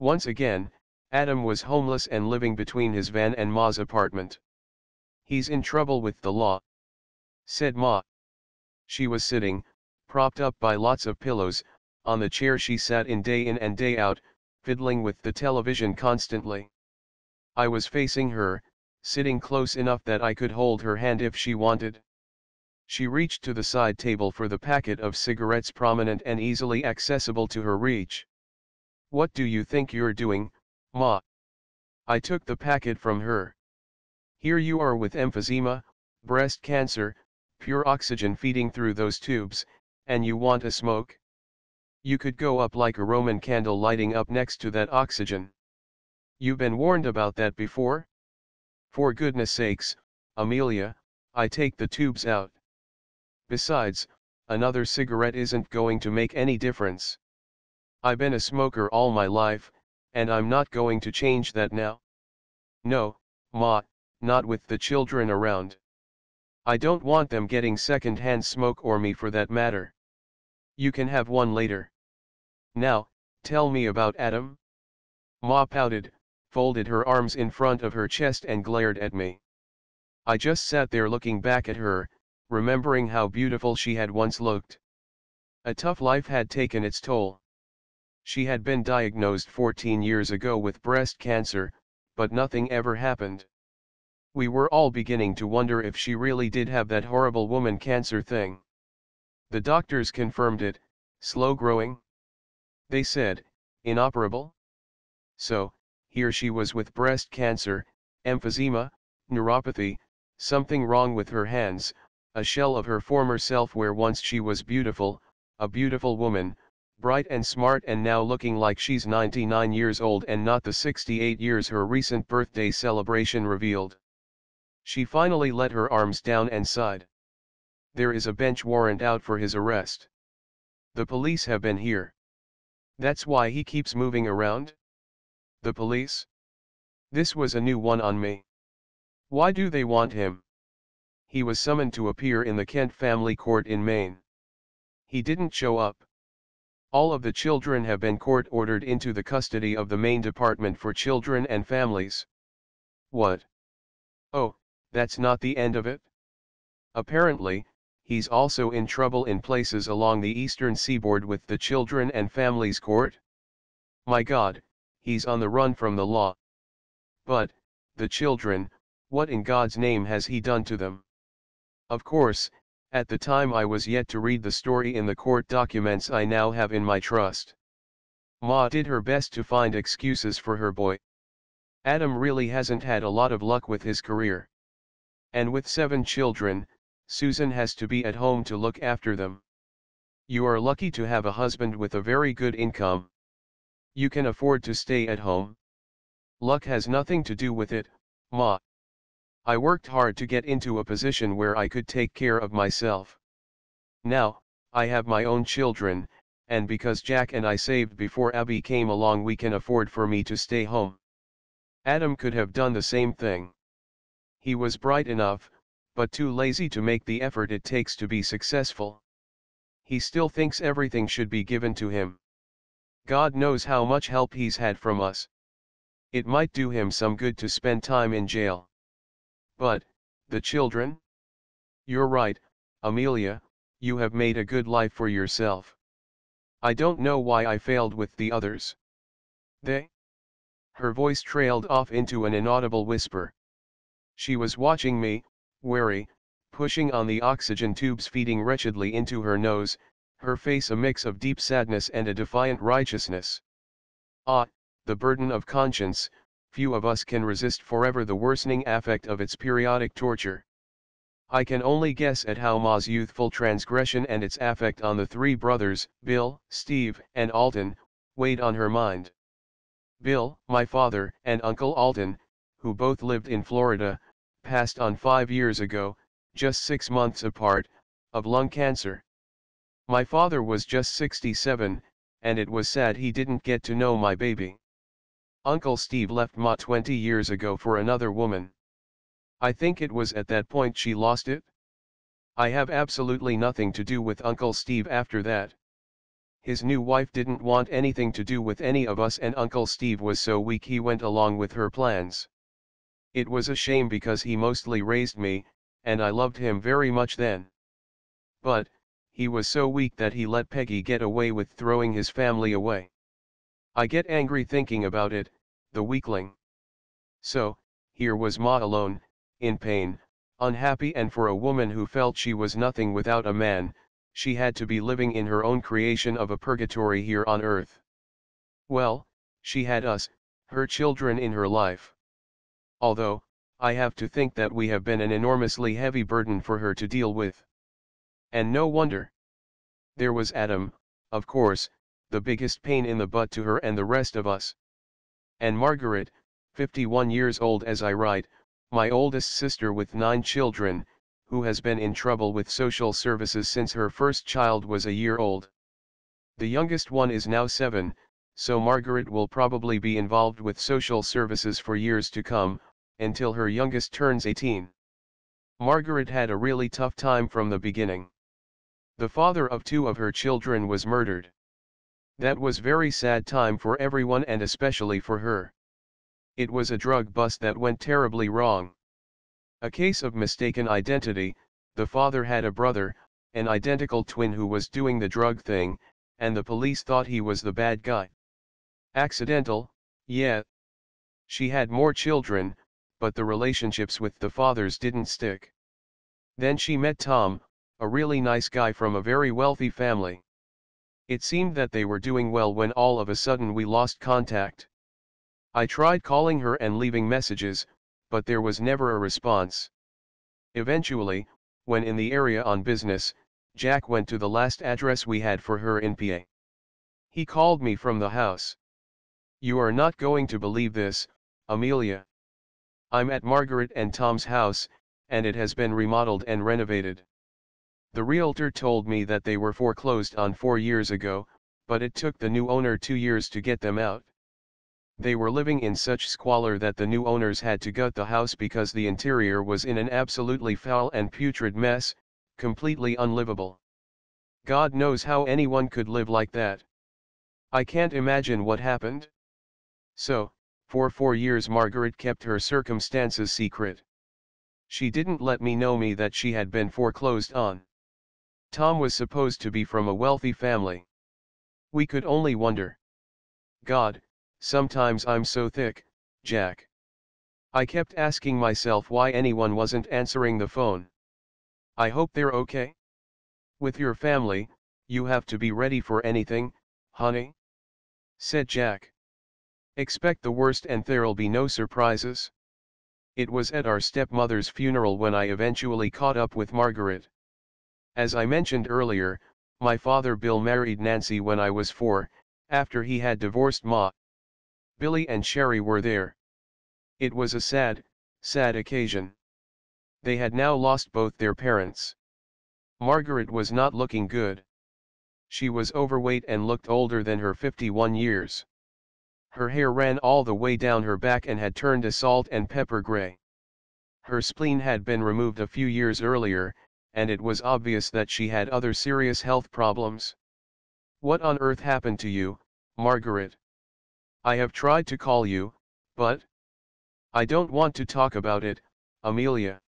Once again, Adam was homeless and living between his van and Ma's apartment. "He's in trouble with the law," said Ma. She was sitting, propped up by lots of pillows, on the chair she sat in and day out, fiddling with the television constantly. I was facing her, sitting close enough that I could hold her hand if she wanted. She reached to the side table for the packet of cigarettes, prominent and easily accessible to her reach. "What do you think you're doing, Ma?" I took the packet from her. "Here you are with emphysema, breast cancer, pure oxygen feeding through those tubes, and you want a smoke? You could go up like a Roman candle lighting up next to that oxygen. You been warned about that before? For goodness sakes, Amelia, I take the tubes out. Besides, another cigarette isn't going to make any difference. I been a smoker all my life, and I'm not going to change that now. No, Ma, not with the children around. I don't want them getting second-hand smoke, or me for that matter. You can have one later. Now, tell me about Adam." Ma pouted, folded her arms in front of her chest and glared at me. I just sat there looking back at her, remembering how beautiful she had once looked. A tough life had taken its toll. She had been diagnosed 14 years ago with breast cancer, but nothing ever happened. We were all beginning to wonder if she really did have that horrible woman cancer thing. The doctors confirmed it, slow growing. They said, inoperable. So, here she was with breast cancer, emphysema, neuropathy, something wrong with her hands, a shell of her former self where once she was beautiful, a beautiful woman, bright and smart, and now looking like she's 99 years old and not the 68 years her recent birthday celebration revealed. She finally let her arms down and sighed. "There is a bench warrant out for his arrest. The police have been here. That's why he keeps moving around?" "The police?" This was a new one on me. "Why do they want him?" "He was summoned to appear in the Kent family court in Maine. He didn't show up. All of the children have been court-ordered into the custody of the Maine Department for Children and Families." "What? Oh, that's not the end of it? Apparently, he's also in trouble in places along the eastern seaboard with the Children and Families Court? My God, he's on the run from the law. But, the children, what in God's name has he done to them?" Of course, at the time I was yet to read the story in the court documents I now have in my trust. Ma did her best to find excuses for her boy. "Adam really hasn't had a lot of luck with his career. And with 7 children, Susan has to be at home to look after them. You are lucky to have a husband with a very good income. You can afford to stay at home. Luck has nothing to do with it, Ma. I worked hard to get into a position where I could take care of myself. Now, I have my own children, and because Jack and I saved before Abby came along, we can afford for me to stay home. Adam could have done the same thing. He was bright enough, but too lazy to make the effort it takes to be successful. He still thinks everything should be given to him. God knows how much help he's had from us. It might do him some good to spend time in jail. But, the children? You're right, Amelia, you have made a good life for yourself. I don't know why I failed with the others." "They?" Her voice trailed off into an inaudible whisper. She was watching me, wary, pushing on the oxygen tubes feeding wretchedly into her nose, her face a mix of deep sadness and a defiant righteousness. Ah, the burden of conscience, few of us can resist forever the worsening affect of its periodic torture. I can only guess at how Ma's youthful transgression and its affect on the 3 brothers, Bill, Steve, and Alton, weighed on her mind. Bill, my father, and Uncle Alton, who both lived in Florida, passed on 5 years ago, just 6 months apart, of lung cancer. My father was just 67, and it was sad he didn't get to know my baby. Uncle Steve left Ma 20 years ago for another woman. I think it was at that point she lost it. I have absolutely nothing to do with Uncle Steve after that. His new wife didn't want anything to do with any of us, and Uncle Steve was so weak he went along with her plans. It was a shame because he mostly raised me, and I loved him very much then. But, he was so weak that he let Peggy get away with throwing his family away. I get angry thinking about it, the weakling. So, here was Ma alone, in pain, unhappy, and for a woman who felt she was nothing without a man, she had to be living in her own creation of a purgatory here on earth. Well, she had us, her children, in her life. Although, I have to think that we have been an enormously heavy burden for her to deal with. And no wonder. There was Adam, of course, the biggest pain in the butt to her and the rest of us. And Margaret, 51 years old as I write, my oldest sister with 9 children, who has been in trouble with social services since her first child was a year old. The youngest one is now 7, so Margaret will probably be involved with social services for years to come, until her youngest turns 18. Margaret had a really tough time from the beginning. The father of 2 of her children was murdered. That was very sad time for everyone and especially for her. It was a drug bust that went terribly wrong. A case of mistaken identity. The father had a brother, an identical twin, who was doing the drug thing, and the police thought he was the bad guy. Accidental, yeah. She had more children, but the relationships with the fathers didn't stick. Then she met Tom, a really nice guy from a very wealthy family. It seemed that they were doing well when all of a sudden we lost contact. I tried calling her and leaving messages, but there was never a response. Eventually, when in the area on business, Jack went to the last address we had for her in PA. He called me from the house. "You are not going to believe this, Amelia. I'm at Margaret and Tom's house, and it has been remodeled and renovated. The realtor told me that they were foreclosed on 4 years ago, but it took the new owner 2 years to get them out. They were living in such squalor that the new owners had to gut the house because the interior was in an absolutely foul and putrid mess, completely unlivable. God knows how anyone could live like that. I can't imagine what happened. So, for 4 years Margaret kept her circumstances secret. She didn't let me know that she had been foreclosed on. Tom was supposed to be from a wealthy family. We could only wonder. God, sometimes I'm so thick, Jack. I kept asking myself why anyone wasn't answering the phone. I hope they're okay. With your family, you have to be ready for anything, honey," said Jack. "Expect the worst and there'll be no surprises." It was at our stepmother's funeral when I eventually caught up with Margaret. As I mentioned earlier, my father Bill married Nancy when I was 4, after he had divorced Ma. Billy and Sherry were there. It was a sad, sad occasion. They had now lost both their parents. Margaret was not looking good. She was overweight and looked older than her 51 years. Her hair ran all the way down her back and had turned a salt and pepper gray. Her spleen had been removed a few years earlier, and it was obvious that she had other serious health problems. "What on earth happened to you, Margaret? I have tried to call you, but I don't want to talk about it, Amelia.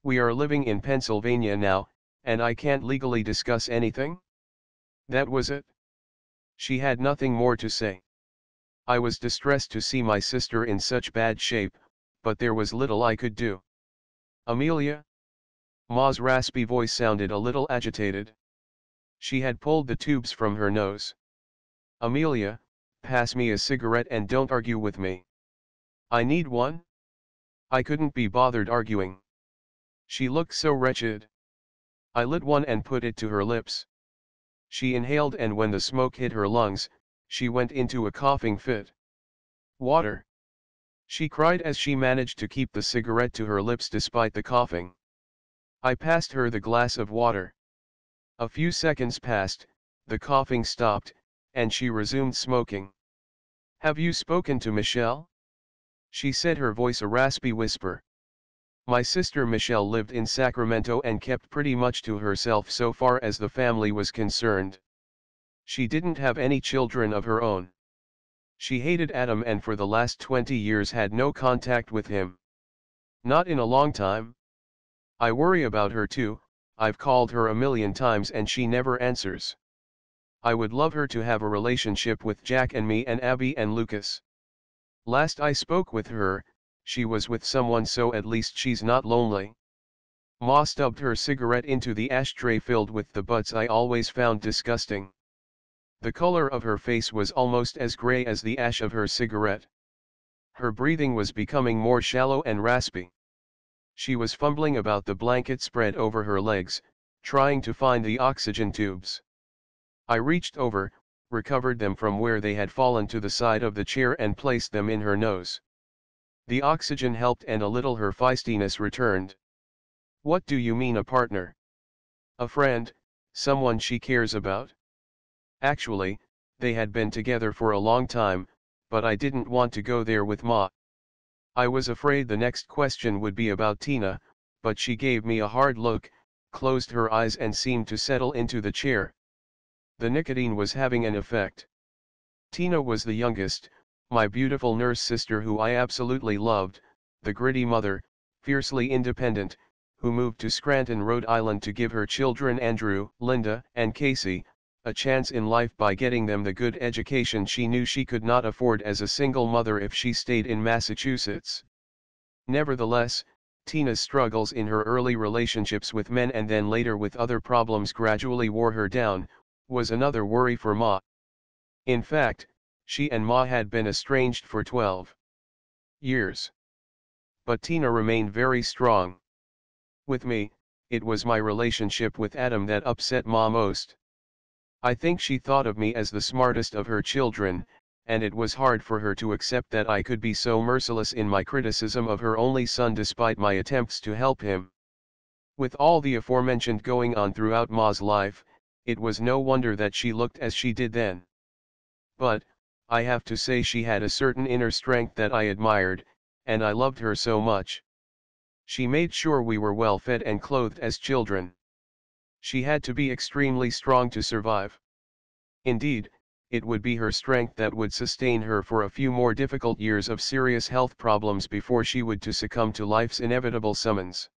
We are living in Pennsylvania now, and I can't legally discuss anything?" That was it. She had nothing more to say. I was distressed to see my sister in such bad shape, but there was little I could do. "Amelia?" Ma's raspy voice sounded a little agitated. She had pulled the tubes from her nose. "Amelia, pass me a cigarette and don't argue with me." "I need one?" I couldn't be bothered arguing. She looked so wretched. I lit one and put it to her lips. She inhaled, and when the smoke hit her lungs, she went into a coughing fit. "Water!" she cried as she managed to keep the cigarette to her lips despite the coughing. I passed her the glass of water. A few seconds passed, the coughing stopped, and she resumed smoking. "Have you spoken to Michelle?" she said, her voice a raspy whisper. My sister Michelle lived in Sacramento and kept pretty much to herself so far as the family was concerned. She didn't have any children of her own. She hated Adam and for the last 20 years had no contact with him. Not in a long time. I worry about her too, I've called her a million times and she never answers. I would love her to have a relationship with Jack and me and Abby and Lucas. Last I spoke with her, she was with someone, so at least she's not lonely. Ma stubbed her cigarette into the ashtray filled with the butts I always found disgusting. The color of her face was almost as gray as the ash of her cigarette. Her breathing was becoming more shallow and raspy. She was fumbling about the blanket spread over her legs, trying to find the oxygen tubes. I reached over, recovered them from where they had fallen to the side of the chair and placed them in her nose. The oxygen helped and a little her feistiness returned. What do you mean, a partner? A friend, someone she cares about? Actually, they had been together for a long time, but I didn't want to go there with Ma. I was afraid the next question would be about Tina, but she gave me a hard look, closed her eyes and seemed to settle into the chair. The nicotine was having an effect. Tina was the youngest, my beautiful nurse sister who I absolutely loved, the gritty mother, fiercely independent, who moved to Scranton, Rhode Island to give her children Andrew, Linda, and Casey, a chance in life by getting them the good education she knew she could not afford as a single mother if she stayed in Massachusetts. Nevertheless, Tina's struggles in her early relationships with men and then later with other problems gradually wore her down, was another worry for Ma. In fact, she and Ma had been estranged for 12 years. But Tina remained very strong. With me, it was my relationship with Adam that upset Ma most. I think she thought of me as the smartest of her children, and it was hard for her to accept that I could be so merciless in my criticism of her only son despite my attempts to help him. With all the aforementioned going on throughout Ma's life, it was no wonder that she looked as she did then. But, I have to say she had a certain inner strength that I admired, and I loved her so much. She made sure we were well fed and clothed as children. She had to be extremely strong to survive. Indeed, it would be her strength that would sustain her for a few more difficult years of serious health problems before she would succumb to life's inevitable summons.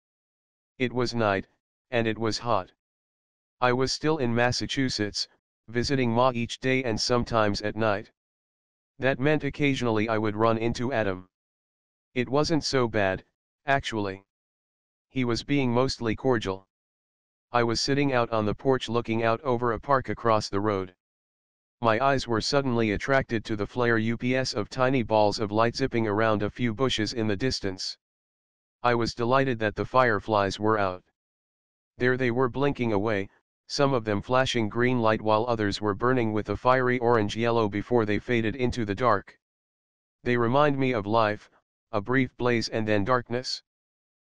It was night, and it was hot. I was still in Massachusetts, visiting Ma each day and sometimes at night. That meant occasionally I would run into Adam. It wasn't so bad, actually. He was being mostly cordial. I was sitting out on the porch looking out over a park across the road. My eyes were suddenly attracted to the flare UPS of tiny balls of light zipping around a few bushes in the distance. I was delighted that the fireflies were out. There they were blinking away, some of them flashing green light while others were burning with a fiery orange-yellow before they faded into the dark. They remind me of life, a brief blaze and then darkness.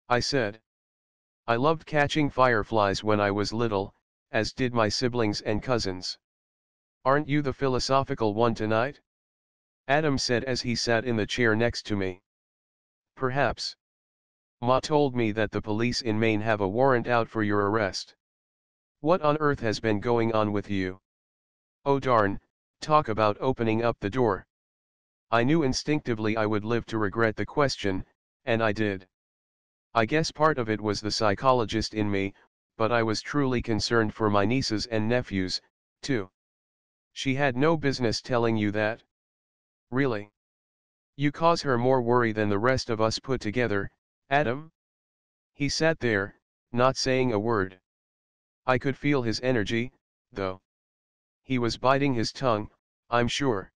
I said. I loved catching fireflies when I was little, as did my siblings and cousins. Aren't you the philosophical one tonight? Adam said as he sat in the chair next to me. Perhaps. Ma told me that the police in Maine have a warrant out for your arrest. What on earth has been going on with you? Oh darn, talk about opening up the door. I knew instinctively I would live to regret the question, and I did. I guess part of it was the psychologist in me, but I was truly concerned for my nieces and nephews, too. She had no business telling you that. Really? You cause her more worry than the rest of us put together, Adam? He sat there, not saying a word. I could feel his energy, though. He was biting his tongue, I'm sure.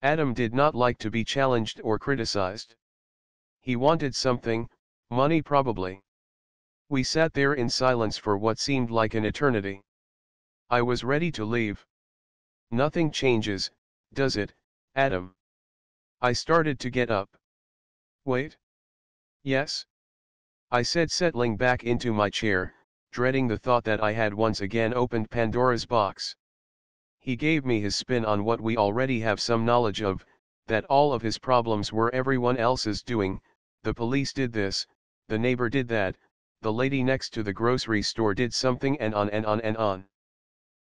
Adam did not like to be challenged or criticized. He wanted something, money probably. We sat there in silence for what seemed like an eternity. I was ready to leave. Nothing changes, does it, Adam? I started to get up. Wait. Yes? I said, settling back into my chair, dreading the thought that I had once again opened Pandora's box. He gave me his spin on what we already have some knowledge of, that all of his problems were everyone else's doing. The police did this, the neighbor did that, the lady next to the grocery store did something, and on and on and on.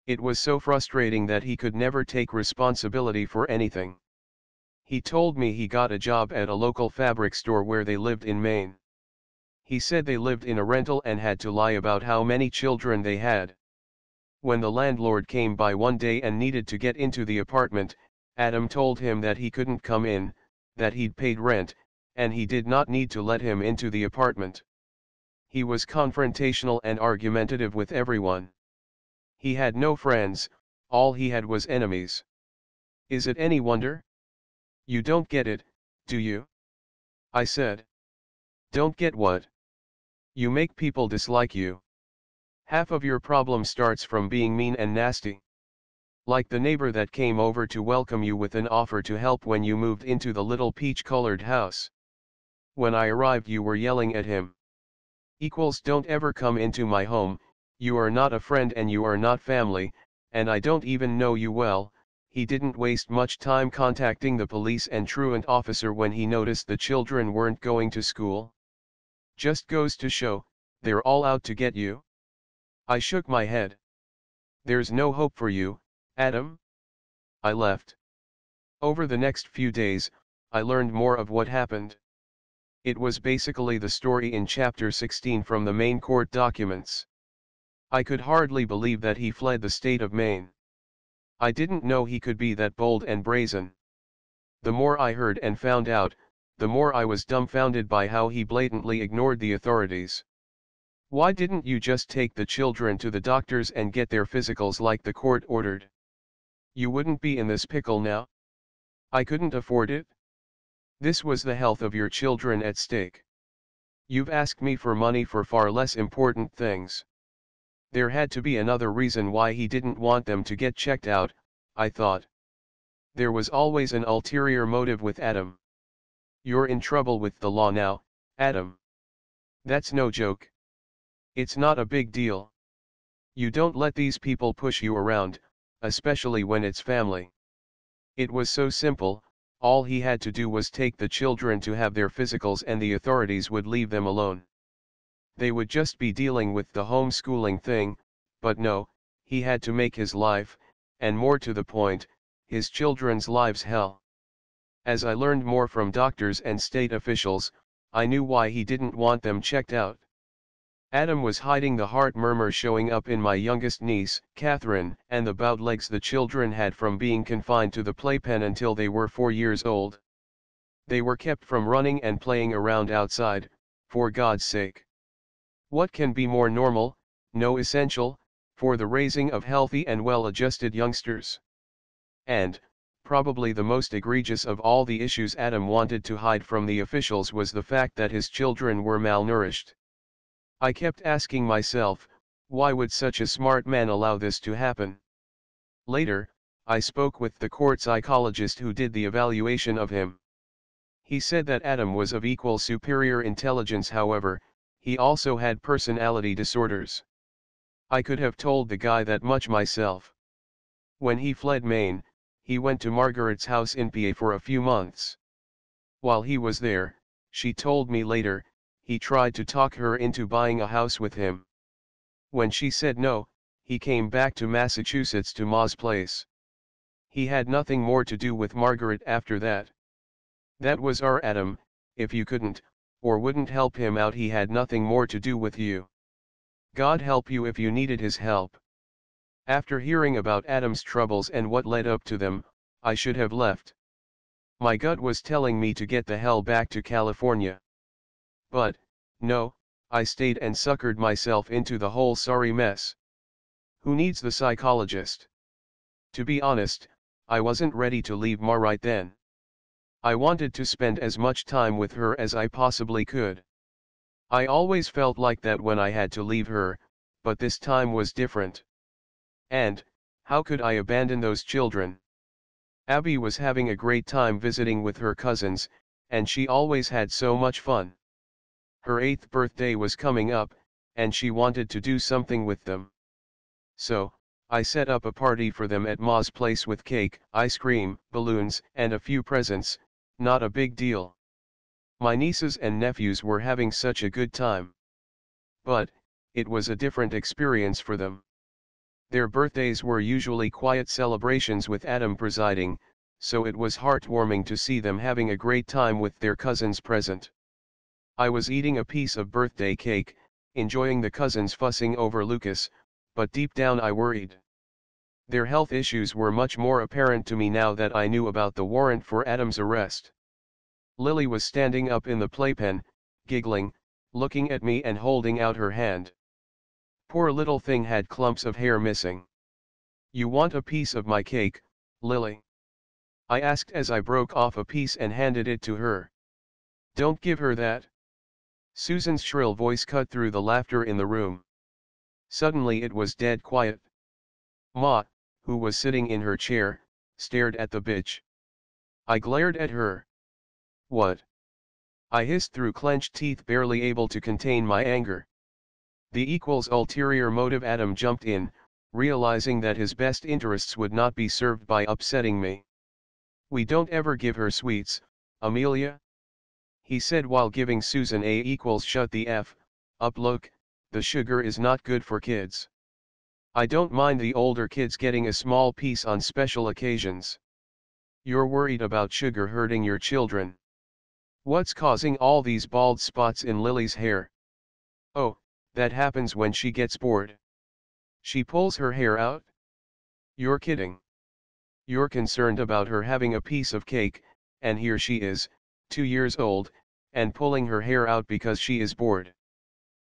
It was so frustrating that he could never take responsibility for anything. He told me he got a job at a local fabric store where they lived in Maine. He said they lived in a rental and had to lie about how many children they had. When the landlord came by one day and needed to get into the apartment, Adam told him that he couldn't come in, that he'd paid rent, and he did not need to let him into the apartment. He was confrontational and argumentative with everyone. He had no friends, all he had was enemies. Is it any wonder? You don't get it, do you? I said. Don't get what? You make people dislike you. Half of your problem starts from being mean and nasty. Like the neighbor that came over to welcome you with an offer to help when you moved into the little peach-colored house. When I arrived you were yelling at him. Don't ever come into my home, you are not a friend and you are not family, and I don't even know you well. He didn't waste much time contacting the police and truant officer when he noticed the children weren't going to school. Just goes to show, they're all out to get you. I shook my head. There's no hope for you, Adam? I left. Over the next few days, I learned more of what happened. It was basically the story in chapter 16 from the Maine court documents. I could hardly believe that he fled the state of Maine. I didn't know he could be that bold and brazen. The more I heard and found out, the more I was dumbfounded by how he blatantly ignored the authorities. Why didn't you just take the children to the doctors and get their physicals like the court ordered? You wouldn't be in this pickle now. I couldn't afford it. This was the health of your children at stake. You've asked me for money for far less important things. There had to be another reason why he didn't want them to get checked out, I thought. There was always an ulterior motive with Adam. You're in trouble with the law now, Adam. That's no joke. It's not a big deal. You don't let these people push you around, especially when it's family. It was so simple, all he had to do was take the children to have their physicals and the authorities would leave them alone. They would just be dealing with the homeschooling thing, but no, he had to make his life, and more to the point, his children's lives hell. As I learned more from doctors and state officials, I knew why he didn't want them checked out. Adam was hiding the heart murmur showing up in my youngest niece, Catherine, and the bowed legs the children had from being confined to the playpen until they were 4 years old. They were kept from running and playing around outside, for God's sake. What can be more normal, no essential, for the raising of healthy and well-adjusted youngsters? And, probably the most egregious of all the issues Adam wanted to hide from the officials was the fact that his children were malnourished. I kept asking myself, why would such a smart man allow this to happen? Later, I spoke with the court psychologist who did the evaluation of him. He said that Adam was of equal superior intelligence, however, he also had personality disorders. I could have told the guy that much myself. When he fled Maine, he went to Margaret's house in PA for a few months. While he was there, she told me later, he tried to talk her into buying a house with him. When she said no, he came back to Massachusetts to Ma's place. He had nothing more to do with Margaret after that. That was our Adam. If you couldn't, or wouldn't help him out, he had nothing more to do with you. God help you if you needed his help. After hearing about Adam's troubles and what led up to them, I should have left. My gut was telling me to get the hell back to California. But, no, I stayed and suckered myself into the whole sorry mess. Who needs the psychologist? To be honest, I wasn't ready to leave Ma right then. I wanted to spend as much time with her as I possibly could. I always felt like that when I had to leave her, but this time was different. And, how could I abandon those children? Abby was having a great time visiting with her cousins, and she always had so much fun. Her 8th birthday was coming up, and she wanted to do something with them. So, I set up a party for them at Ma's place with cake, ice cream, balloons, and a few presents, not a big deal. My nieces and nephews were having such a good time. But, it was a different experience for them. Their birthdays were usually quiet celebrations with Adam presiding, so it was heartwarming to see them having a great time with their cousins present. I was eating a piece of birthday cake, enjoying the cousins fussing over Lucas, but deep down I worried. Their health issues were much more apparent to me now that I knew about the warrant for Adam's arrest. Lily was standing up in the playpen, giggling, looking at me and holding out her hand. Poor little thing had clumps of hair missing. "You want a piece of my cake, Lily?" I asked as I broke off a piece and handed it to her. "Don't give her that." Susan's shrill voice cut through the laughter in the room. Suddenly it was dead quiet. Ma, who was sitting in her chair, stared at the bitch. I glared at her. "What?" I hissed through clenched teeth, barely able to contain my anger. The equals ulterior motive. Adam jumped in, realizing that his best interests would not be served by upsetting me. "We don't ever give her sweets, Amelia," he said while giving Susan a equals shut the F up look. "The sugar is not good for kids. I don't mind the older kids getting a small piece on special occasions. You're worried about sugar hurting your children. What's causing all these bald spots in Lily's hair?" "Oh, that happens when she gets bored. She pulls her hair out." "You're kidding. You're concerned about her having a piece of cake, and here she is, 2 years old, and pulling her hair out because she is bored.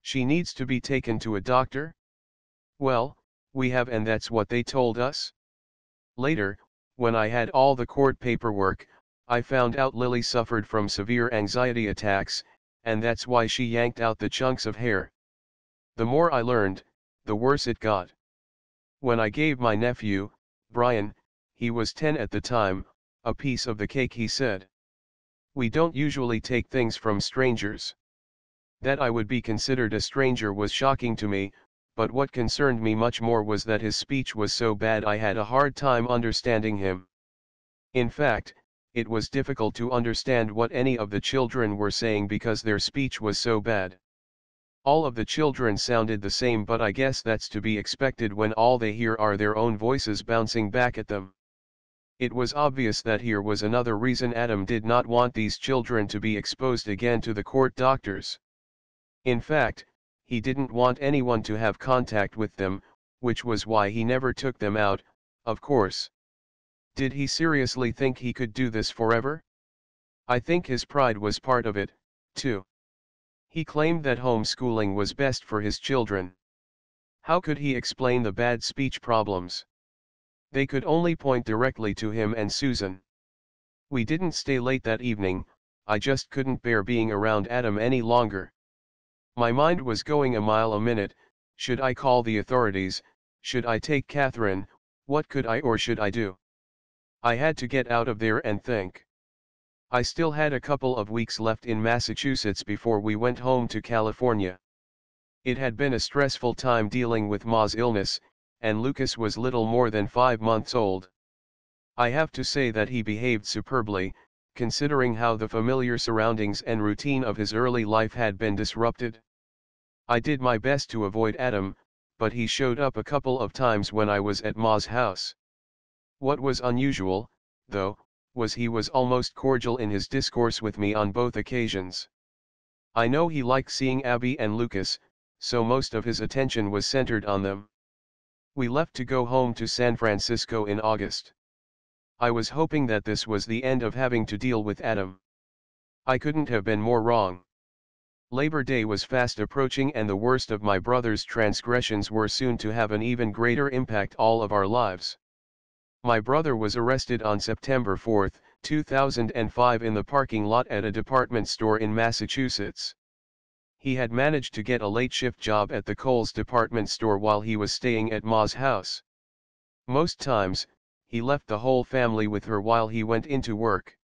She needs to be taken to a doctor?" "Well, we have, and that's what they told us." Later, when I had all the court paperwork, I found out Lily suffered from severe anxiety attacks, and that's why she yanked out the chunks of hair. The more I learned, the worse it got. When I gave my nephew, Brian, he was 10 at the time, a piece of the cake, he said, "We don't usually take things from strangers." That I would be considered a stranger was shocking to me, but what concerned me much more was that his speech was so bad I had a hard time understanding him. In fact, it was difficult to understand what any of the children were saying because their speech was so bad. All of the children sounded the same, but I guess that's to be expected when all they hear are their own voices bouncing back at them. It was obvious that here was another reason Adam did not want these children to be exposed again to the court doctors. In fact, he didn't want anyone to have contact with them, which was why he never took them out, of course. Did he seriously think he could do this forever? I think his pride was part of it, too. He claimed that homeschooling was best for his children. How could he explain the bad speech problems? They could only point directly to him and Susan. We didn't stay late that evening. I just couldn't bear being around Adam any longer. My mind was going a mile a minute. Should I call the authorities? Should I take Catherine? What could I or should I do? I had to get out of there and think. I still had a couple of weeks left in Massachusetts before we went home to California. It had been a stressful time dealing with Ma's illness, and Lucas was little more than 5 months old. I have to say that he behaved superbly, considering how the familiar surroundings and routine of his early life had been disrupted. I did my best to avoid Adam, but he showed up a couple of times when I was at Ma's house. What was unusual, though, was he was almost cordial in his discourse with me on both occasions. I know he liked seeing Abby and Lucas, so most of his attention was centered on them. We left to go home to San Francisco in August. I was hoping that this was the end of having to deal with Adam. I couldn't have been more wrong. Labor Day was fast approaching, and the worst of my brother's transgressions were soon to have an even greater impact all of our lives. My brother was arrested on September 4, 2005 in the parking lot at a department store in Massachusetts. He had managed to get a late shift job at the Kohl's department store while he was staying at Ma's house. Most times, he left the whole family with her while he went into work.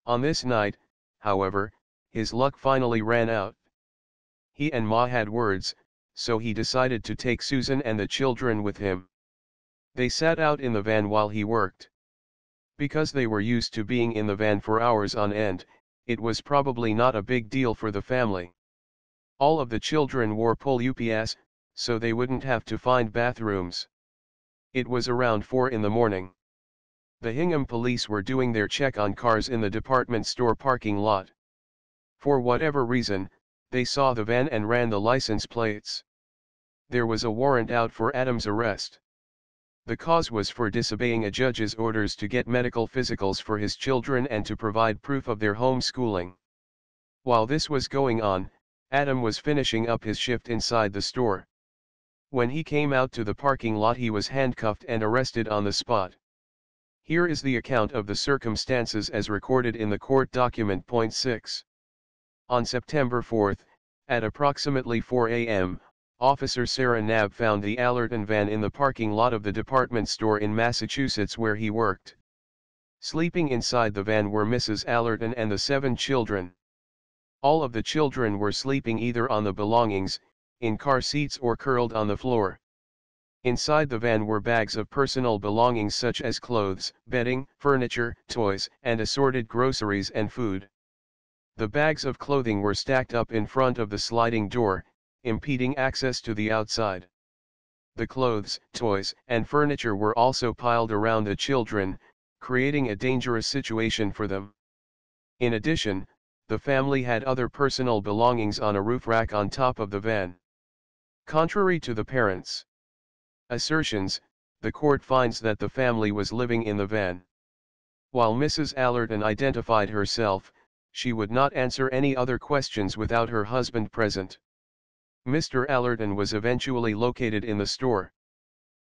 On this night, however, his luck finally ran out. He and Ma had words, so he decided to take Susan and the children with him. They sat out in the van while he worked. Because they were used to being in the van for hours on end, it was probably not a big deal for the family. All of the children wore pull UPS, so they wouldn't have to find bathrooms. It was around 4 in the morning. The Hingham police were doing their check on cars in the department store parking lot. For whatever reason, they saw the van and ran the license plates. There was a warrant out for Adam's arrest. The cause was for disobeying a judge's orders to get medical physicals for his children and to provide proof of their home schooling. While this was going on, Adam was finishing up his shift inside the store. When he came out to the parking lot, he was handcuffed and arrested on the spot. Here is the account of the circumstances as recorded in the court document. Point 6. On September 4, at approximately 4 a.m., Officer Sarah Knabb found the Allerton van in the parking lot of the department store in Massachusetts where he worked. Sleeping inside the van were Mrs. Allerton and the 7 children. All of the children were sleeping either on the belongings, in car seats, or curled on the floor. Inside the van were bags of personal belongings such as clothes, bedding, furniture, toys, and assorted groceries and food. The bags of clothing were stacked up in front of the sliding door, impeding access to the outside. The clothes, toys, and furniture were also piled around the children, creating a dangerous situation for them. In addition, the family had other personal belongings on a roof rack on top of the van. Contrary to the parents' assertions, the court finds that the family was living in the van. While Mrs. Allerton identified herself, she would not answer any other questions without her husband present. Mr. Allerton was eventually located in the store.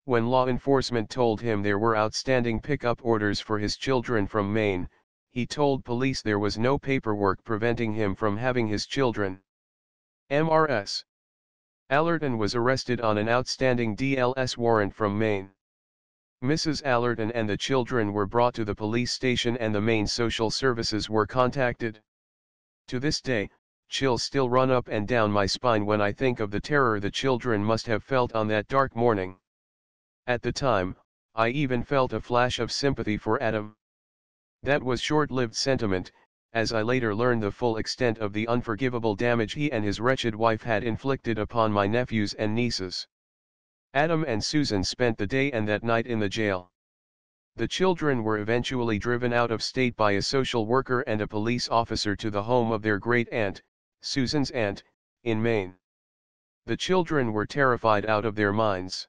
When law enforcement told him there were outstanding pickup orders for his children from Maine, he told police there was no paperwork preventing him from having his children. Mrs. Allerton was arrested on an outstanding DLS warrant from Maine. Mrs. Allerton and the children were brought to the police station and the Maine Social Services were contacted. To this day, chills still run up and down my spine when I think of the terror the children must have felt on that dark morning. At the time, I even felt a flash of sympathy for Adam. That was short-lived sentiment, as I later learned the full extent of the unforgivable damage he and his wretched wife had inflicted upon my nephews and nieces. Adam and Susan spent the day and that night in the jail. The children were eventually driven out of state by a social worker and a police officer to the home of their great-aunt, Susan's aunt, in Maine. The children were terrified out of their minds.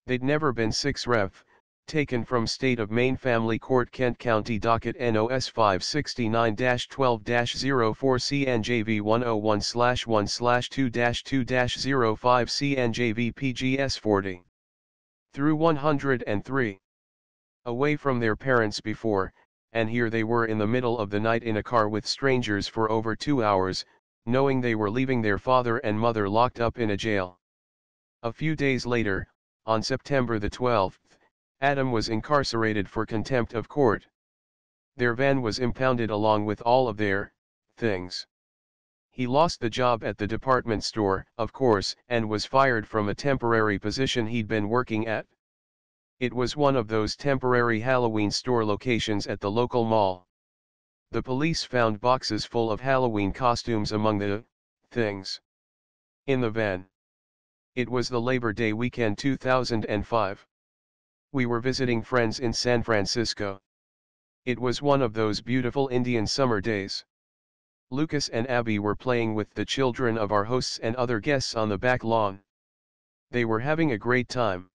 They'd never been 6 Ref. Taken from State of Maine Family Court, Kent County Docket NOS 569-12-04 CNJV 101/1/2-2-05 CNJV PGS 40 through 103. Away from their parents before, and here they were in the middle of the night in a car with strangers for over 2 hours, knowing they were leaving their father and mother locked up in a jail. A few days later, on September the 12th, Adam was incarcerated for contempt of court. Their van was impounded along with all of their things. He lost the job at the department store, of course, and was fired from a temporary position he'd been working at. It was one of those temporary Halloween store locations at the local mall. The police found boxes full of Halloween costumes among the things in the van. It was the Labor Day weekend 2005. We were visiting friends in San Francisco. It was one of those beautiful Indian summer days. Lucas and Abby were playing with the children of our hosts and other guests on the back lawn. They were having a great time.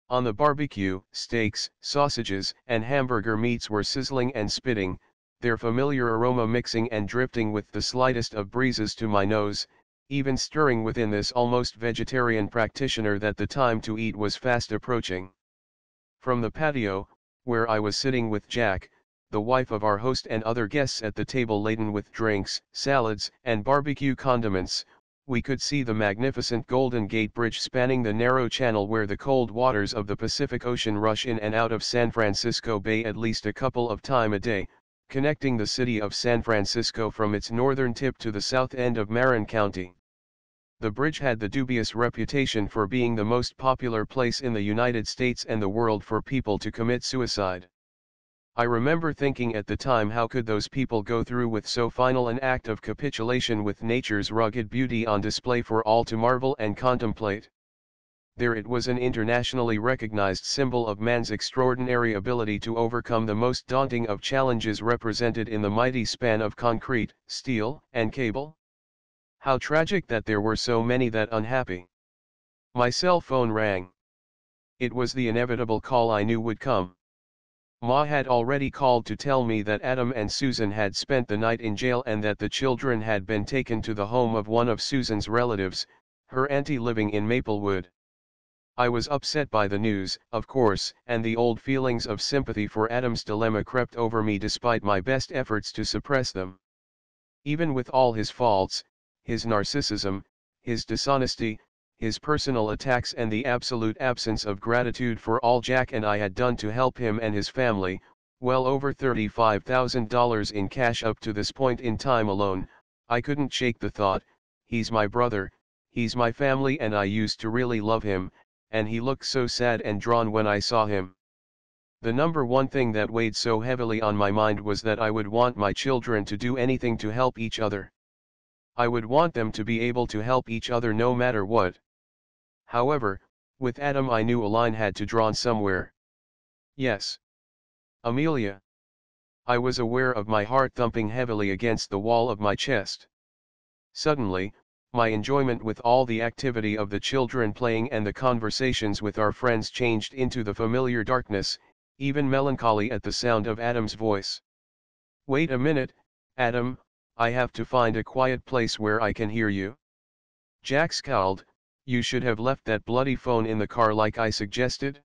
On the barbecue, steaks, sausages, and hamburger meats were sizzling and spitting, their familiar aroma mixing and drifting with the slightest of breezes to my nose, even stirring within this almost vegetarian practitioner that the time to eat was fast approaching. From the patio, where I was sitting with Jack, the wife of our host, and other guests at the table laden with drinks, salads, and barbecue condiments, we could see the magnificent Golden Gate Bridge spanning the narrow channel where the cold waters of the Pacific Ocean rush in and out of San Francisco Bay at least a couple of times a day, connecting the city of San Francisco from its northern tip to the south end of Marin County. The bridge had the dubious reputation for being the most popular place in the United States and the world for people to commit suicide. I remember thinking at the time, how could those people go through with so final an act of capitulation with nature's rugged beauty on display for all to marvel and contemplate? There it was, an internationally recognized symbol of man's extraordinary ability to overcome the most daunting of challenges represented in the mighty span of concrete, steel, and cable. How tragic that there were so many that unhappy. My cell phone rang. It was the inevitable call I knew would come. Ma had already called to tell me that Adam and Susan had spent the night in jail and that the children had been taken to the home of one of Susan's relatives, her auntie living in Maplewood. I was upset by the news, of course, and the old feelings of sympathy for Adam's dilemma crept over me despite my best efforts to suppress them. Even with all his faults, his narcissism, his dishonesty, his personal attacks and the absolute absence of gratitude for all Jack and I had done to help him and his family, well over $35,000 in cash up to this point in time alone, I couldn't shake the thought, he's my brother, he's my family and I used to really love him, and he looked so sad and drawn when I saw him. The number one thing that weighed so heavily on my mind was that I would want my children to do anything to help each other. I would want them to be able to help each other no matter what. However, with Adam I knew a line had to drawn somewhere. Yes. Amelia. I was aware of my heart thumping heavily against the wall of my chest. Suddenly, my enjoyment with all the activity of the children playing and the conversations with our friends changed into the familiar darkness, even melancholy at the sound of Adam's voice. Wait a minute, Adam, I have to find a quiet place where I can hear you. Jack scowled. You should have left that bloody phone in the car like I suggested.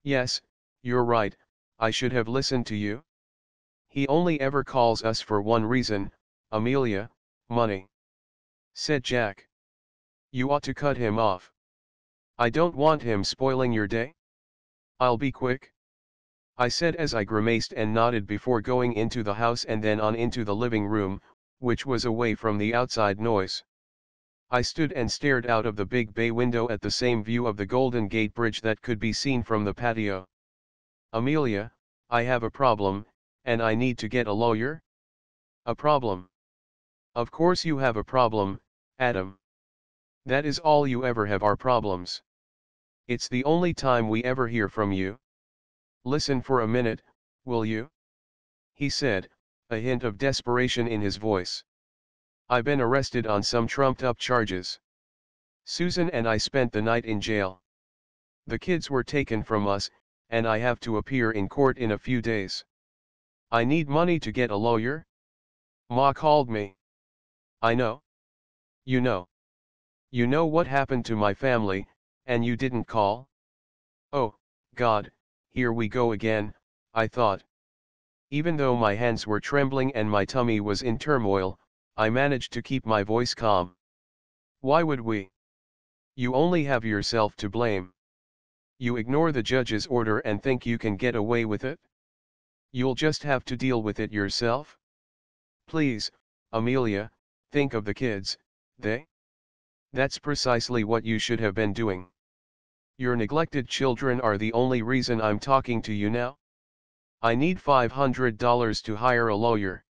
Yes, you're right, I should have listened to you. He only ever calls us for one reason, Amelia, money. Said Jack. You ought to cut him off. I don't want him spoiling your day. I'll be quick. I said as I grimaced and nodded before going into the house and then on into the living room, which was away from the outside noise. I stood and stared out of the big bay window at the same view of the Golden Gate Bridge that could be seen from the patio. Amelia, I have a problem, and I need to get a lawyer. A problem? Of course you have a problem, Adam. That is all you ever have, are problems. It's the only time we ever hear from you. Listen for a minute, will you? He said, a hint of desperation in his voice. I've been arrested on some trumped-up charges. Susan and I spent the night in jail. The kids were taken from us, and I have to appear in court in a few days. I need money to get a lawyer. Ma called me. I know. You know. You know what happened to my family, and you didn't call? Oh, God, here we go again, I thought. Even though my hands were trembling and my tummy was in turmoil, I managed to keep my voice calm. Why would we? You only have yourself to blame. You ignore the judge's order and think you can get away with it? You'll just have to deal with it yourself. Please, Amelia, think of the kids, That's precisely what you should have been doing. Your neglected children are the only reason I'm talking to you now. I need $500 to hire a lawyer.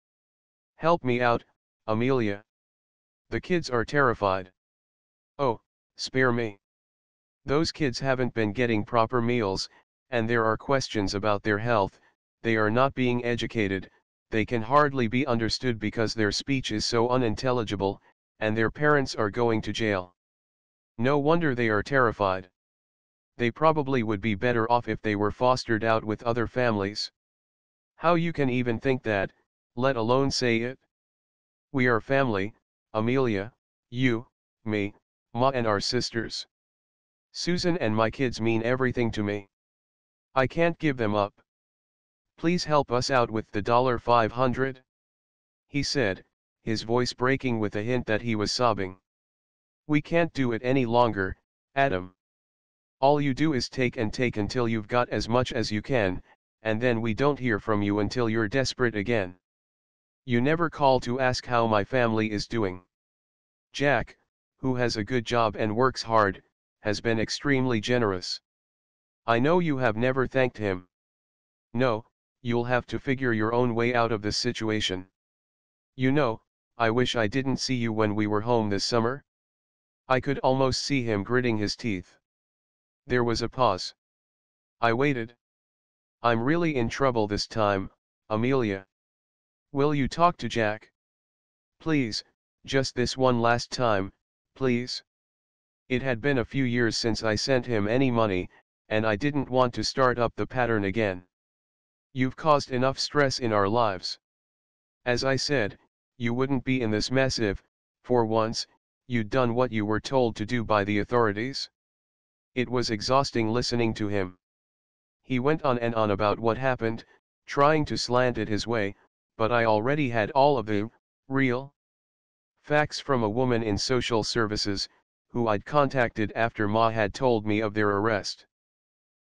Help me out, Amelia. The kids are terrified. Oh, spare me. Those kids haven't been getting proper meals, and there are questions about their health, they are not being educated, they can hardly be understood because their speech is so unintelligible, and their parents are going to jail. No wonder they are terrified. They probably would be better off if they were fostered out with other families. How you can even think that, let alone say it? We are family, Amelia, you, me, Ma and our sisters. Susan and my kids mean everything to me. I can't give them up. Please help us out with the $500? He said, his voice breaking with a hint that he was sobbing. We can't do it any longer, Adam. All you do is take and take until you've got as much as you can, and then we don't hear from you until you're desperate again. You never call to ask how my family is doing. Jack, who has a good job and works hard, has been extremely generous. I know you have never thanked him. No, you'll have to figure your own way out of this situation. You know, I wish I didn't see you when we were home this summer. I could almost see him gritting his teeth. There was a pause. I waited. I'm really in trouble this time, Amelia. Will you talk to Jack? Please, just this one last time, please. It had been a few years since I sent him any money, and I didn't want to start up the pattern again. You've caused enough stress in our lives. As I said, you wouldn't be in this mess if, for once, you'd done what you were told to do by the authorities. It was exhausting listening to him. He went on and on about what happened, trying to slant it his way, but I already had all of the real facts from a woman in social services, who I'd contacted after Ma had told me of their arrest.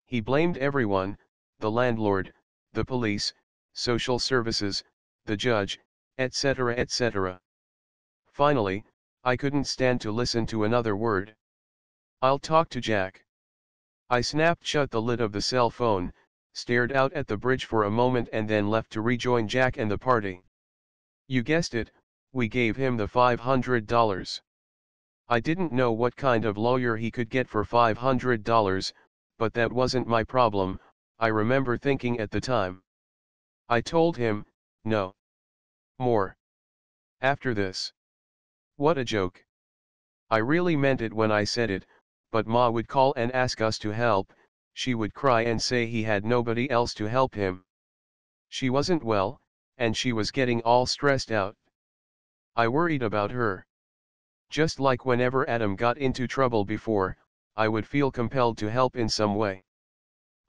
He blamed everyone, the landlord, the police, social services, the judge, etc. etc. Finally, I couldn't stand to listen to another word. I'll talk to Jack. I snapped shut the lid of the cell phone, stared out at the bridge for a moment and then left to rejoin Jack and the party. You guessed it, we gave him the $500. I didn't know what kind of lawyer he could get for $500, but that wasn't my problem, I remember thinking at the time. I told him, no more. After this. What a joke. I really meant it when I said it, but Ma would call and ask us to help, she would cry and say he had nobody else to help him. She wasn't well, and she was getting all stressed out. I worried about her. Just like whenever Adam got into trouble before, I would feel compelled to help in some way.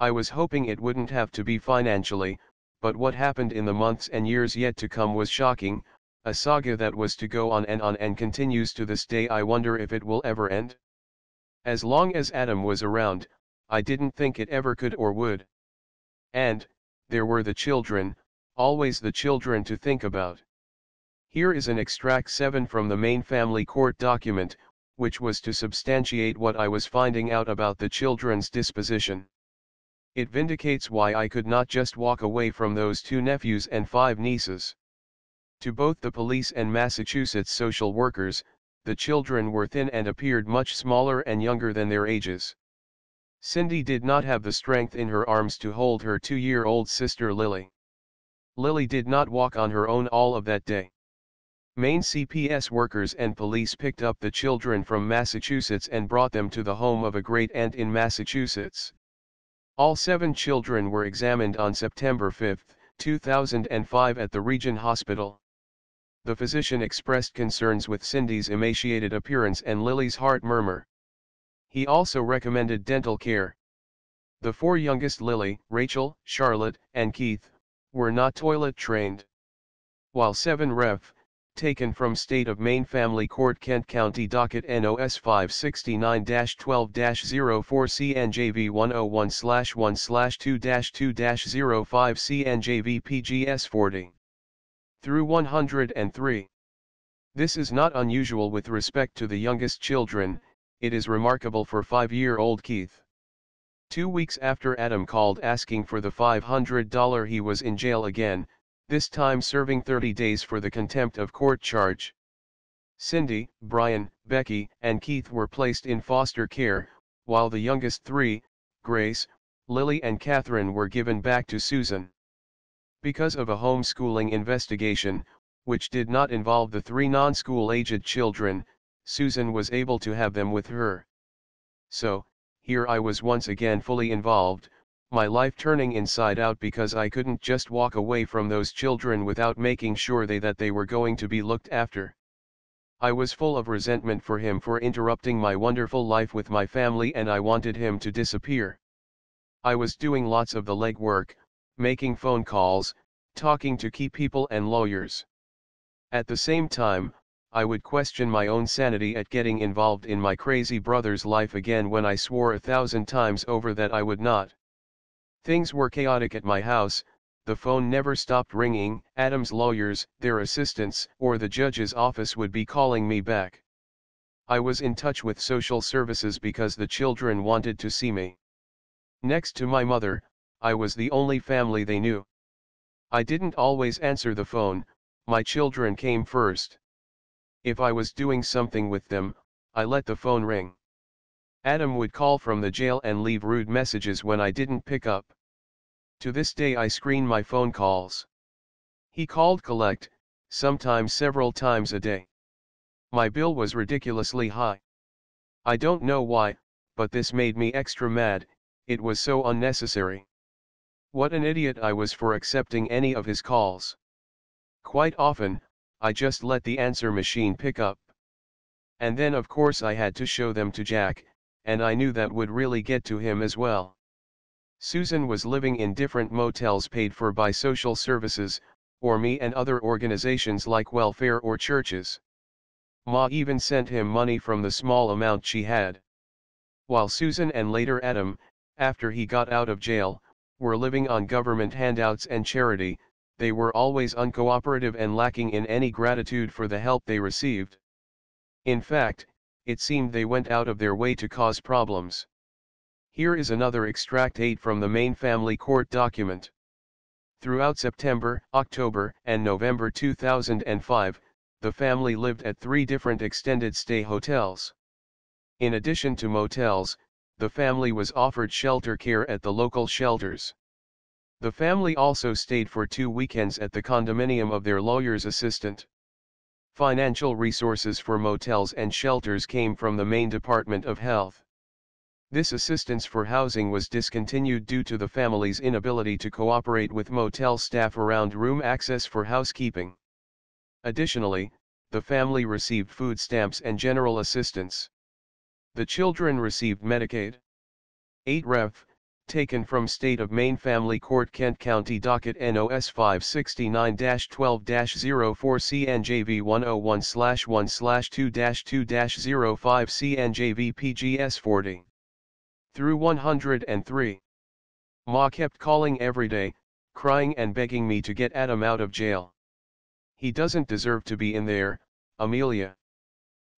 I was hoping it wouldn't have to be financially, but what happened in the months and years yet to come was shocking, a saga that was to go on and continues to this day. I wonder if it will ever end. As long as Adam was around, I didn't think it ever could or would. And, there were the children, always the children to think about. Here is an extract 7 from the main family court document, which was to substantiate what I was finding out about the children's disposition. It vindicates why I could not just walk away from those 2 nephews and 5 nieces. To both the police and Massachusetts social workers, the children were thin and appeared much smaller and younger than their ages. Cindy did not have the strength in her arms to hold her 2-year-old sister Lily. Lily did not walk on her own all of that day. Maine CPS workers and police picked up the children from Massachusetts and brought them to the home of a great-aunt in Massachusetts. All 7 children were examined on September 5, 2005 at the Region Hospital. The physician expressed concerns with Cindy's emaciated appearance and Lily's heart murmur. He also recommended dental care. The 4 youngest, Lily, Rachel, Charlotte, and Keith, were not toilet trained. While 7 ref, taken from State of Maine Family Court Kent County Docket NOS 569-12-04 CNJV 101/1/2-2-05 CNJV PGS 40 through 103. This is not unusual with respect to the youngest children, it is remarkable for 5-year-old Keith. 2 weeks after Adam called asking for the $500, he was in jail again, this time serving 30 days for the contempt of court charge. Cindy, Brian, Becky, and Keith were placed in foster care, while the youngest 3, Grace, Lily and Catherine, were given back to Susan. Because of a homeschooling investigation, which did not involve the 3 non-school-aged children, Susan was able to have them with her. So, here I was once again fully involved, my life turning inside out because I couldn't just walk away from those children without making sure that they were going to be looked after. I was full of resentment for him for interrupting my wonderful life with my family, and I wanted him to disappear. I was doing lots of the legwork, making phone calls, talking to key people and lawyers. At the same time, I would question my own sanity at getting involved in my crazy brother's life again when I swore 1,000 times over that I would not. Things were chaotic at my house, the phone never stopped ringing, Adam's lawyers, their assistants, or the judge's office would be calling me back. I was in touch with social services because the children wanted to see me. Next to my mother, I was the only family they knew. I didn't always answer the phone, my children came first. If I was doing something with them, I let the phone ring. Adam would call from the jail and leave rude messages when I didn't pick up. To this day I screen my phone calls. He called collect, sometimes several times a day. My bill was ridiculously high. I don't know why, but this made me extra mad. It was so unnecessary. What an idiot I was for accepting any of his calls. Quite often, I just let the answer machine pick up. And then of course I had to show them to Jack, and I knew that would really get to him as well. Susan was living in different motels paid for by social services, or me and other organizations like welfare or churches. Ma even sent him money from the small amount she had. While Susan and later Adam, after he got out of jail, were living on government handouts and charity, they were always uncooperative and lacking in any gratitude for the help they received. In fact, it seemed they went out of their way to cause problems. Here is another extract 8 from the main family court document. Throughout September, October, and November 2005, the family lived at 3 different extended stay hotels. In addition to motels, the family was offered shelter care at the local shelters. The family also stayed for 2 weekends at the condominium of their lawyer's assistant. Financial resources for motels and shelters came from the Maine Department of Health. This assistance for housing was discontinued due to the family's inability to cooperate with motel staff around room access for housekeeping. Additionally, the family received food stamps and general assistance. The children received Medicaid. 8 Ref. Taken from State of Maine Family Court Kent County Docket NOS 569-12-04 CNJV 101/1/2-2-05 CNJV PGS 40. Through 103. Ma kept calling every day, crying and begging me to get Adam out of jail. He doesn't deserve to be in there, Amelia.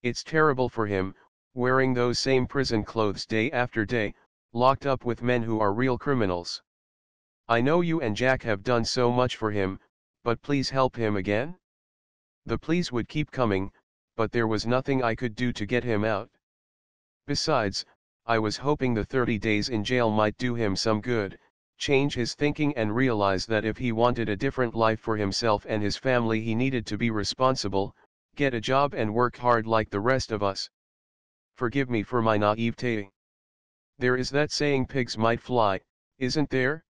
It's terrible for him, wearing those same prison clothes day after day, locked up with men who are real criminals. I know you and Jack have done so much for him, but please help him again? The pleas would keep coming, but there was nothing I could do to get him out. Besides, I was hoping the 30 days in jail might do him some good, change his thinking and realize that if he wanted a different life for himself and his family he needed to be responsible, get a job and work hard like the rest of us. Forgive me for my naivete. There is that saying pigs might fly, isn't there?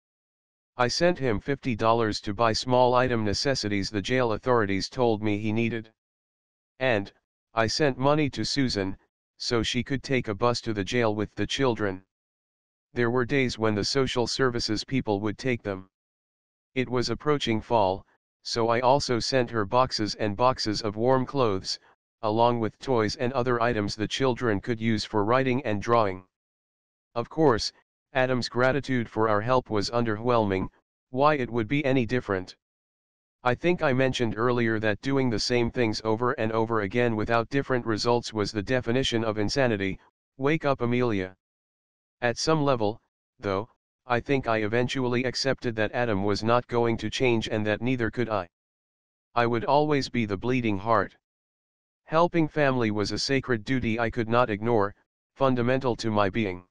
I sent him $50 to buy small item necessities the jail authorities told me he needed. And, I sent money to Susan, so she could take a bus to the jail with the children. There were days when the social services people would take them. It was approaching fall, so I also sent her boxes and boxes of warm clothes, along with toys and other items the children could use for writing and drawing. Of course, Adam's gratitude for our help was underwhelming. Why it would be any different? I think I mentioned earlier that doing the same things over and over again without different results was the definition of insanity. Wake up, Amelia. At some level, though, I think I eventually accepted that Adam was not going to change and that neither could I. I would always be the bleeding heart. Helping family was a sacred duty I could not ignore, fundamental to my being.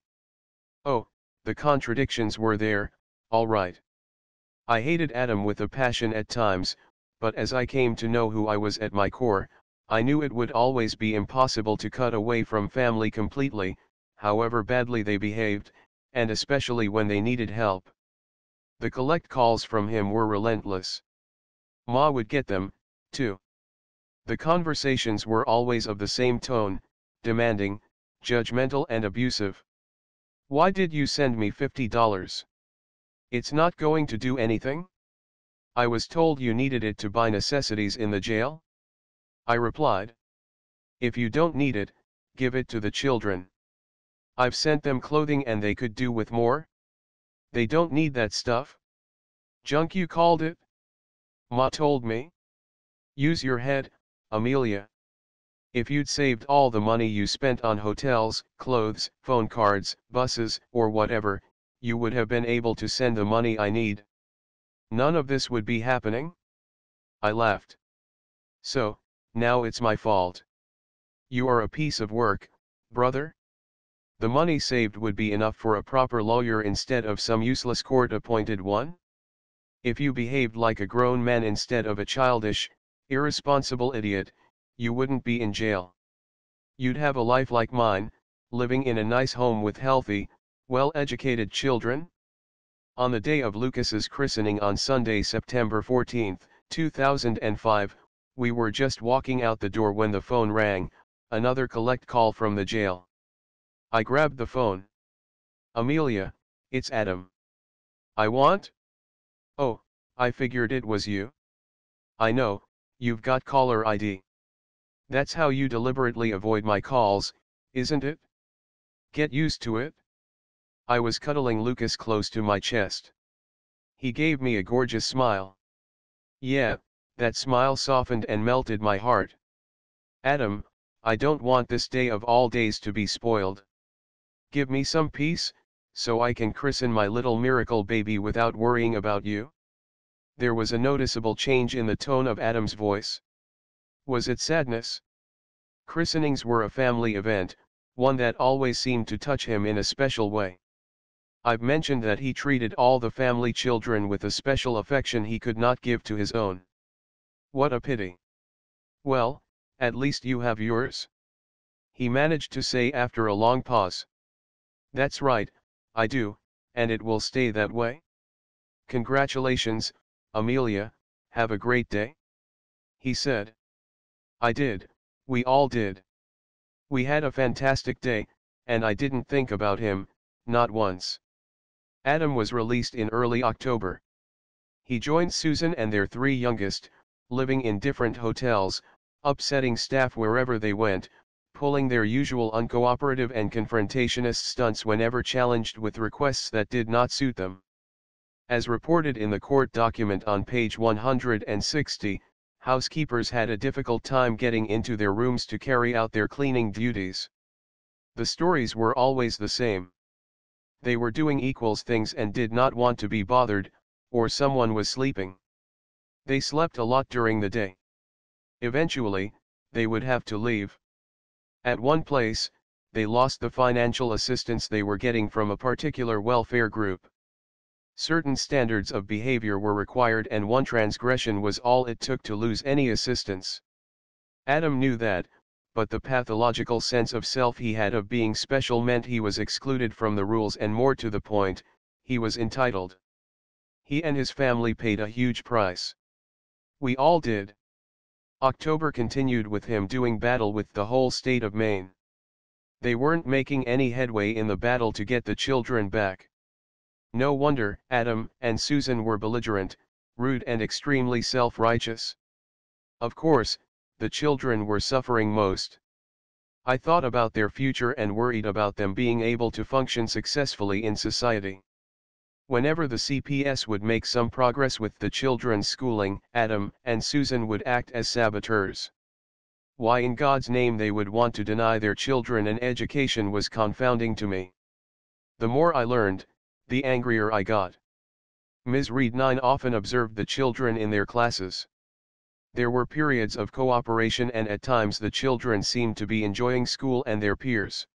Oh, the contradictions were there, all right. I hated Adam with a passion at times, but as I came to know who I was at my core, I knew it would always be impossible to cut away from family completely, however badly they behaved, and especially when they needed help. The collect calls from him were relentless. Ma would get them, too. The conversations were always of the same tone, demanding, judgmental and abusive. Why did you send me $50? It's not going to do anything? I was told you needed it to buy necessities in the jail? I replied. If you don't need it, give it to the children. I've sent them clothing and they could do with more. They don't need that stuff. Junk you called it? Ma told me. Use your head, Amelia. If you'd saved all the money you spent on hotels, clothes, phone cards, buses, or whatever, you would have been able to send the money I need. None of this would be happening? I laughed. So, now it's my fault. You are a piece of work, brother? The money saved would be enough for a proper lawyer instead of some useless court-appointed one? If you behaved like a grown man instead of a childish, irresponsible idiot, you wouldn't be in jail. You'd have a life like mine, living in a nice home with healthy, well-educated children. On the day of Lucas's christening on Sunday, September 14, 2005, we were just walking out the door when the phone rang, another collect call from the jail. I grabbed the phone. "Amelia, it's Adam. I want?" "Oh, I figured it was you. I know, you've got caller ID. That's how you deliberately avoid my calls, isn't it? Get used to it." I was cuddling Lucas close to my chest. He gave me a gorgeous smile. Yeah, that smile softened and melted my heart. "Adam, I don't want this day of all days to be spoiled. Give me some peace, so I can christen my little miracle baby without worrying about you." There was a noticeable change in the tone of Adam's voice. Was it sadness? Christenings were a family event, one that always seemed to touch him in a special way. I've mentioned that he treated all the family children with a special affection he could not give to his own. What a pity. "Well, at least you have yours," he managed to say after a long pause. "That's right, I do, and it will stay that way." "Congratulations, Amelia, have a great day," he said. I did, we all did. We had a fantastic day, and I didn't think about him, not once. Adam was released in early October. He joined Susan and their three youngest, living in different hotels, upsetting staff wherever they went, pulling their usual uncooperative and confrontationist stunts whenever challenged with requests that did not suit them. As reported in the court document on page 160, housekeepers had a difficult time getting into their rooms to carry out their cleaning duties. The stories were always the same. They were doing equals things and did not want to be bothered, or someone was sleeping. They slept a lot during the day. Eventually, they would have to leave. At one place, they lost the financial assistance they were getting from a particular welfare group. Certain standards of behavior were required, and one transgression was all it took to lose any assistance. Adam knew that, but the pathological sense of self he had of being special meant he was excluded from the rules, and more to the point, he was entitled. He and his family paid a huge price. We all did. October continued with him doing battle with the whole state of Maine. They weren't making any headway in the battle to get the children back. No wonder Adam and Susan were belligerent, rude, and extremely self-righteous. Of course, the children were suffering most. I thought about their future and worried about them being able to function successfully in society. Whenever the CPS would make some progress with the children's schooling, Adam and Susan would act as saboteurs. Why in God's name they would want to deny their children an education was confounding to me. The more I learned, the angrier I got. Ms. Reed 9 often observed the children in their classes. There were periods of cooperation, and at times the children seemed to be enjoying school and their peers.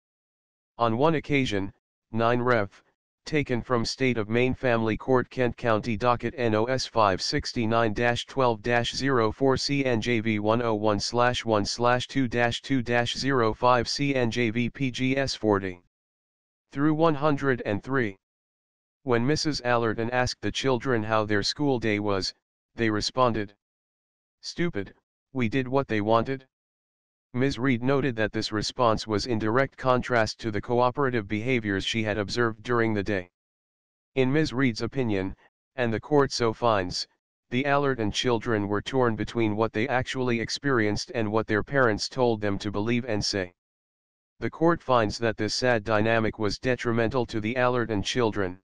On one occasion, 9 Ref. Taken from State of Maine Family Court, Kent County Docket NOS 569-12-04 CNJV 101/1/2-2-05 CNJV PGS 40 through 103. When Mrs. Allerton asked the children how their school day was, they responded, "Stupid, we did what they wanted." Ms. Reed noted that this response was in direct contrast to the cooperative behaviors she had observed during the day. In Ms. Reed's opinion, and the court so finds, the Allerton children were torn between what they actually experienced and what their parents told them to believe and say. The court finds that this sad dynamic was detrimental to the Allerton children.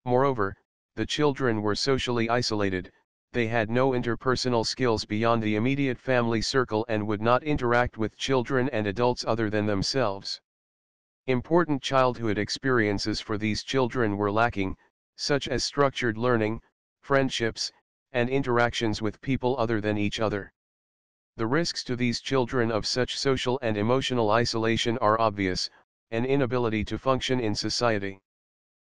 Moreover, the children were socially isolated. They had no interpersonal skills beyond the immediate family circle and would not interact with children and adults other than themselves. Important childhood experiences for these children were lacking, such as structured learning, friendships, and interactions with people other than each other. The risks to these children of such social and emotional isolation are obvious. an inability to function in society.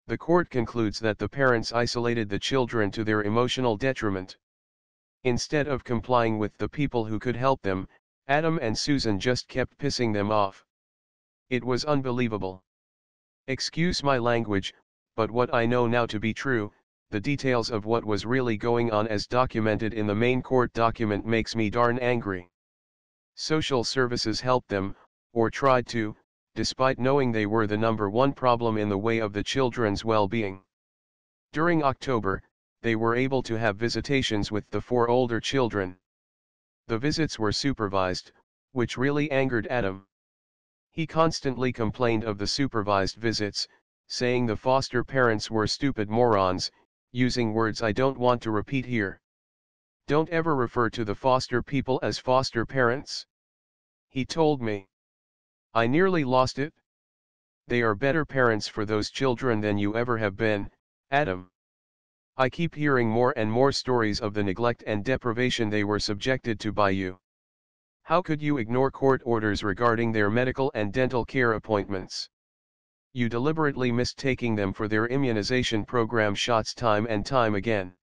The court concludes that the parents isolated the children to their emotional detriment. Instead of complying with the people who could help them, Adam and Susan just kept pissing them off. It was unbelievable. Excuse my language, but what I know now to be true, the details of what was really going on as documented in the main court document makes me darn angry. Social services helped them, or tried to, despite knowing they were the number one problem in the way of the children's well-being. During October, they were able to have visitations with the 4 older children. The visits were supervised, which really angered Adam. He constantly complained of the supervised visits, saying the foster parents were stupid morons, using words I don't want to repeat here. Don't ever refer to the foster people as foster parents, he told me. I nearly lost it. They are better parents for those children than you ever have been, Adam. I keep hearing more and more stories of the neglect and deprivation they were subjected to by you. How could you ignore court orders regarding their medical and dental care appointments? You deliberately missed taking them for their immunization program shots time and time again.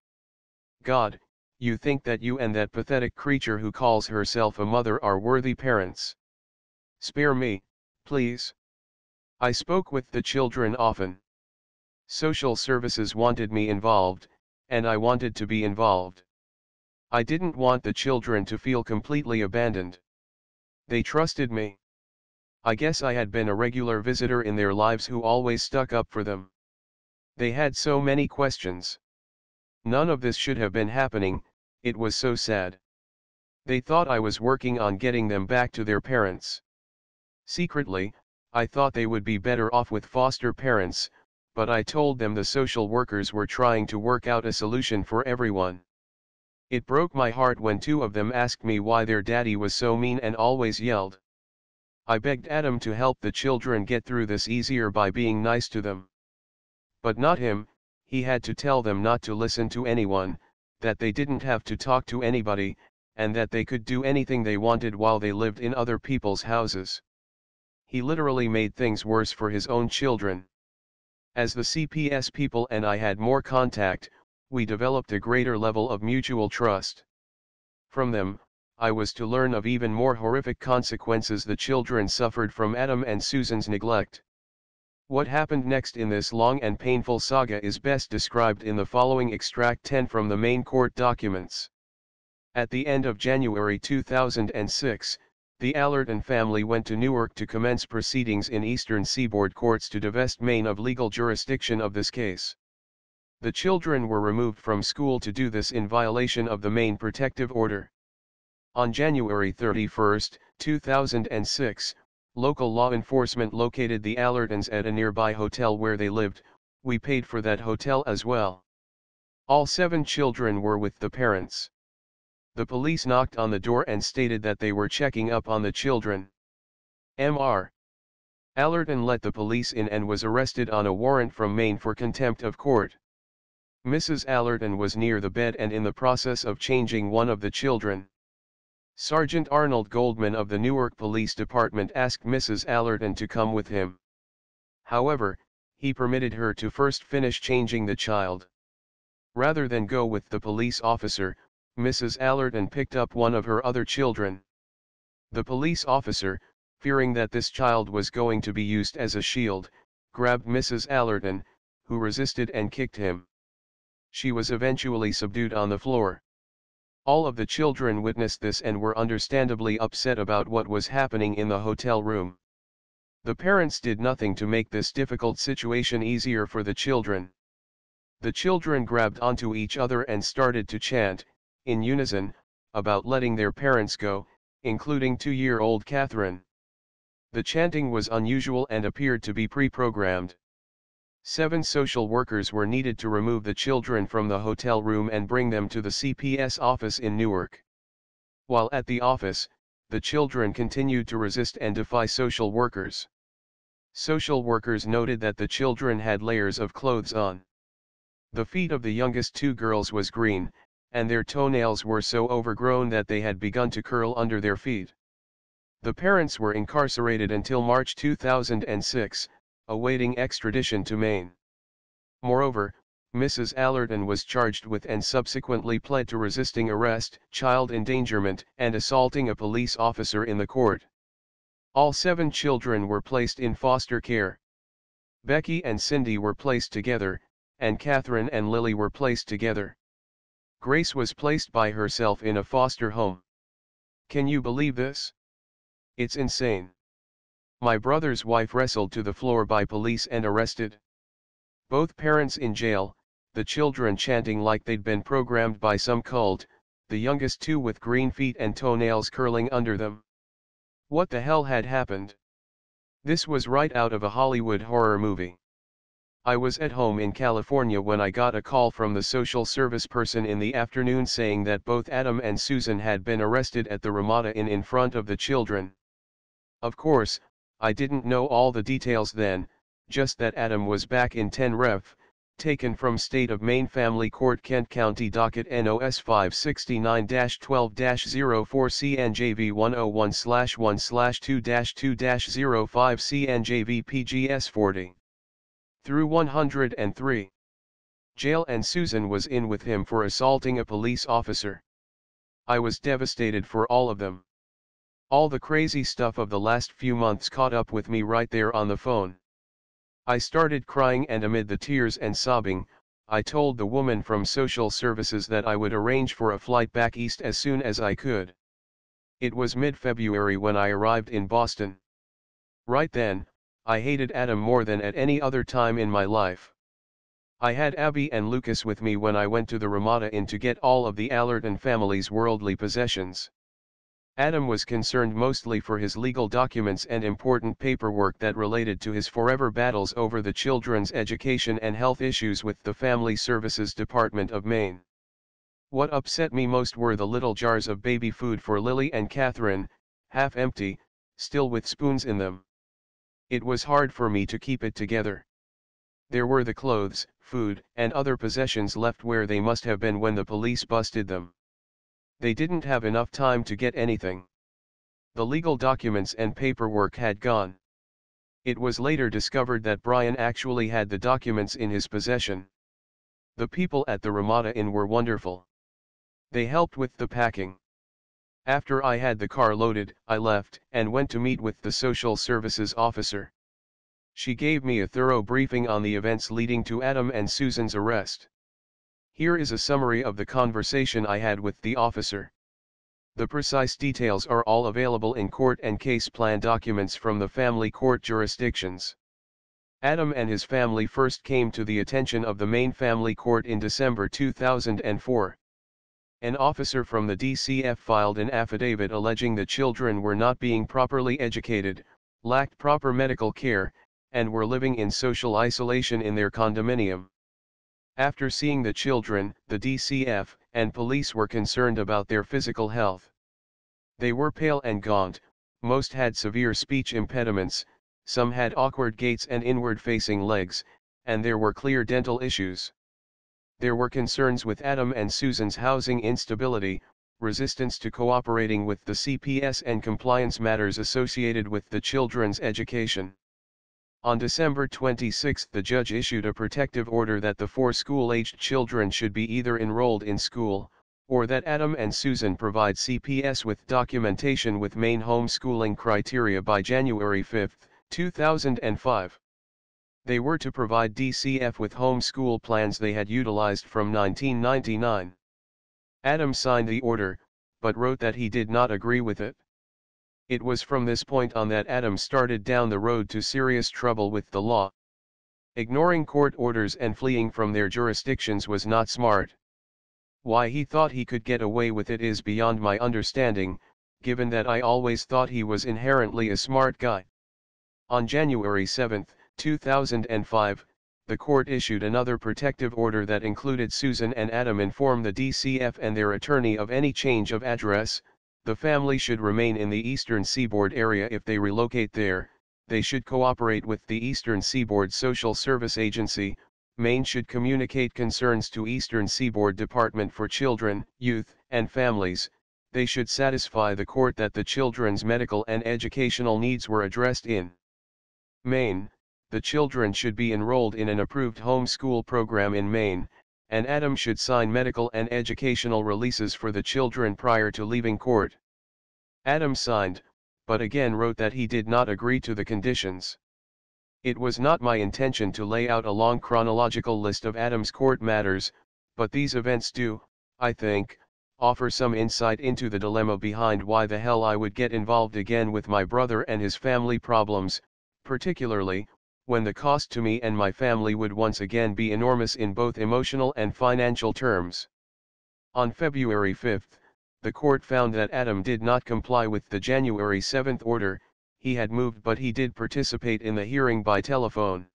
God, you think that you and that pathetic creature who calls herself a mother are worthy parents. Spare me, please. I spoke with the children often. Social services wanted me involved, and I wanted to be involved. I didn't want the children to feel completely abandoned. They trusted me. I guess I had been a regular visitor in their lives who always stuck up for them. They had so many questions. None of this should have been happening, it was so sad. They thought I was working on getting them back to their parents. Secretly, I thought they would be better off with foster parents, but I told them the social workers were trying to work out a solution for everyone. It broke my heart when 2 of them asked me why their daddy was so mean and always yelled. I begged Adam to help the children get through this easier by being nice to them. But not him, he had to tell them not to listen to anyone, that they didn't have to talk to anybody, and that they could do anything they wanted while they lived in other people's houses. He literally made things worse for his own children. As the CPS people and I had more contact, we developed a greater level of mutual trust. From them, I was to learn of even more horrific consequences the children suffered from Adam and Susan's neglect. What happened next in this long and painful saga is best described in the following extract 10 from the main court documents. At the end of January 2006, the Allerton family went to Newark to commence proceedings in Eastern Seaboard courts to divest Maine of legal jurisdiction of this case. The children were removed from school to do this in violation of the Maine Protective Order. On January 31, 2006, local law enforcement located the Allertons at a nearby hotel where they lived. We paid for that hotel as well. All 7 children were with the parents. The police knocked on the door and stated that they were checking up on the children. Mr. Allerton let the police in and was arrested on a warrant from Maine for contempt of court. Mrs. Allerton was near the bed and in the process of changing one of the children. Sergeant Arnold Goldman of the Newark Police Department asked Mrs. Allerton to come with him. However, he permitted her to first finish changing the child. Rather than go with the police officer, Mrs. Allerton picked up one of her other children. The police officer, fearing that this child was going to be used as a shield, grabbed Mrs. Allerton, who resisted and kicked him. She was eventually subdued on the floor. All of the children witnessed this and were understandably upset about what was happening in the hotel room. The parents did nothing to make this difficult situation easier for the children. The children grabbed onto each other and started to chant, in unison, about letting their parents go, including 2-year-old Catherine. The chanting was unusual and appeared to be pre-programmed. 7 social workers were needed to remove the children from the hotel room and bring them to the CPS office in Newark. While at the office, the children continued to resist and defy social workers. Social workers noted that the children had layers of clothes on. The feet of the youngest 2 girls was green, and their toenails were so overgrown that they had begun to curl under their feet. The parents were incarcerated until March 2006, awaiting extradition to Maine. Moreover, Mrs. Allerton was charged with and subsequently pled to resisting arrest, child endangerment, and assaulting a police officer in the court. All 7 children were placed in foster care. Becky and Cindy were placed together, and Catherine and Lily were placed together. Grace was placed by herself in a foster home. Can you believe this? It's insane. My brother's wife wrestled to the floor by police and arrested. Both parents in jail, the children chanting like they'd been programmed by some cult, the youngest 2 with green feet and toenails curling under them. What the hell had happened? This was right out of a Hollywood horror movie. I was at home in California when I got a call from the social service person in the afternoon saying that both Adam and Susan had been arrested at the Ramada Inn in front of the children. Of course, I didn't know all the details then, just that Adam was back in 10 Ref, taken from State of Maine Family Court Kent County Docket NOS 569-12-04 CNJV 101/1/2-2-05 CNJV PGS 40. Through 103. Jail, and Susan was in with him for assaulting a police officer. I was devastated for all of them. All the crazy stuff of the last few months caught up with me right there on the phone. I started crying, and amid the tears and sobbing, I told the woman from social services that I would arrange for a flight back east as soon as I could. It was mid-February when I arrived in Boston. Right then, I hated Adam more than at any other time in my life. I had Abby and Lucas with me when I went to the Ramada Inn to get all of the Allerton family's worldly possessions. Adam was concerned mostly for his legal documents and important paperwork that related to his forever battles over the children's education and health issues with the Family Services Department of Maine. What upset me most were the little jars of baby food for Lily and Catherine, half empty, still with spoons in them. It was hard for me to keep it together. There were the clothes, food, and other possessions left where they must have been when the police busted them. They didn't have enough time to get anything. The legal documents and paperwork had gone. It was later discovered that Brian actually had the documents in his possession. The people at the Ramada Inn were wonderful. They helped with the packing. After I had the car loaded, I left and went to meet with the social services officer. She gave me a thorough briefing on the events leading to Adam and Susan's arrest. Here is a summary of the conversation I had with the officer. The precise details are all available in court and case plan documents from the family court jurisdictions. Adam and his family first came to the attention of the Maine Family Court in December 2004. An officer from the DCF filed an affidavit alleging the children were not being properly educated, lacked proper medical care, and were living in social isolation in their condominium. After seeing the children, the DCF and police were concerned about their physical health. They were pale and gaunt, most had severe speech impediments, some had awkward gaits and inward-facing legs, and there were clear dental issues. There were concerns with Adam and Susan's housing instability, resistance to cooperating with the CPS, and compliance matters associated with the children's education. On December 26 the judge issued a protective order that the 4 school-aged children should be either enrolled in school, or that Adam and Susan provide CPS with documentation with Maine homeschooling criteria by January 5, 2005. They were to provide DCF with homeschool plans they had utilized from 1999. Adam signed the order, but wrote that he did not agree with it. It was from this point on that Adam started down the road to serious trouble with the law. Ignoring court orders and fleeing from their jurisdictions was not smart. Why he thought he could get away with it is beyond my understanding, given that I always thought he was inherently a smart guy. On January 7, 2005, the court issued another protective order that included Susan and Adam inform the DCF and their attorney of any change of address. The family should remain in the Eastern Seaboard area. If they relocate there, they should cooperate with the Eastern Seaboard Social Service Agency. Maine should communicate concerns to Eastern Seaboard Department for Children, Youth, and Families, They should satisfy the court that the children's medical and educational needs were addressed in Maine. The children should be enrolled in an approved home school program in Maine, and Adam should sign medical and educational releases for the children prior to leaving court. Adam signed, but again wrote that he did not agree to the conditions. It was not my intention to lay out a long chronological list of Adam's court matters, but these events do, I think, offer some insight into the dilemma behind why the hell I would get involved again with my brother and his family problems, particularly, when the cost to me and my family would once again be enormous in both emotional and financial terms. On February 5, the court found that Adam did not comply with the January 7 order. He had moved, but he did participate in the hearing by telephone.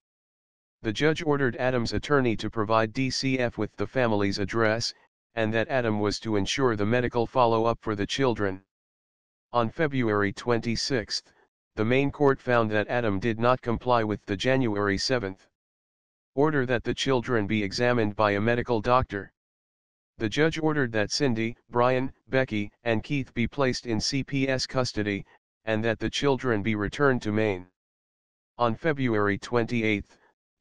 The judge ordered Adam's attorney to provide DCF with the family's address, and that Adam was to ensure the medical follow-up for the children. On February 26, the Maine court found that Adam did not comply with the January 7 order that the children be examined by a medical doctor. The judge ordered that Cindy, Brian, Becky, and Keith be placed in CPS custody, and that the children be returned to Maine. On February 28,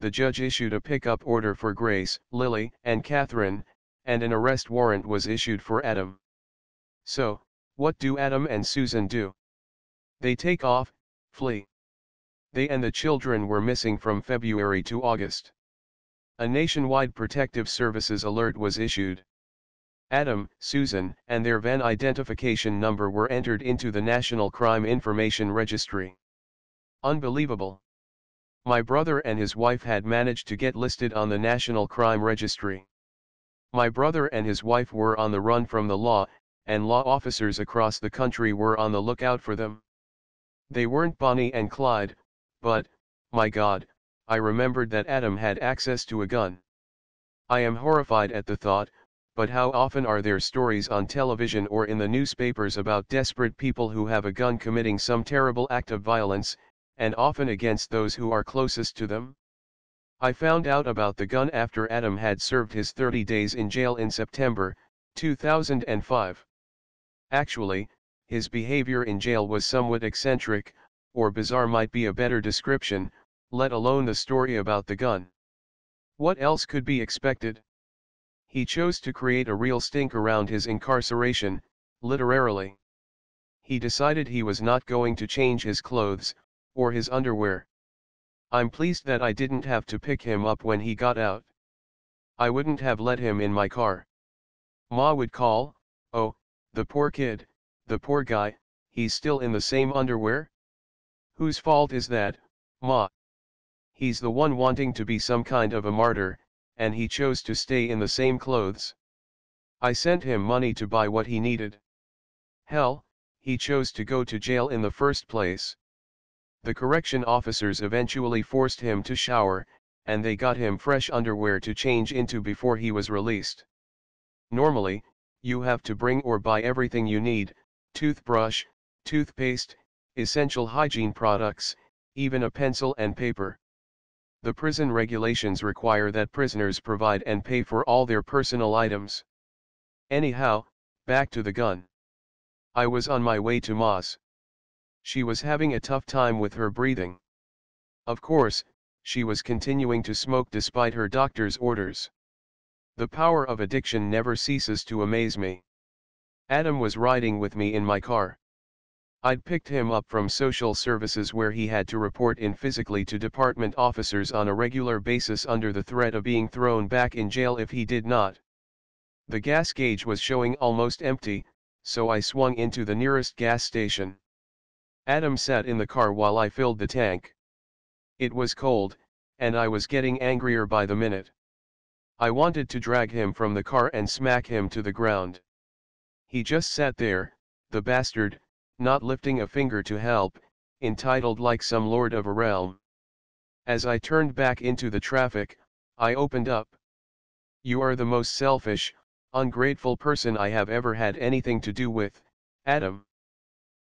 the judge issued a pickup order for Grace, Lily, and Catherine, and an arrest warrant was issued for Adam. So, what do Adam and Susan do? They take off, flee. They and the children were missing from February to August. A nationwide protective services alert was issued. Adam, Susan, and their van identification number were entered into the National Crime Information Registry. Unbelievable. My brother and his wife had managed to get listed on the National Crime Registry. My brother and his wife were on the run from the law, and law officers across the country were on the lookout for them. They weren't Bonnie and Clyde, but, my God, I remembered that Adam had access to a gun. I am horrified at the thought, but how often are there stories on television or in the newspapers about desperate people who have a gun committing some terrible act of violence, and often against those who are closest to them? I found out about the gun after Adam had served his 30 days in jail in September 2005. Actually, his behavior in jail was somewhat eccentric, or bizarre might be a better description, let alone the story about the gun. What else could be expected? He chose to create a real stink around his incarceration, literally. He decided he was not going to change his clothes, or his underwear. I'm pleased that I didn't have to pick him up when he got out. I wouldn't have let him in my car. Ma would call, "Oh, the poor kid, the poor guy, he's still in the same underwear? Whose fault is that, Ma? He's the one wanting to be some kind of a martyr, and he chose to stay in the same clothes. I sent him money to buy what he needed. Hell, he chose to go to jail in the first place. The correction officers eventually forced him to shower, and they got him fresh underwear to change into before he was released. Normally, you have to bring or buy everything you need: toothbrush, toothpaste, essential hygiene products, even a pencil and paper. The prison regulations require that prisoners provide and pay for all their personal items. Anyhow, back to the gun. I was on my way to Ma's. She was having a tough time with her breathing. Of course, she was continuing to smoke despite her doctor's orders. The power of addiction never ceases to amaze me. Adam was riding with me in my car. I'd picked him up from social services where he had to report in physically to department officers on a regular basis under the threat of being thrown back in jail if he did not. The gas gauge was showing almost empty, so I swung into the nearest gas station. Adam sat in the car while I filled the tank. It was cold, and I was getting angrier by the minute. I wanted to drag him from the car and smack him to the ground. He just sat there, the bastard, not lifting a finger to help, entitled like some lord of a realm. As I turned back into the traffic, I opened up. "You are the most selfish, ungrateful person I have ever had anything to do with, Adam.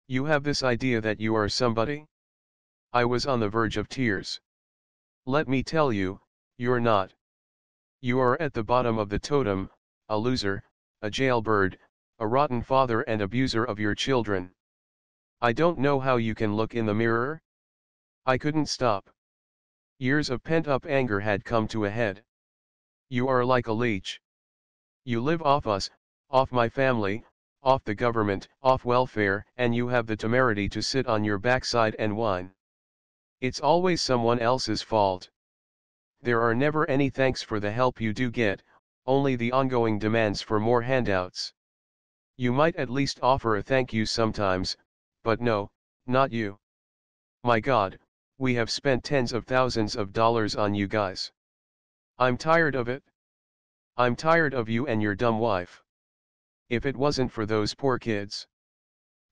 You have this idea that you are somebody?" I was on the verge of tears. "Let me tell you, you're not. You are at the bottom of the totem, a loser, a jailbird, a rotten father and abuser of your children. I don't know how you can look in the mirror. I couldn't stop. Years of pent-up anger had come to a head. You are like a leech. You live off us, off my family, off the government, off welfare, and you have the temerity to sit on your backside and whine. It's always someone else's fault. There are never any thanks for the help you do get, only the ongoing demands for more handouts. You might at least offer a thank you sometimes, but no, not you. My God, we have spent tens of thousands of dollars on you guys. I'm tired of it. I'm tired of you and your dumb wife. If it wasn't for those poor kids.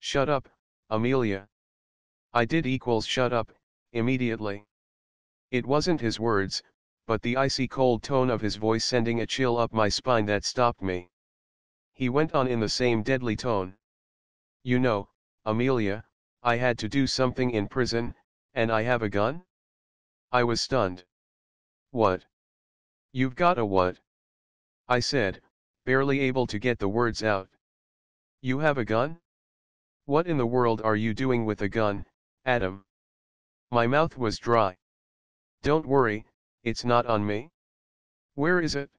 Shut up, Amelia. I did equals shut up, immediately. It wasn't his words, but the icy cold tone of his voice sending a chill up my spine that stopped me. He went on in the same deadly tone. You know, Amelia, I had to do something in prison, and I have a gun? I was stunned. What? You've got a what? I said, barely able to get the words out. You have a gun? What in the world are you doing with a gun, Adam? My mouth was dry. Don't worry, it's not on me. Where is it?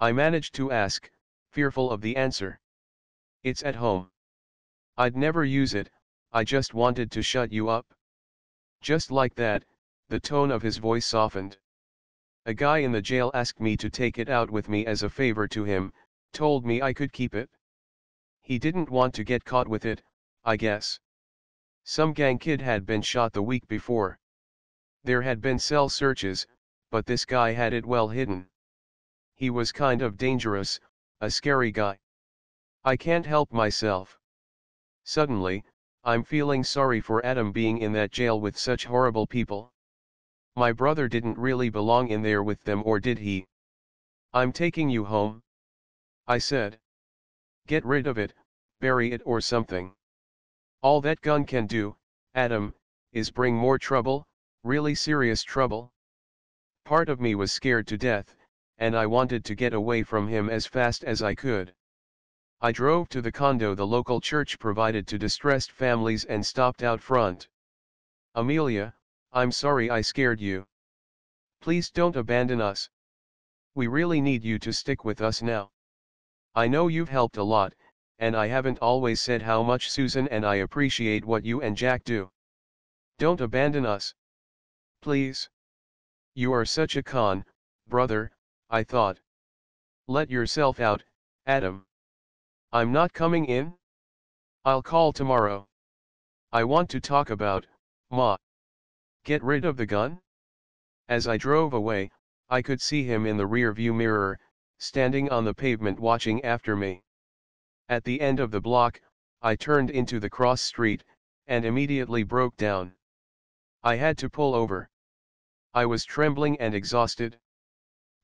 I managed to ask, fearful of the answer. It's at home. I'd never use it, I just wanted to shut you up. Just like that, the tone of his voice softened. A guy in the jail asked me to take it out with me as a favor to him, told me I could keep it. He didn't want to get caught with it, I guess. Some gang kid had been shot the week before. There had been cell searches, but this guy had it well hidden. He was kind of dangerous, a scary guy. I can't help myself. Suddenly, I'm feeling sorry for Adam being in that jail with such horrible people. My brother didn't really belong in there with them, or did he? I'm taking you home, I said. Get rid of it, bury it or something. All that gun can do, Adam, is bring more trouble, really serious trouble. Part of me was scared to death, and I wanted to get away from him as fast as I could. I drove to the condo the local church provided to distressed families and stopped out front. Amelia, I'm sorry I scared you. Please don't abandon us. We really need you to stick with us now. I know you've helped a lot, and I haven't always said how much Susan and I appreciate what you and Jack do. Don't abandon us. Please. You are such a con, brother, I thought. Let yourself out, Adam. I'm not coming in? I'll call tomorrow. I want to talk about, Ma. Get rid of the gun? As I drove away, I could see him in the rear-view mirror, standing on the pavement watching after me. At the end of the block, I turned into the cross street, and immediately broke down. I had to pull over. I was trembling and exhausted.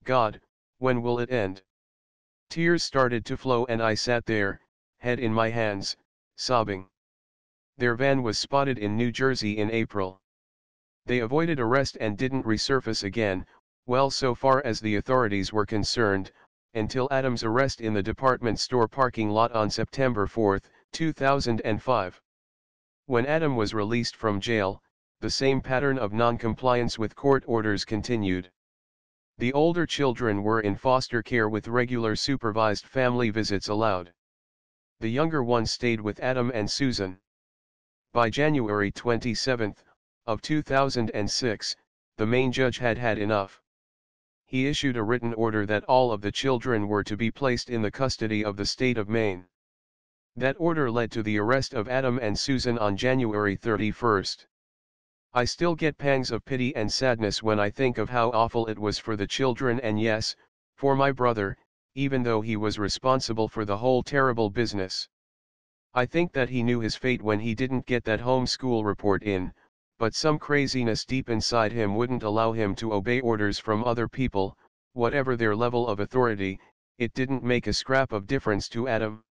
God, when will it end? Tears started to flow and I sat there, head in my hands, sobbing. Their van was spotted in New Jersey in April. They avoided arrest and didn't resurface again, well, so far as the authorities were concerned, until Adam's arrest in the department store parking lot on September 4, 2005. When Adam was released from jail, the same pattern of non-compliance with court orders continued. The older children were in foster care with regular supervised family visits allowed. The younger ones stayed with Adam and Susan. By January 27, of 2006, the Maine judge had had enough. He issued a written order that all of the children were to be placed in the custody of the state of Maine. That order led to the arrest of Adam and Susan on January 31. I still get pangs of pity and sadness when I think of how awful it was for the children and yes, for my brother, even though he was responsible for the whole terrible business. I think that he knew his fate when he didn't get that home school report in, but some craziness deep inside him wouldn't allow him to obey orders from other people, whatever their level of authority. It didn't make a scrap of difference to Adam.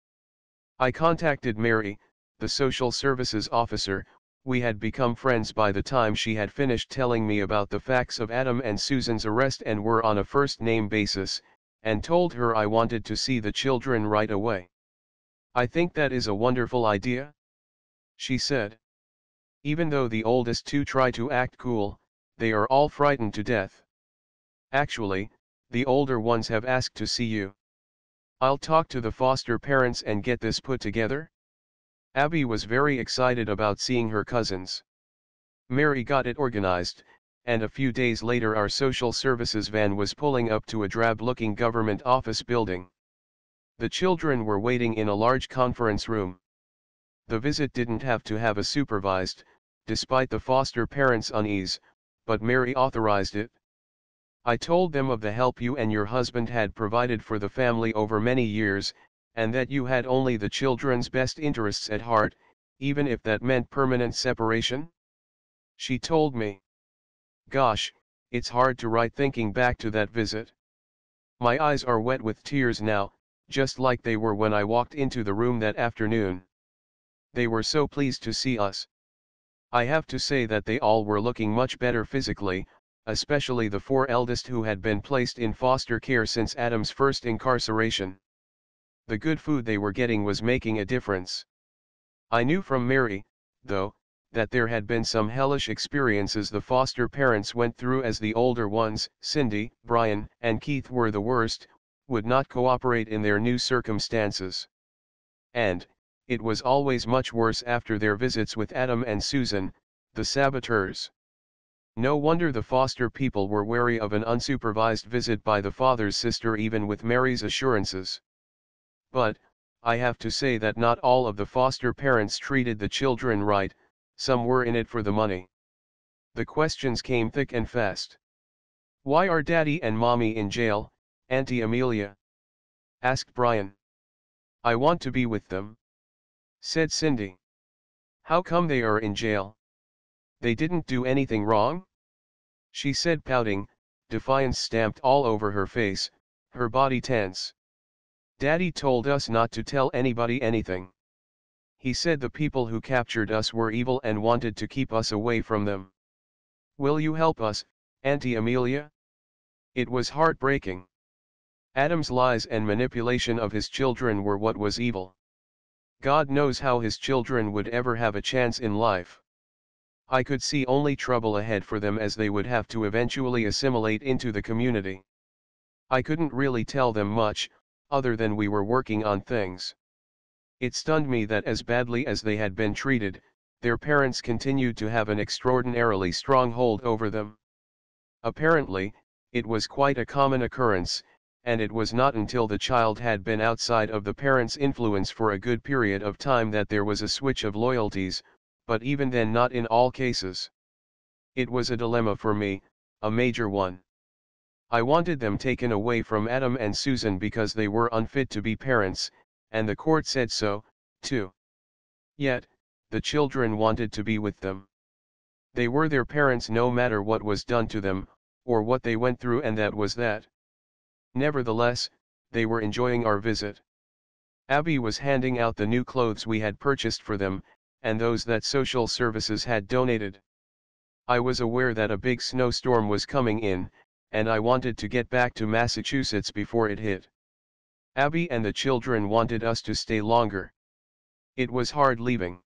I contacted Mary, the social services officer. We had become friends by the time she had finished telling me about the facts of Adam and Susan's arrest and were on a first-name basis, and told her I wanted to see the children right away. I think that is a wonderful idea, she said. Even though the oldest two try to act cool, they are all frightened to death. Actually, the older ones have asked to see you. I'll talk to the foster parents and get this put together. Abby was very excited about seeing her cousins. Mary got it organized, and a few days later our social services van was pulling up to a drab-looking government office building. The children were waiting in a large conference room. The visit didn't have to have a supervised, despite the foster parents' unease, but Mary authorized it. I told them of the help you and your husband had provided for the family over many years, and that you had only the children's best interests at heart, even if that meant permanent separation. She told me. Gosh, it's hard to write thinking back to that visit. My eyes are wet with tears now, just like they were when I walked into the room that afternoon. They were so pleased to see us. I have to say that they all were looking much better physically, especially the four eldest who had been placed in foster care since Adam's first incarceration. The good food they were getting was making a difference. I knew from Mary, though, that there had been some hellish experiences the foster parents went through, as the older ones, Cindy, Brian, and Keith, were the worst, would not cooperate in their new circumstances. And, it was always much worse after their visits with Adam and Susan, the saboteurs. No wonder the foster people were wary of an unsupervised visit by the father's sister, even with Mary's assurances. But, I have to say that not all of the foster parents treated the children right, some were in it for the money. The questions came thick and fast. "Why are Daddy and Mommy in jail, Auntie Amelia?" asked Brian. "I want to be with them," said Cindy. "How come they are in jail? They didn't do anything wrong?" she said, pouting, defiance stamped all over her face, her body tense. "Daddy told us not to tell anybody anything. He said the people who captured us were evil and wanted to keep us away from them. Will you help us, Auntie Amelia?" It was heartbreaking. Adam's lies and manipulation of his children were what was evil. God knows how his children would ever have a chance in life. I could see only trouble ahead for them, as they would have to eventually assimilate into the community. I couldn't really tell them much, other than we were working on things. It stunned me that as badly as they had been treated, their parents continued to have an extraordinarily strong hold over them. Apparently, it was quite a common occurrence, and it was not until the child had been outside of the parents' influence for a good period of time that there was a switch of loyalties, but even then not in all cases. It was a dilemma for me, a major one. I wanted them taken away from Adam and Susan because they were unfit to be parents, and the court said so, too. Yet, the children wanted to be with them. They were their parents no matter what was done to them, or what they went through, and that was that. Nevertheless, they were enjoying our visit. Abby was handing out the new clothes we had purchased for them, and those that social services had donated. I was aware that a big snowstorm was coming in, and I wanted to get back to Massachusetts before it hit. Abby and the children wanted us to stay longer. It was hard leaving.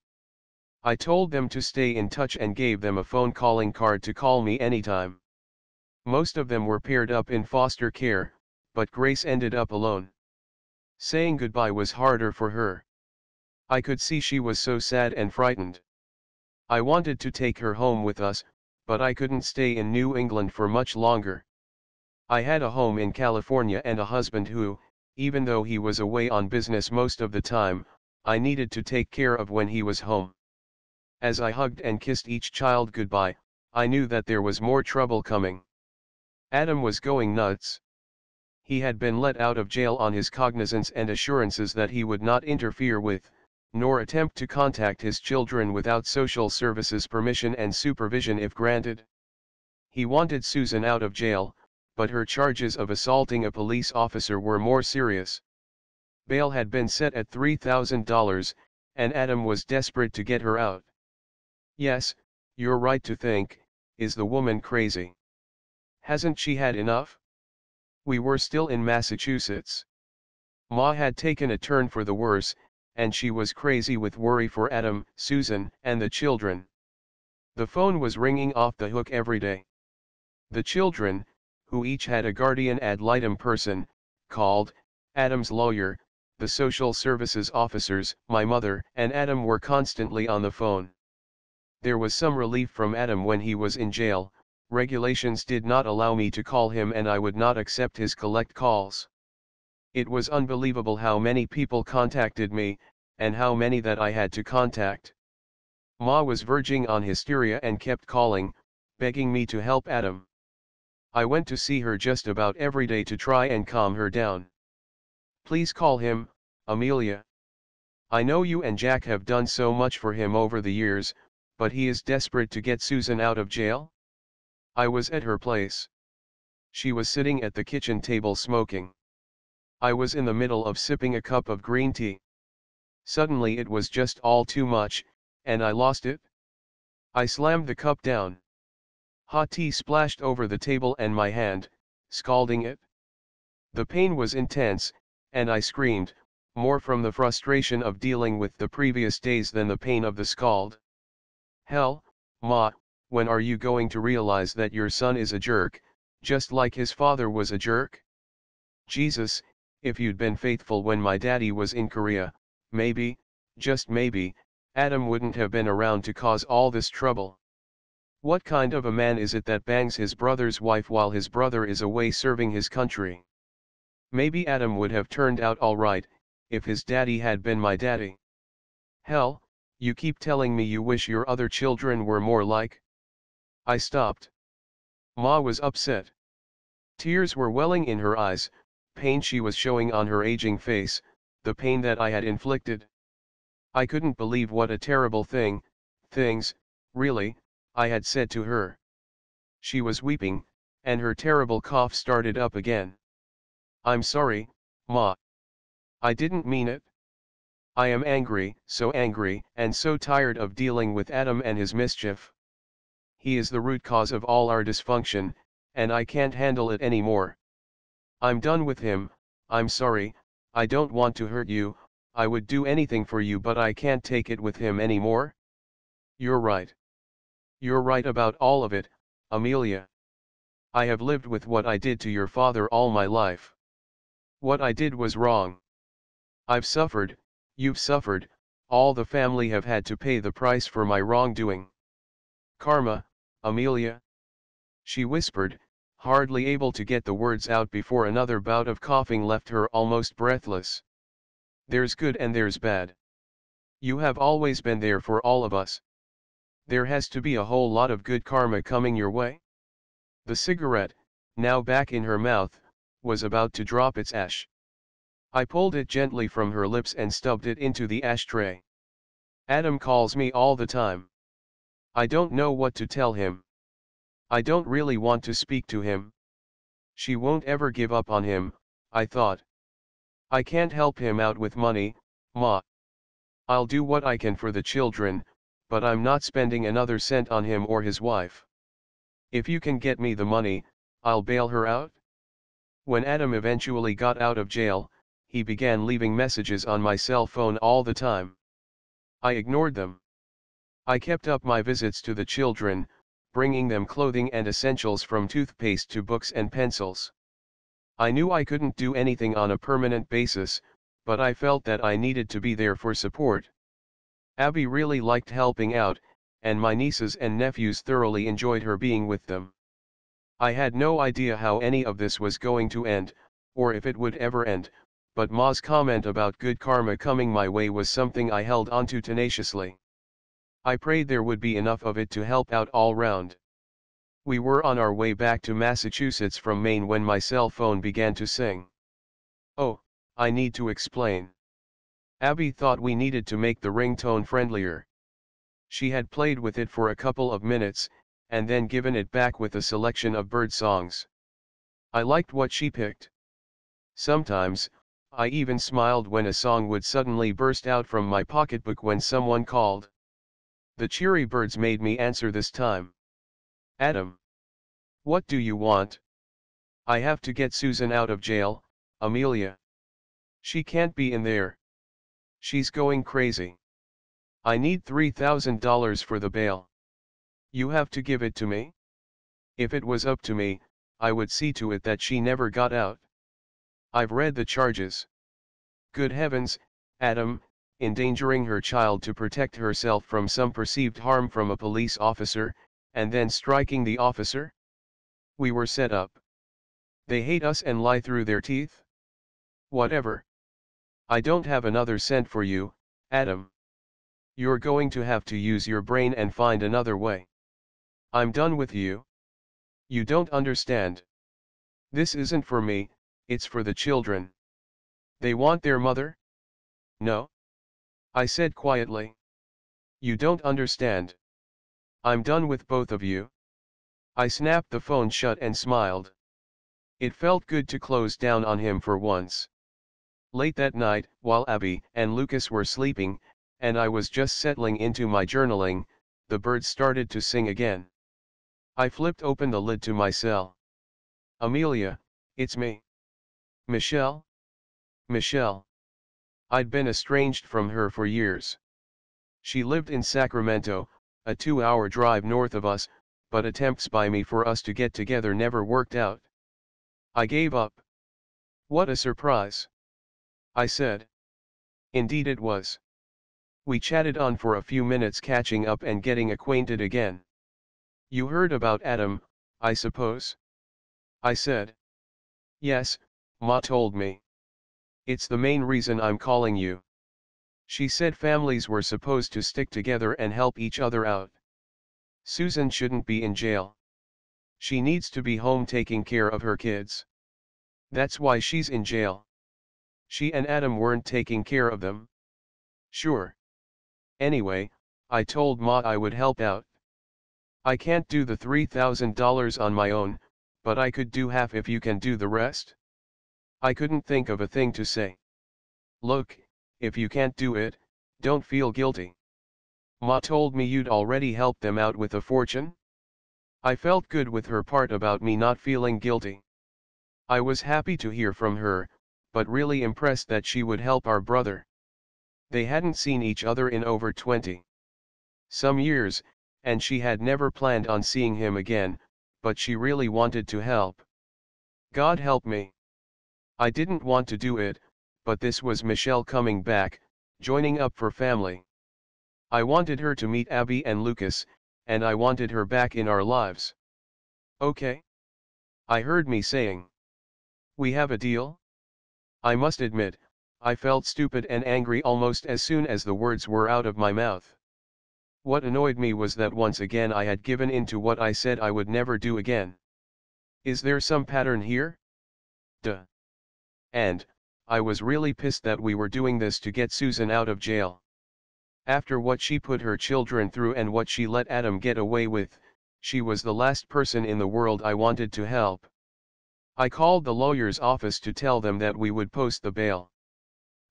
I told them to stay in touch and gave them a phone calling card to call me anytime. Most of them were paired up in foster care, but Grace ended up alone. Saying goodbye was harder for her. I could see she was so sad and frightened. I wanted to take her home with us, but I couldn't stay in New England for much longer. I had a home in California and a husband who, even though he was away on business most of the time, I needed to take care of when he was home. As I hugged and kissed each child goodbye, I knew that there was more trouble coming. Adam was going nuts. He had been let out of jail on his cognizance and assurances that he would not interfere with, nor attempt to contact his children without social services permission and supervision if granted. He wanted Susan out of jail, but her charges of assaulting a police officer were more serious. Bail had been set at $3,000, and Adam was desperate to get her out. Yes, you're right to think, is the woman crazy? Hasn't she had enough? We were still in Massachusetts. Ma had taken a turn for the worse, and she was crazy with worry for Adam, Susan, and the children. The phone was ringing off the hook every day. The children, who each had a guardian ad litem person, called. Adam's lawyer, the social services officers, my mother, and Adam were constantly on the phone. There was some relief from Adam when he was in jail. Regulations did not allow me to call him and I would not accept his collect calls. It was unbelievable how many people contacted me, and how many that I had to contact. Ma was verging on hysteria and kept calling, begging me to help Adam. I went to see her just about every day to try and calm her down. Please call him, Amelia. I know you and Jack have done so much for him over the years, but he is desperate to get Susan out of jail. I was at her place. She was sitting at the kitchen table smoking. I was in the middle of sipping a cup of green tea. Suddenly it was just all too much, and I lost it. I slammed the cup down. Hot tea splashed over the table and my hand, scalding it. The pain was intense, and I screamed, more from the frustration of dealing with the previous days than the pain of the scald. Hell, Ma, when are you going to realize that your son is a jerk, just like his father was a jerk? Jesus, if you'd been faithful when my daddy was in Korea, maybe, just maybe, Adam wouldn't have been around to cause all this trouble. What kind of a man is it that bangs his brother's wife while his brother is away serving his country? Maybe Adam would have turned out all right, if his daddy had been my daddy. Hell, you keep telling me you wish your other children were more like. I stopped. Ma was upset. Tears were welling in her eyes, pain she was showing on her aging face, the pain that I had inflicted. I couldn't believe what a terrible things, really, I had said to her. She was weeping, and her terrible cough started up again. I'm sorry, Ma. I didn't mean it. I am angry, so angry, and so tired of dealing with Adam and his mischief. He is the root cause of all our dysfunction, and I can't handle it anymore. I'm done with him. I'm sorry, I don't want to hurt you, I would do anything for you, but I can't take it with him anymore. You're right. You're right about all of it, Amelia. I have lived with what I did to your father all my life. What I did was wrong. I've suffered, you've suffered, all the family have had to pay the price for my wrongdoing. Karma, Amelia. She whispered, hardly able to get the words out before another bout of coughing left her almost breathless. There's good and there's bad. You have always been there for all of us. There has to be a whole lot of good karma coming your way. The cigarette, now back in her mouth, was about to drop its ash. I pulled it gently from her lips and stubbed it into the ashtray. Adam calls me all the time. I don't know what to tell him. I don't really want to speak to him. She won't ever give up on him, I thought. I can't help him out with money, Ma. I'll do what I can for the children, but I'm not spending another cent on him or his wife. If you can get me the money, I'll bail her out. When Adam eventually got out of jail, he began leaving messages on my cell phone all the time. I ignored them. I kept up my visits to the children, bringing them clothing and essentials from toothpaste to books and pencils. I knew I couldn't do anything on a permanent basis, but I felt that I needed to be there for support. Abby really liked helping out, and my nieces and nephews thoroughly enjoyed her being with them. I had no idea how any of this was going to end, or if it would ever end, but Ma's comment about good karma coming my way was something I held onto tenaciously. I prayed there would be enough of it to help out all round. We were on our way back to Massachusetts from Maine when my cell phone began to sing. Oh, I need to explain. Abby thought we needed to make the ringtone friendlier. She had played with it for a couple of minutes, and then given it back with a selection of bird songs. I liked what she picked. Sometimes, I even smiled when a song would suddenly burst out from my pocketbook when someone called. The cheery birds made me answer this time. Adam. What do you want? I have to get Susan out of jail, Amelia. She can't be in there. She's going crazy. I need $3,000 for the bail. You have to give it to me? If it was up to me, I would see to it that she never got out. I've read the charges. Good heavens, Adam, endangering her child to protect herself from some perceived harm from a police officer, and then striking the officer? We were set up. They hate us and lie through their teeth? Whatever. I don't have another cent for you, Adam. You're going to have to use your brain and find another way. I'm done with you. You don't understand. This isn't for me, it's for the children. They want their mother? No? I said quietly. You don't understand. I'm done with both of you. I snapped the phone shut and smiled. It felt good to close down on him for once. Late that night, while Abby and Lucas were sleeping, and I was just settling into my journaling, the birds started to sing again. I flipped open the lid to my cell. Amelia, it's me. Michelle? Michelle. I'd been estranged from her for years. She lived in Sacramento, a 2-hour drive north of us, but attempts by me for us to get together never worked out. I gave up. What a surprise, I said. Indeed it was. We chatted on for a few minutes, catching up and getting acquainted again. You heard about Adam, I suppose? I said. Yes, Ma told me. It's the main reason I'm calling you. She said families were supposed to stick together and help each other out. Susan shouldn't be in jail. She needs to be home taking care of her kids. That's why she's in jail. She and Adam weren't taking care of them. Sure. Anyway, I told Ma I would help out. I can't do the $3,000 on my own, but I could do half if you can do the rest. I couldn't think of a thing to say. Look, if you can't do it, don't feel guilty. Ma told me you'd already helped them out with a fortune. I felt good with her part about me not feeling guilty. I was happy to hear from her, but really impressed that she would help our brother. They hadn't seen each other in over 20 some years, and she had never planned on seeing him again, but she really wanted to help. God help me. I didn't want to do it, but this was Michelle coming back, joining up for family. I wanted her to meet Abby and Lucas, and I wanted her back in our lives. Okay? I heard me saying. We have a deal? I must admit, I felt stupid and angry almost as soon as the words were out of my mouth. What annoyed me was that once again I had given in to what I said I would never do again. Is there some pattern here? Duh. And, I was really pissed that we were doing this to get Susan out of jail. After what she put her children through and what she let Adam get away with, she was the last person in the world I wanted to help. I called the lawyer's office to tell them that we would post the bail.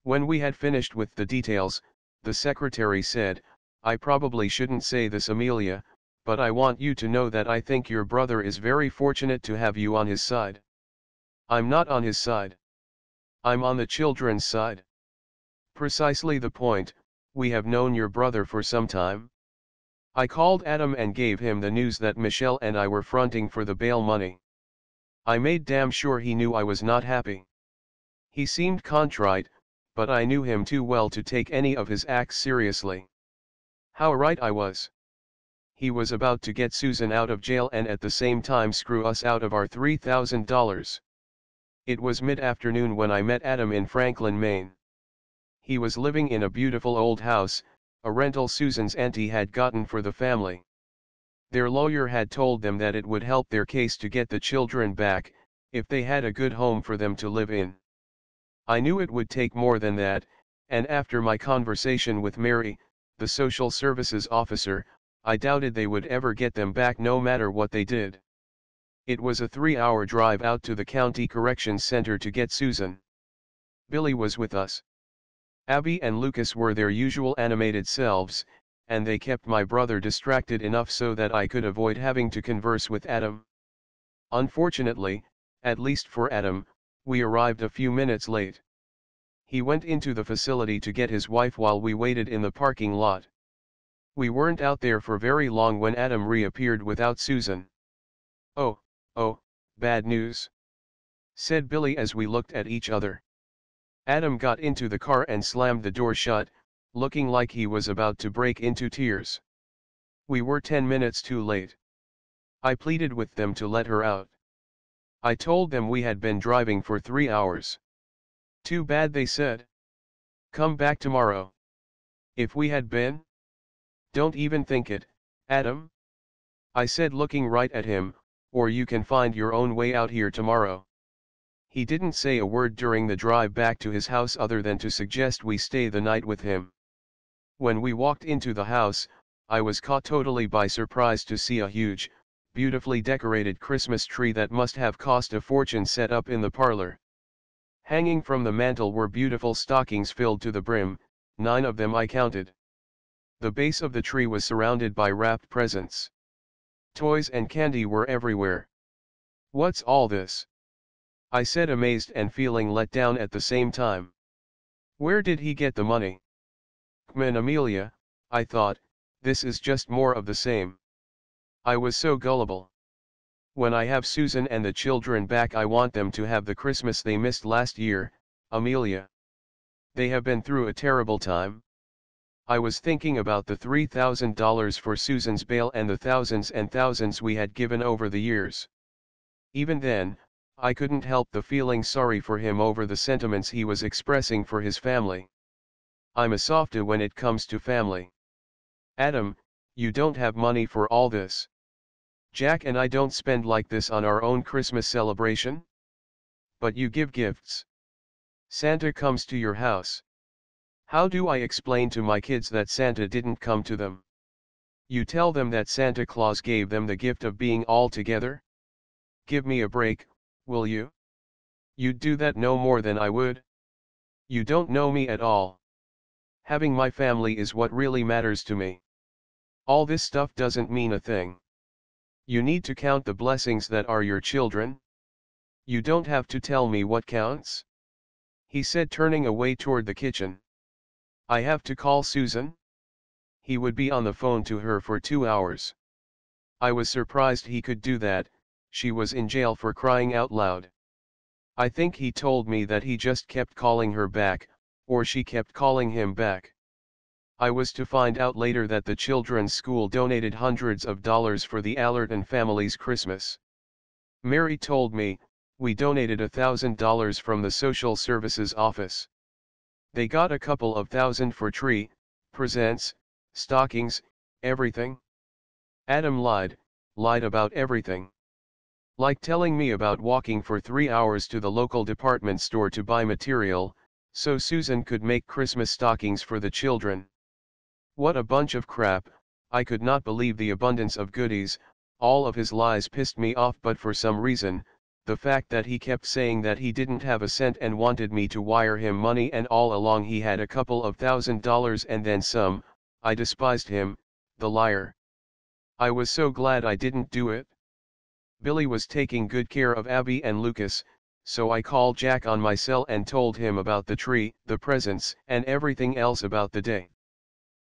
When we had finished with the details, the secretary said, I probably shouldn't say this, Amelia, but I want you to know that I think your brother is very fortunate to have you on his side. I'm not on his side. I'm on the children's side. Precisely the point, we have known your brother for some time. I called Adam and gave him the news that Michelle and I were fronting for the bail money. I made damn sure he knew I was not happy. He seemed contrite, but I knew him too well to take any of his acts seriously. How right I was. He was about to get Susan out of jail and at the same time screw us out of our $3,000. It was mid-afternoon when I met Adam in Franklin, Maine. He was living in a beautiful old house, a rental Susan's auntie had gotten for the family. Their lawyer had told them that it would help their case to get the children back, if they had a good home for them to live in. I knew it would take more than that, and after my conversation with Mary, the social services officer, I doubted they would ever get them back no matter what they did. It was a 3-hour drive out to the county corrections center to get Susan. Billy was with us. Abby and Lucas were their usual animated selves, and they kept my brother distracted enough so that I could avoid having to converse with Adam. Unfortunately, at least for Adam, we arrived a few minutes late. He went into the facility to get his wife while we waited in the parking lot. We weren't out there for very long when Adam reappeared without Susan. "Oh, oh, bad news," said Billy as we looked at each other. Adam got into the car and slammed the door shut, looking like he was about to break into tears. We were 10 minutes too late. I pleaded with them to let her out. I told them we had been driving for 3 hours. "Too bad," they said. "Come back tomorrow." If we had been? "Don't even think it, Adam," I said, looking right at him, "or you can find your own way out here tomorrow." He didn't say a word during the drive back to his house other than to suggest we stay the night with him. When we walked into the house, I was caught totally by surprise to see a huge, beautifully decorated Christmas tree that must have cost a fortune set up in the parlor. Hanging from the mantel were beautiful stockings filled to the brim, 9 of them I counted. The base of the tree was surrounded by wrapped presents. Toys and candy were everywhere. "What's all this?" I said, amazed and feeling let down at the same time. "Where did he get the money?" "Come on, Amelia," I thought, "this is just more of the same." I was so gullible. When I have Susan and the children back, I want them to have the Christmas they missed last year, Amelia. They have been through a terrible time. I was thinking about the $3,000 for Susan's bail and the thousands and thousands we had given over the years. Even then, I couldn't help the feeling sorry for him over the sentiments he was expressing for his family. I'm a softie when it comes to family. "Adam, you don't have money for all this. Jack and I don't spend like this on our own Christmas celebration. But you give gifts. Santa comes to your house. How do I explain to my kids that Santa didn't come to them? You tell them that Santa Claus gave them the gift of being all together? Give me a break, will you? You'd do that no more than I would. You don't know me at all. Having my family is what really matters to me. All this stuff doesn't mean a thing. You need to count the blessings that are your children. You don't have to tell me what counts," he said, turning away toward the kitchen. "I have to call Susan?" He would be on the phone to her for 2 hours. I was surprised he could do that. She was in jail for crying out loud. I think he told me that he just kept calling her back, or she kept calling him back. I was to find out later that the children's school donated hundreds of dollars for the Allerton family's Christmas. Mary told me, we donated $1,000 from the social services office. They got a couple of thousand for tree, presents, stockings, everything. Adam lied about everything. Like telling me about walking for 3 hours to the local department store to buy material, so Susan could make Christmas stockings for the children. What a bunch of crap. I could not believe the abundance of goodies. All of his lies pissed me off, but for some reason, the fact that he kept saying that he didn't have a cent and wanted me to wire him money, and all along he had a couple of $1,000 and then some, I despised him, the liar. I was so glad I didn't do it. Billy was taking good care of Abby and Lucas, so I called Jack on my cell and told him about the tree, the presents, and everything else about the day.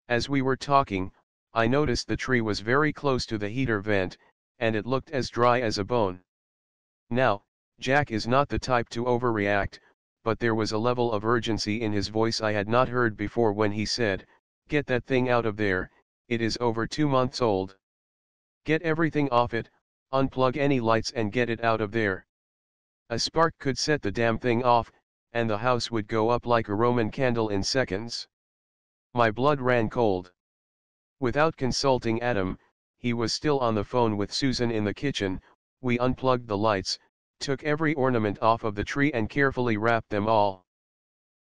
As we were talking, I noticed the tree was very close to the heater vent, and it looked as dry as a bone. Now, Jack is not the type to overreact, but there was a level of urgency in his voice I had not heard before when he said, "Get that thing out of there, it is over 2 months old. Get everything off it, unplug any lights and get it out of there. A spark could set the damn thing off, and the house would go up like a Roman candle in seconds." My blood ran cold. Without consulting Adam, he was still on the phone with Susan in the kitchen. We unplugged the lights, took every ornament off of the tree and carefully wrapped them all.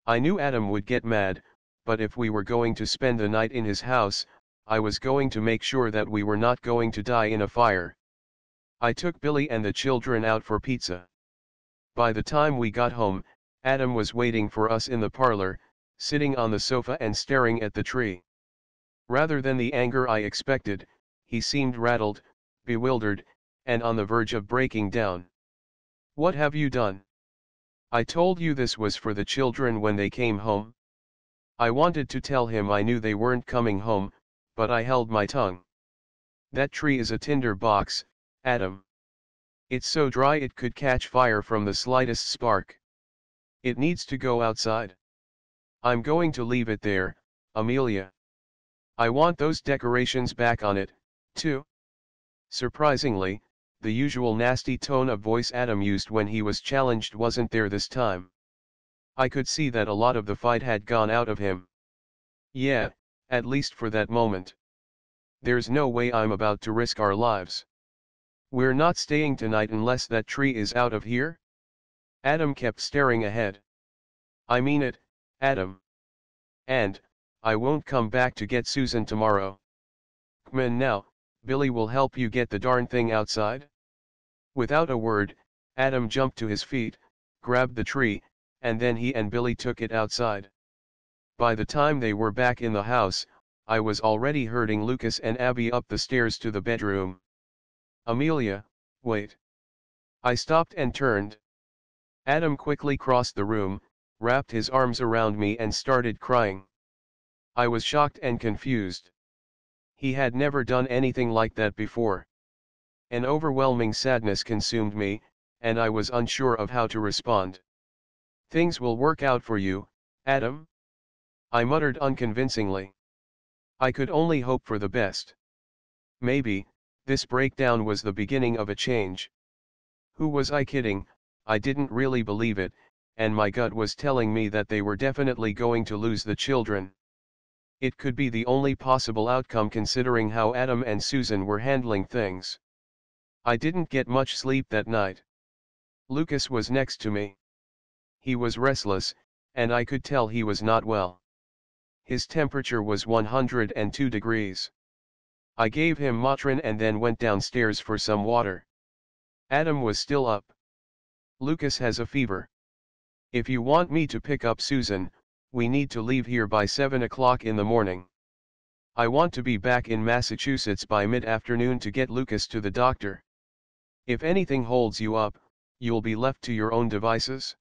I knew Adam would get mad, but if we were going to spend the night in his house, I was going to make sure that we were not going to die in a fire. I took Billy and the children out for pizza. By the time we got home, Adam was waiting for us in the parlor, sitting on the sofa and staring at the tree. Rather than the anger I expected, he seemed rattled, bewildered, and on the verge of breaking down. "What have you done?" I told you this was for the children when they came home. I wanted to tell him I knew they weren't coming home, but I held my tongue. That tree is a tinder box, Adam. It's so dry it could catch fire from the slightest spark. It needs to go outside. I'm going to leave it there, Amelia. I want those decorations back on it, too. Surprisingly, the usual nasty tone of voice Adam used when he was challenged wasn't there this time. I could see that a lot of the fight had gone out of him. Yeah, at least for that moment. There's no way I'm about to risk our lives. We're not staying tonight unless that tree is out of here? Adam kept staring ahead. I mean it, Adam. And, I won't come back to get Susan tomorrow. Come on now, Billy will help you get the darn thing outside. Without a word, Adam jumped to his feet, grabbed the tree, and then he and Billy took it outside. By the time they were back in the house, I was already herding Lucas and Abby up the stairs to the bedroom. Amelia, wait. I stopped and turned. Adam quickly crossed the room, wrapped his arms around me and started crying. I was shocked and confused. He had never done anything like that before. An overwhelming sadness consumed me, and I was unsure of how to respond. Things will work out for you, Adam? I muttered unconvincingly. I could only hope for the best. Maybe, this breakdown was the beginning of a change. Who was I kidding? I didn't really believe it, and my gut was telling me that they were definitely going to lose the children. It could be the only possible outcome considering how Adam and Susan were handling things. I didn't get much sleep that night. Lucas was next to me. He was restless, and I could tell he was not well. His temperature was 102 degrees. I gave him Motrin and then went downstairs for some water. Adam was still up. Lucas has a fever. If you want me to pick up Susan, we need to leave here by 7 o'clock in the morning. I want to be back in Massachusetts by mid-afternoon to get Lucas to the doctor. If anything holds you up, you'll be left to your own devices.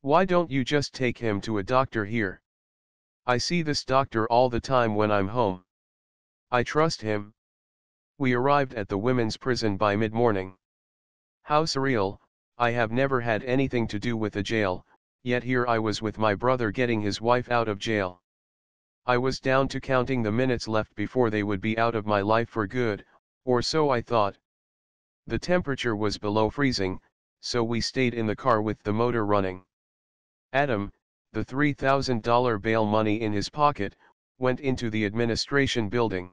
Why don't you just take him to a doctor here? I see this doctor all the time when I'm home. I trust him. We arrived at the women's prison by mid-morning. How surreal, I have never had anything to do with the jail, yet here I was with my brother getting his wife out of jail. I was down to counting the minutes left before they would be out of my life for good, or so I thought. The temperature was below freezing, so we stayed in the car with the motor running. Adam, the $3,000 bail money in his pocket, went into the administration building.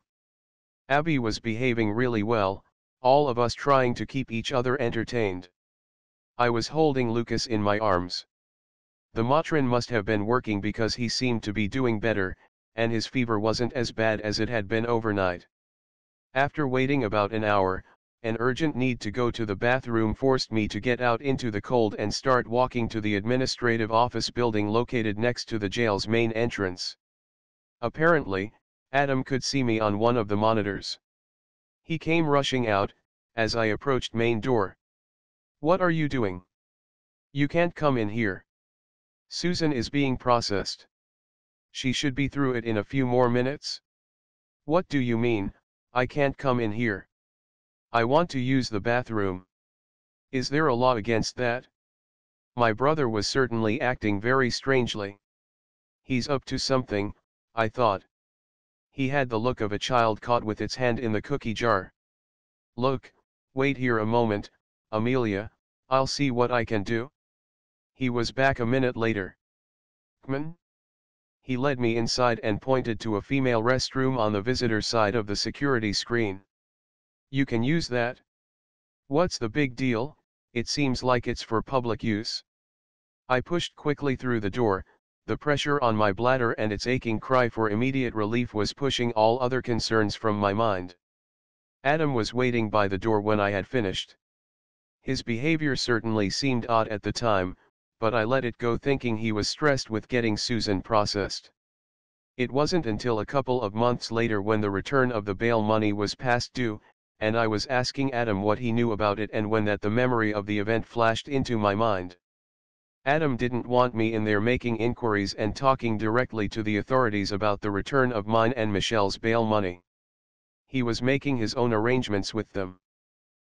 Abby was behaving really well, all of us trying to keep each other entertained. I was holding Lucas in my arms. The Motrin must have been working because he seemed to be doing better, and his fever wasn't as bad as it had been overnight. After waiting about an hour, an urgent need to go to the bathroom forced me to get out into the cold and start walking to the administrative office building located next to the jail's main entrance. Apparently, Adam could see me on one of the monitors. He came rushing out, as I approached main door. What are you doing? You can't come in here. Susan is being processed. She should be through it in a few more minutes. What do you mean, I can't come in here? I want to use the bathroom. Is there a law against that? My brother was certainly acting very strangely. He's up to something, I thought. He had the look of a child caught with its hand in the cookie jar. Look, wait here a moment, Amelia, I'll see what I can do. He was back a minute later. Come on. He led me inside and pointed to a female restroom on the visitor side of the security screen. You can use that. What's the big deal? It seems like it's for public use. I pushed quickly through the door. The pressure on my bladder and its aching cry for immediate relief was pushing all other concerns from my mind. Adam was waiting by the door when I had finished. His behavior certainly seemed odd at the time, but I let it go thinking he was stressed with getting Susan processed. It wasn't until a couple of months later when the return of the bail money was past due, and I was asking Adam what he knew about it and when that the memory of the event flashed into my mind. Adam didn't want me in there making inquiries and talking directly to the authorities about the return of mine and Michelle's bail money. He was making his own arrangements with them.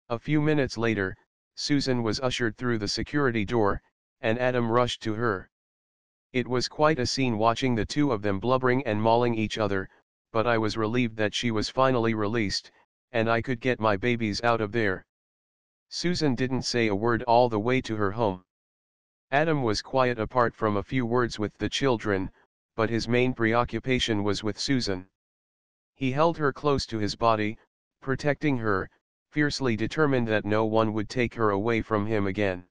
A few minutes later, Susan was ushered through the security door, and Adam rushed to her. It was quite a scene watching the two of them blubbering and mauling each other, but I was relieved that she was finally released, and I could get my babies out of there. Susan didn't say a word all the way to her home. Adam was quiet apart from a few words with the children, but his main preoccupation was with Susan. He held her close to his body, protecting her, fiercely determined that no one would take her away from him again.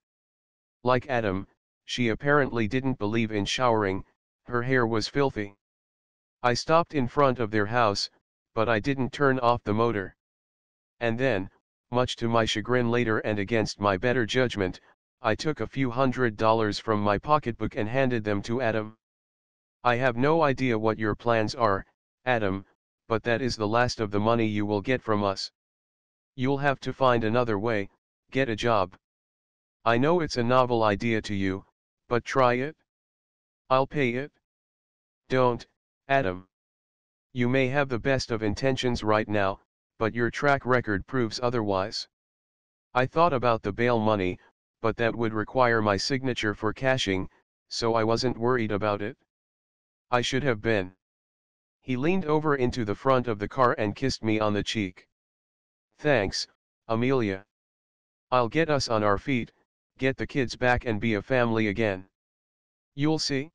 Like Adam, she apparently didn't believe in showering, her hair was filthy. I stopped in front of their house, but I didn't turn off the motor. And then, much to my chagrin later and against my better judgment, I took a few $100s from my pocketbook and handed them to Adam. I have no idea what your plans are, Adam, but that is the last of the money you will get from us. You'll have to find another way, get a job. I know it's a novel idea to you, but try it. I'll pay it. Don't, Adam. You may have the best of intentions right now, but your track record proves otherwise. I thought about the bail money, but that would require my signature for cashing, so I wasn't worried about it. I should have been. He leaned over into the front of the car and kissed me on the cheek. Thanks, Amelia. I'll get us on our feet, get the kids back and be a family again. You'll see.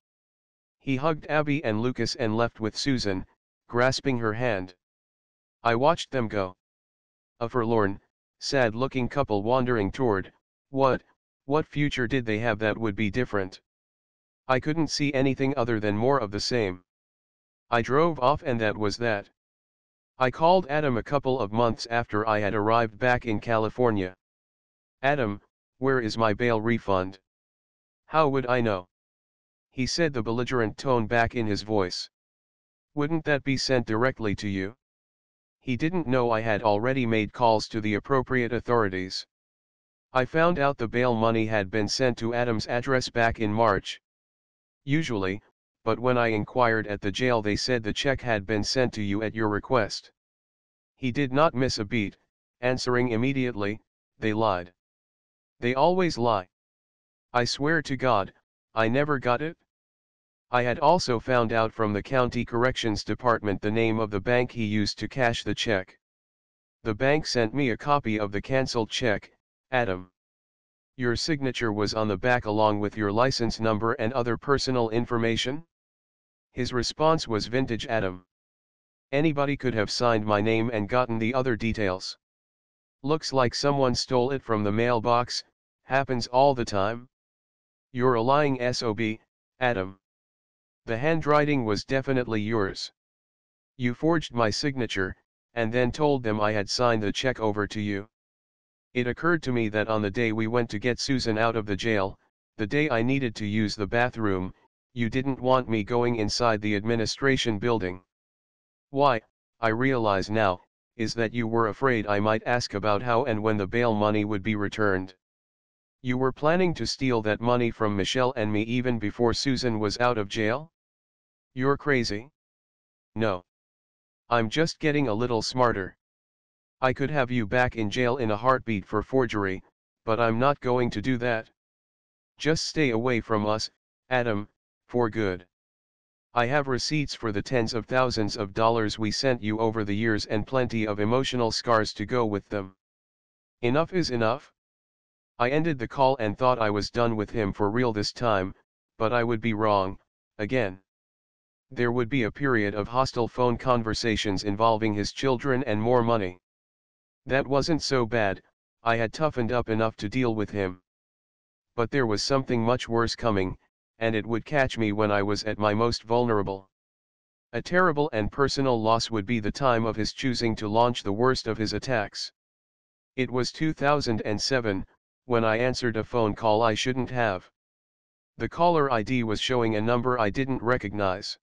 He hugged Abby and Lucas and left with Susan, grasping her hand. I watched them go. A forlorn, sad-looking couple wandering toward, what future did they have that would be different? I couldn't see anything other than more of the same. I drove off and that was that. I called Adam a couple of months after I had arrived back in California. Adam, where is my bail refund? How would I know? He said, the belligerent tone back in his voice. Wouldn't that be sent directly to you? He didn't know I had already made calls to the appropriate authorities. I found out the bail money had been sent to Adam's address back in March. Usually, but when I inquired at the jail they said the check had been sent to you at your request. He did not miss a beat, answering immediately, they lied. They always lie. I swear to God, I never got it. I had also found out from the county corrections department the name of the bank he used to cash the check. The bank sent me a copy of the canceled check, Adam. Your signature was on the back along with your license number and other personal information? His response was vintage Adam. Anybody could have signed my name and gotten the other details. Looks like someone stole it from the mailbox, happens all the time. You're a lying SOB, Adam. The handwriting was definitely yours. You forged my signature, and then told them I had signed the check over to you. It occurred to me that on the day we went to get Susan out of the jail, the day I needed to use the bathroom, you didn't want me going inside the administration building. Why, I realize now, is that you were afraid I might ask about how and when the bail money would be returned. You were planning to steal that money from Michelle and me even before Susan was out of jail? You're crazy. No. I'm just getting a little smarter. I could have you back in jail in a heartbeat for forgery, but I'm not going to do that. Just stay away from us, Adam, for good. I have receipts for the tens of thousands of dollars we sent you over the years and plenty of emotional scars to go with them. Enough is enough. I ended the call and thought I was done with him for real this time, but I would be wrong, again. There would be a period of hostile phone conversations involving his children and more money. That wasn't so bad, I had toughened up enough to deal with him. But there was something much worse coming, and it would catch me when I was at my most vulnerable. A terrible and personal loss would be the time of his choosing to launch the worst of his attacks. It was 2007, when I answered a phone call I shouldn't have. The caller ID was showing a number I didn't recognize.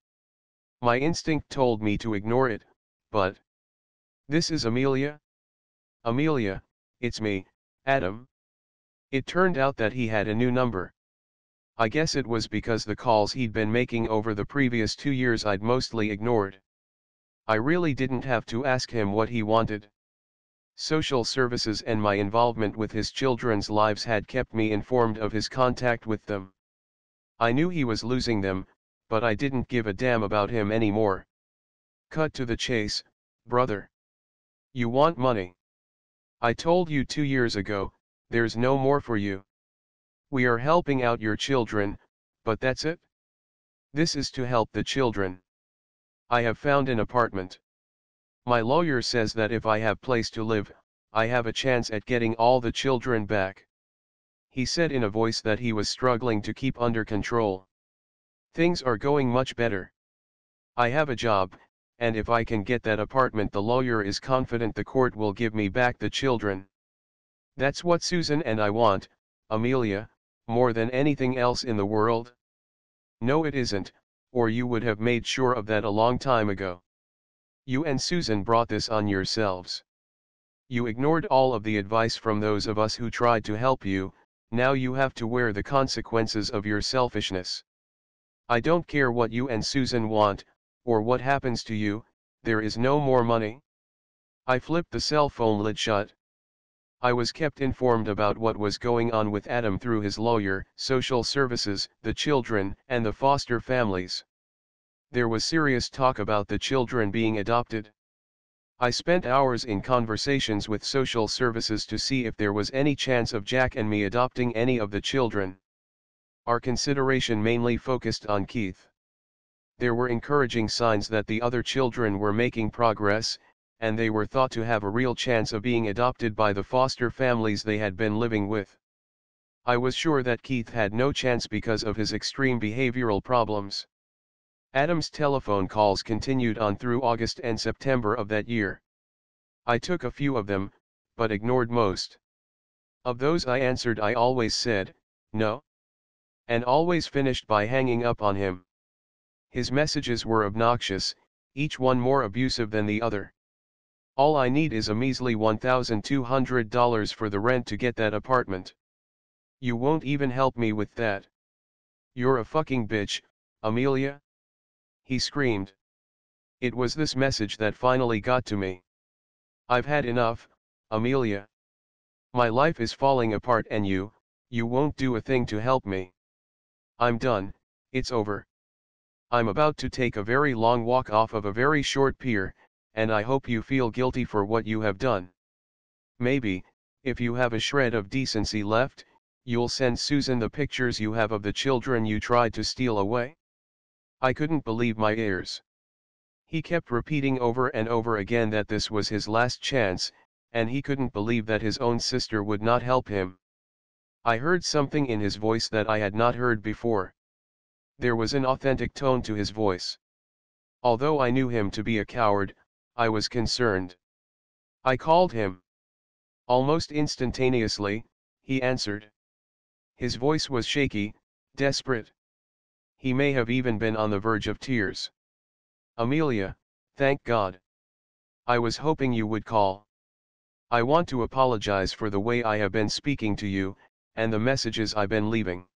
My instinct told me to ignore it, but... This is Amelia? Amelia, it's me, Adam. It turned out that he had a new number. I guess it was because the calls he'd been making over the previous 2 years I'd mostly ignored. I really didn't have to ask him what he wanted. Social services and my involvement with his children's lives had kept me informed of his contact with them. I knew he was losing them, but I didn't give a damn about him anymore. Cut to the chase, brother. You want money? I told you 2 years ago, there's no more for you. We are helping out your children, but that's it? This is to help the children. I have found an apartment. My lawyer says that if I have place to live, I have a chance at getting all the children back. He said in a voice that he was struggling to keep under control. Things are going much better. I have a job, and if I can get that apartment, the lawyer is confident the court will give me back the children. That's what Susan and I want, Amelia, more than anything else in the world. No, it isn't, or you would have made sure of that a long time ago. You and Susan brought this on yourselves. You ignored all of the advice from those of us who tried to help you. Now you have to wear the consequences of your selfishness. I don't care what you and Susan want, or what happens to you, there is no more money. I flipped the cell phone lid shut. I was kept informed about what was going on with Adam through his lawyer, social services, the children, and the foster families. There was serious talk about the children being adopted. I spent hours in conversations with social services to see if there was any chance of Jack and me adopting any of the children. Our consideration mainly focused on Keith. There were encouraging signs that the other children were making progress, and they were thought to have a real chance of being adopted by the foster families they had been living with. I was sure that Keith had no chance because of his extreme behavioral problems. Adam's telephone calls continued on through August and September of that year. I took a few of them, but ignored most. Of those I answered, I always said, no, and always finished by hanging up on him. His messages were obnoxious, each one more abusive than the other. All I need is a measly $1,200 for the rent to get that apartment. You won't even help me with that. You're a fucking bitch, Amelia. He screamed. It was this message that finally got to me. I've had enough, Amelia. My life is falling apart and you won't do a thing to help me. I'm done, it's over. I'm about to take a very long walk off of a very short pier, and I hope you feel guilty for what you have done. Maybe, if you have a shred of decency left, you'll send Susan the pictures you have of the children you tried to steal away. I couldn't believe my ears. He kept repeating over and over again that this was his last chance, and he couldn't believe that his own sister would not help him. I heard something in his voice that I had not heard before. There was an authentic tone to his voice. Although I knew him to be a coward, I was concerned. I called him. Almost instantaneously, he answered. His voice was shaky, desperate. He may have even been on the verge of tears. Amelia, thank God. I was hoping you would call. I want to apologize for the way I have been speaking to you, and the messages I've been leaving.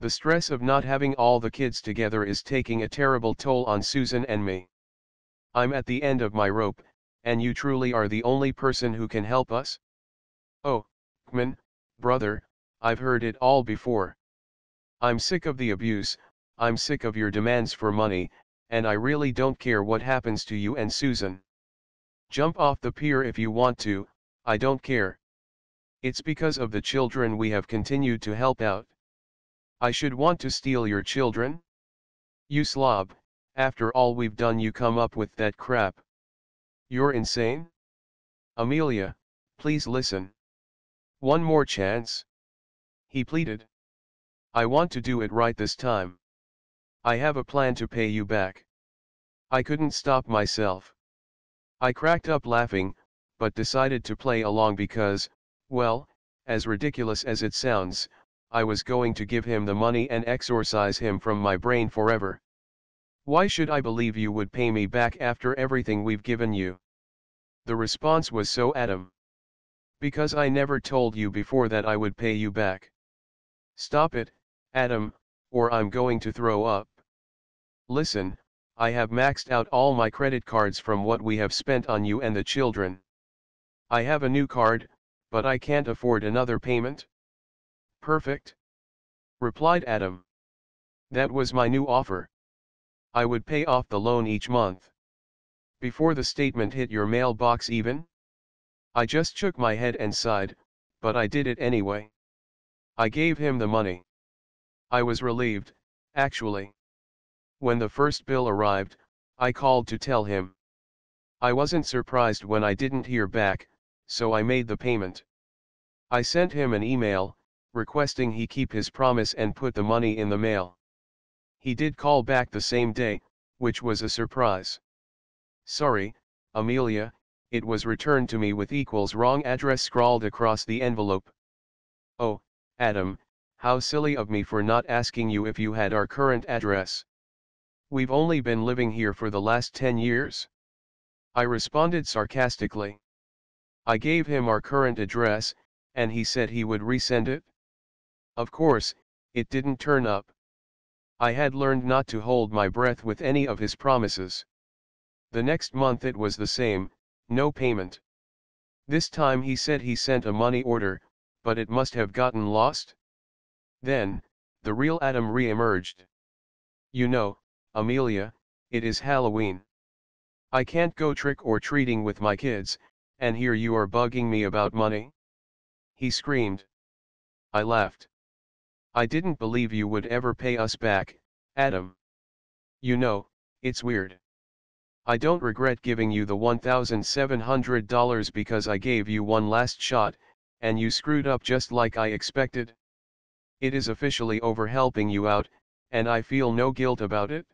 The stress of not having all the kids together is taking a terrible toll on Susan and me. I'm at the end of my rope, and you truly are the only person who can help us? Oh, Kman, brother, I've heard it all before. I'm sick of the abuse, I'm sick of your demands for money, and I really don't care what happens to you and Susan. Jump off the pier if you want to, I don't care. It's because of the children we have continued to help out. I should want to steal your children? You slob, after all we've done you come up with that crap. You're insane? Amelia, please listen. One more chance. He pleaded. I want to do it right this time. I have a plan to pay you back. I couldn't stop myself. I cracked up laughing, but decided to play along because, well, as ridiculous as it sounds, I was going to give him the money and exorcise him from my brain forever. Why should I believe you would pay me back after everything we've given you? The response was so Adam. Because I never told you before that I would pay you back. Stop it, Adam, or I'm going to throw up. Listen, I have maxed out all my credit cards from what we have spent on you and the children. I have a new card, but I can't afford another payment. Perfect, replied Adam. That was my new offer. I would pay off the loan each month. Before the statement hit your mailbox even? I just shook my head and sighed, but I did it anyway. I gave him the money. I was relieved, actually. When the first bill arrived, I called to tell him. I wasn't surprised when I didn't hear back, so I made the payment. I sent him an email, requesting he keep his promise and put the money in the mail. He did call back the same day, which was a surprise. Sorry, Amelia, it was returned to me with equals wrong address scrawled across the envelope. Oh, Adam, how silly of me for not asking you if you had our current address. We've only been living here for the last 10 years. I responded sarcastically. I gave him our current address, and he said he would resend it. Of course, it didn't turn up. I had learned not to hold my breath with any of his promises. The next month it was the same, no payment. This time he said he sent a money order, but it must have gotten lost. Then, the real Adam re-emerged. You know, Amelia, it is Halloween. I can't go trick-or-treating with my kids, and here you are bugging me about money? He screamed. I laughed. I didn't believe you would ever pay us back, Adam. You know, it's weird. I don't regret giving you the $1,700 because I gave you one last shot, and you screwed up just like I expected. It is officially over helping you out, and I feel no guilt about it.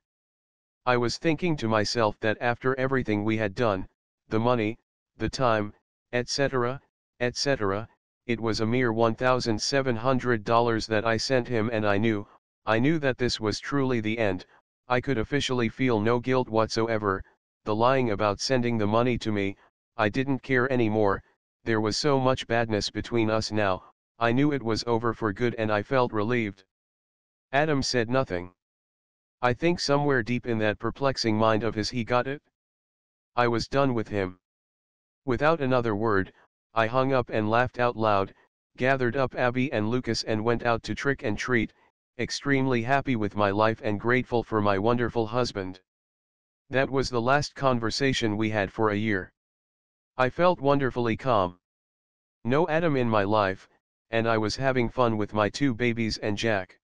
I was thinking to myself that after everything we had done, the money, the time, etc., etc., it was a mere $1,700 that I sent him, and I knew that this was truly the end. I could officially feel no guilt whatsoever. The lying about sending the money to me, I didn't care anymore. There was so much badness between us now. I knew it was over for good and I felt relieved. Adam said nothing. I think somewhere deep in that perplexing mind of his he got it. I was done with him. Without another word, I hung up and laughed out loud, gathered up Abby and Lucas and went out to trick and treat, extremely happy with my life and grateful for my wonderful husband. That was the last conversation we had for a year. I felt wonderfully calm. No Adam in my life, and I was having fun with my two babies and Jack.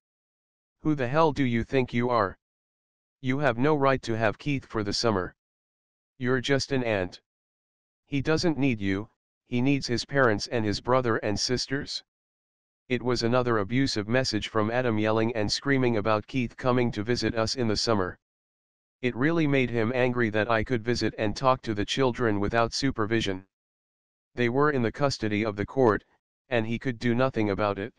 Who the hell do you think you are? You have no right to have Keith for the summer. You're just an aunt. He doesn't need you, he needs his parents and his brother and sisters. It was another abusive message from Adam yelling and screaming about Keith coming to visit us in the summer. It really made him angry that I could visit and talk to the children without supervision. They were in the custody of the court, and he could do nothing about it.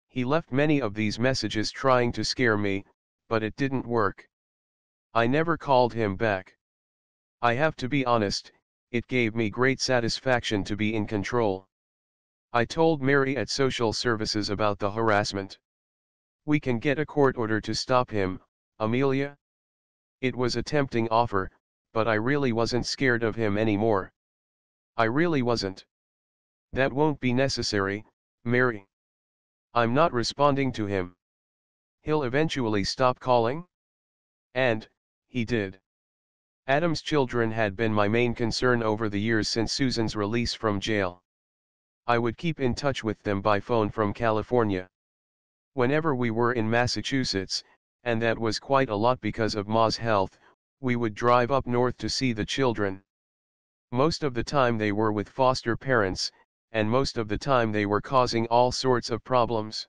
He left many of these messages trying to scare me, but it didn't work. I never called him back. I have to be honest, it gave me great satisfaction to be in control. I told Mary at social services about the harassment. We can get a court order to stop him, Amelia? It was a tempting offer, but I really wasn't scared of him anymore. I really wasn't. That won't be necessary, Mary. I'm not responding to him. He'll eventually stop calling? And, he did. Adam's children had been my main concern over the years since Susan's release from jail. I would keep in touch with them by phone from California. Whenever we were in Massachusetts, and that was quite a lot because of Ma's health, we would drive up north to see the children. Most of the time they were with foster parents, and most of the time they were causing all sorts of problems.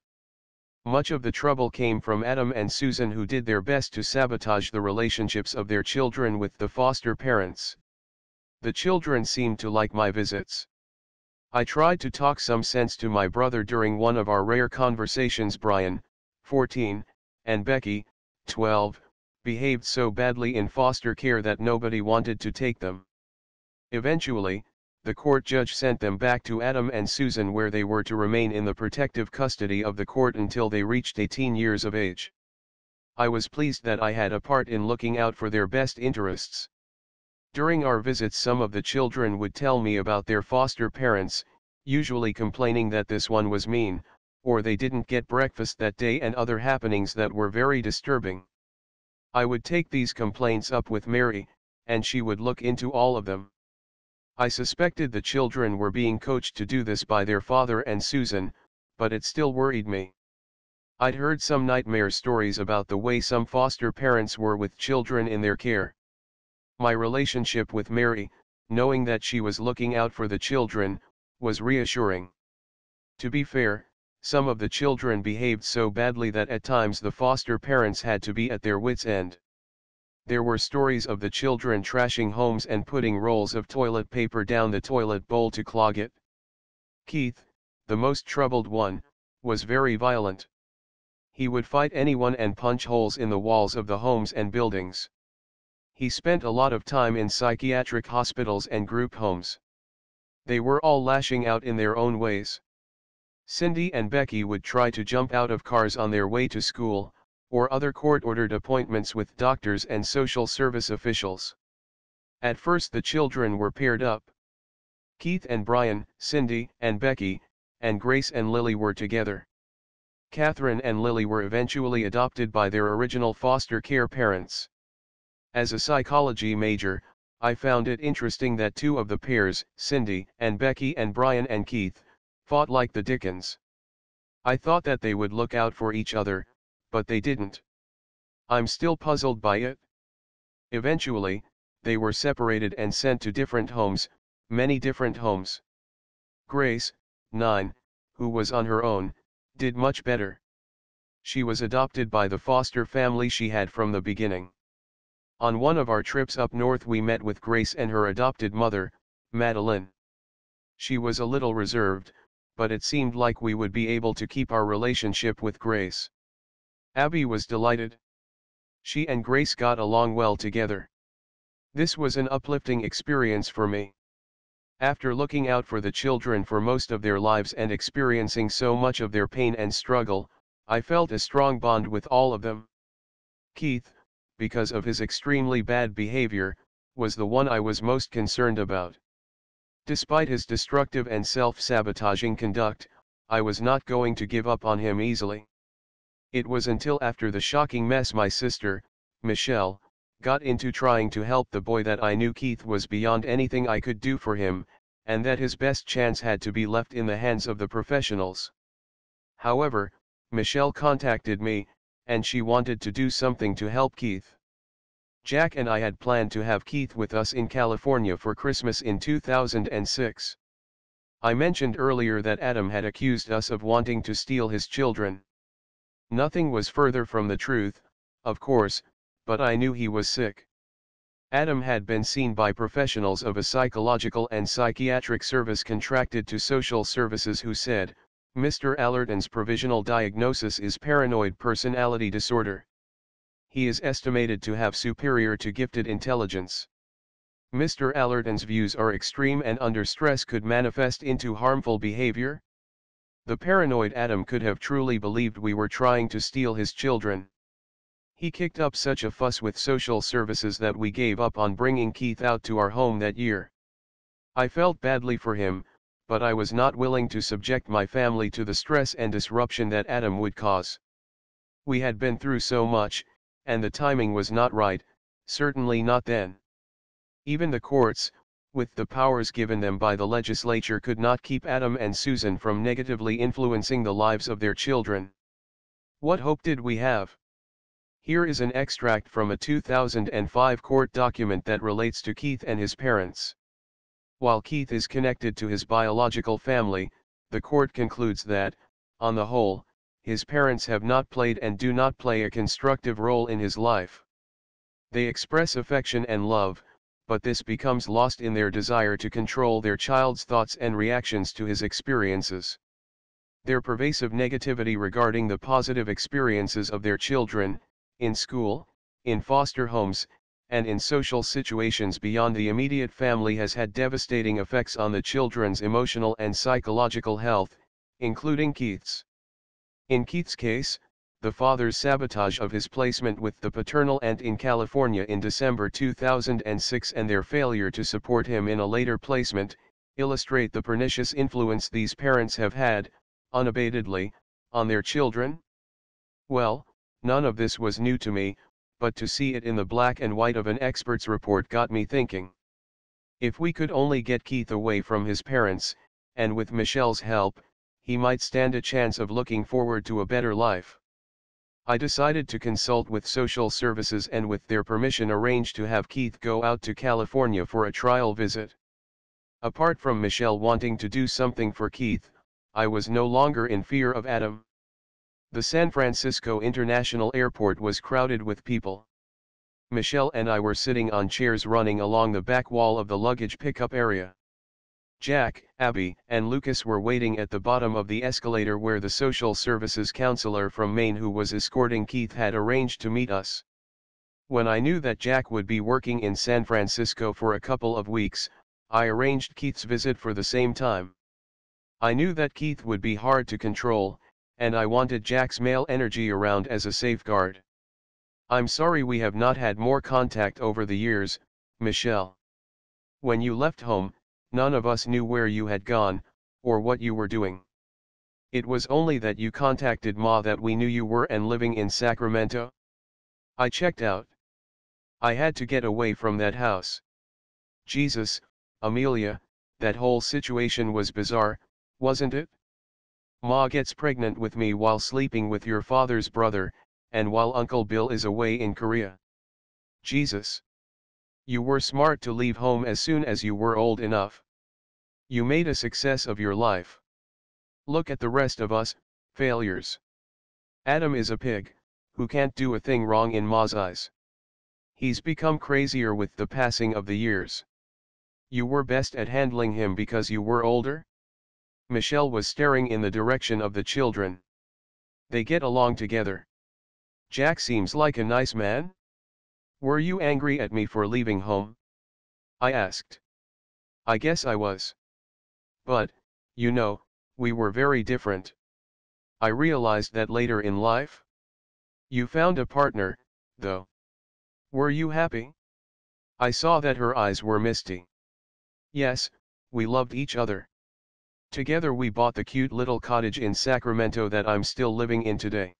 Much of the trouble came from Adam and Susan, who did their best to sabotage the relationships of their children with the foster parents. The children seemed to like my visits. I tried to talk some sense to my brother during one of our rare conversations. Brian, 14, and Becky, 12, behaved so badly in foster care that nobody wanted to take them. Eventually, the court judge sent them back to Adam and Susan, where they were to remain in the protective custody of the court until they reached 18 years of age. I was pleased that I had a part in looking out for their best interests. During our visits, some of the children would tell me about their foster parents, usually complaining that this one was mean, or they didn't get breakfast that day, and other happenings that were very disturbing. I would take these complaints up with Mary, and she would look into all of them. I suspected the children were being coached to do this by their father and Susan, but it still worried me. I'd heard some nightmare stories about the way some foster parents were with children in their care. My relationship with Mary, knowing that she was looking out for the children, was reassuring. To be fair, some of the children behaved so badly that at times the foster parents had to be at their wits' end. There were stories of the children trashing homes and putting rolls of toilet paper down the toilet bowl to clog it. Keith, the most troubled one, was very violent. He would fight anyone and punch holes in the walls of the homes and buildings. He spent a lot of time in psychiatric hospitals and group homes. They were all lashing out in their own ways. Cindy and Becky would try to jump out of cars on their way to school, or other court-ordered appointments with doctors and social service officials. At first the children were paired up. Keith and Brian, Cindy and Becky, and Grace and Lily were together. Catherine and Lily were eventually adopted by their original foster care parents. As a psychology major, I found it interesting that two of the pairs, Cindy and Becky and Brian and Keith, fought like the dickens. I thought that they would look out for each other, but they didn't. I'm still puzzled by it. Eventually, they were separated and sent to different homes, many different homes. Grace, 9, who was on her own, did much better. She was adopted by the foster family she had from the beginning. On one of our trips up north, we met with Grace and her adopted mother, Madeline. She was a little reserved, but it seemed like we would be able to keep our relationship with Grace. Abby was delighted. She and Grace got along well together. This was an uplifting experience for me. After looking out for the children for most of their lives and experiencing so much of their pain and struggle, I felt a strong bond with all of them. Keith, because of his extremely bad behavior, was the one I was most concerned about. Despite his destructive and self-sabotaging conduct, I was not going to give up on him easily. It was until after the shocking mess my sister, Michelle, got into trying to help the boy that I knew Keith was beyond anything I could do for him, and that his best chance had to be left in the hands of the professionals. However, Michelle contacted me, and she wanted to do something to help Keith. Jack and I had planned to have Keith with us in California for Christmas in 2006. I mentioned earlier that Adam had accused us of wanting to steal his children. Nothing was further from the truth, of course, but I knew he was sick. Adam had been seen by professionals of a psychological and psychiatric service contracted to social services who said, Mr. Allerton's provisional diagnosis is paranoid personality disorder. He is estimated to have superior to gifted intelligence. Mr. Allerton's views are extreme and under stress could manifest into harmful behavior. The paranoid Adam could have truly believed we were trying to steal his children. He kicked up such a fuss with social services that we gave up on bringing Keith out to our home that year. I felt badly for him, but I was not willing to subject my family to the stress and disruption that Adam would cause. We had been through so much, and the timing was not right, certainly not then. Even the courts, with the powers given them by the legislature, could not keep Adam and Susan from negatively influencing the lives of their children. What hope did we have? Here is an extract from a 2005 court document that relates to Keith and his parents. While Keith is connected to his biological family, the court concludes that, on the whole, his parents have not played and do not play a constructive role in his life. They express affection and love, but this becomes lost in their desire to control their child's thoughts and reactions to his experiences. Their pervasive negativity regarding the positive experiences of their children, in school, in foster homes, and in social situations beyond the immediate family has had devastating effects on the children's emotional and psychological health, including Keith's. In Keith's case, the father's sabotage of his placement with the paternal aunt in California in December 2006 and their failure to support him in a later placement, illustrate the pernicious influence these parents have had, unabatedly, on their children. Well, none of this was new to me, but to see it in the black and white of an expert's report got me thinking. If we could only get Keith away from his parents, and with Michelle's help, he might stand a chance of looking forward to a better life. I decided to consult with social services and with their permission arrange to have Keith go out to California for a trial visit. Apart from Michelle wanting to do something for Keith, I was no longer in fear of Adam. The San Francisco International Airport was crowded with people. Michelle and I were sitting on chairs running along the back wall of the luggage pickup area. Jack, Abby, and Lucas were waiting at the bottom of the escalator where the social services counselor from Maine who was escorting Keith had arranged to meet us. When I knew that Jack would be working in San Francisco for a couple of weeks, I arranged Keith's visit for the same time. I knew that Keith would be hard to control, and I wanted Jack's male energy around as a safeguard. I'm sorry we have not had more contact over the years, Michelle. When you left home, none of us knew where you had gone, or what you were doing. It was only that you contacted Ma that we knew you were and living in Sacramento. I checked out. I had to get away from that house. Jesus, Amelia, that whole situation was bizarre, wasn't it? Ma gets pregnant with me while sleeping with your father's brother, and while Uncle Bill is away in Korea. Jesus. You were smart to leave home as soon as you were old enough. You made a success of your life. Look at the rest of us, failures. Adam is a pig, who can't do a thing wrong in Ma's eyes. He's become crazier with the passing of the years. You were best at handling him because you were older? Michelle was staring in the direction of the children. They get along together. Jack seems like a nice man. Were you angry at me for leaving home? I asked. I guess I was. But, you know, we were very different. I realized that later in life. You found a partner, though. Were you happy? I saw that her eyes were misty. Yes, we loved each other. Together we bought the cute little cottage in Sacramento that I'm still living in today.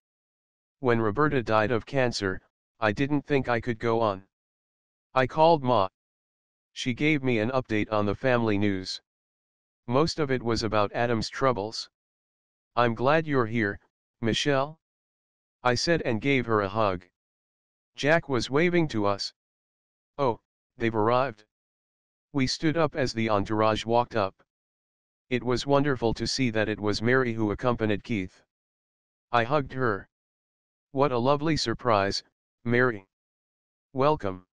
When Roberta died of cancer, I didn't think I could go on. I called Ma. She gave me an update on the family news. Most of it was about Adam's troubles. I'm glad you're here, Michelle, I said and gave her a hug. Jack was waving to us. Oh, they've arrived. We stood up as the entourage walked up. It was wonderful to see that it was Mary who accompanied Keith. I hugged her. What a lovely surprise, Mary. Welcome.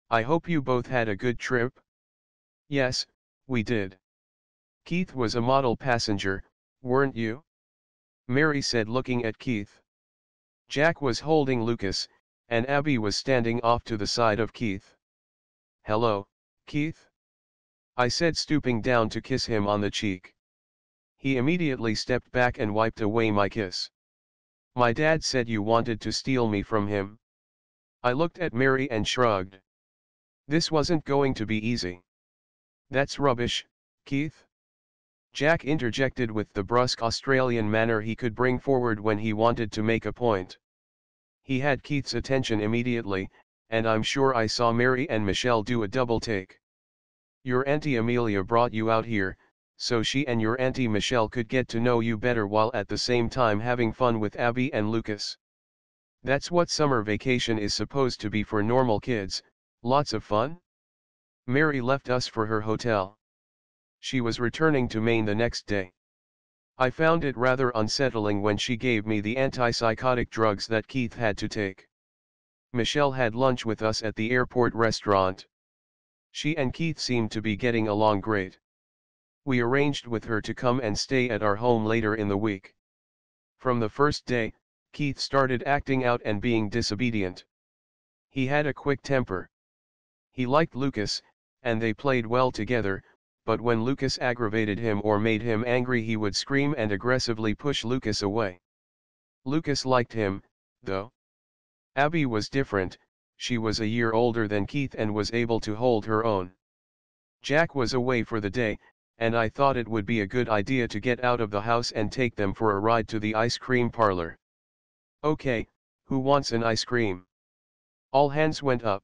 I hope you both had a good trip. Yes, we did. Keith was a model passenger, weren't you? Mary said looking at Keith. Jack was holding Lucas, and Abby was standing off to the side of Keith. Hello, Keith? I said stooping down to kiss him on the cheek. He immediately stepped back and wiped away my kiss. My dad said you wanted to steal me from him. I looked at Mary and shrugged. This wasn't going to be easy. That's rubbish, Keith. Jack interjected with the brusque Australian manner he could bring forward when he wanted to make a point. He had Keith's attention immediately, and I'm sure I saw Mary and Michelle do a double take. Your Auntie Amelia brought you out here, so she and your Auntie Michelle could get to know you better while at the same time having fun with Abby and Lucas. That's what summer vacation is supposed to be for normal kids, lots of fun. Mary left us for her hotel. She was returning to Maine the next day. I found it rather unsettling when she gave me the antipsychotic drugs that Keith had to take. Michelle had lunch with us at the airport restaurant. She and Keith seemed to be getting along great. We arranged with her to come and stay at our home later in the week. From the first day, Keith started acting out and being disobedient. He had a quick temper. He liked Lucas, and they played well together, but when Lucas aggravated him or made him angry he would scream and aggressively push Lucas away. Lucas liked him, though. Abby was different, she was a year older than Keith and was able to hold her own. Jack was away for the day, and I thought it would be a good idea to get out of the house and take them for a ride to the ice cream parlor. Okay, who wants an ice cream? All hands went up.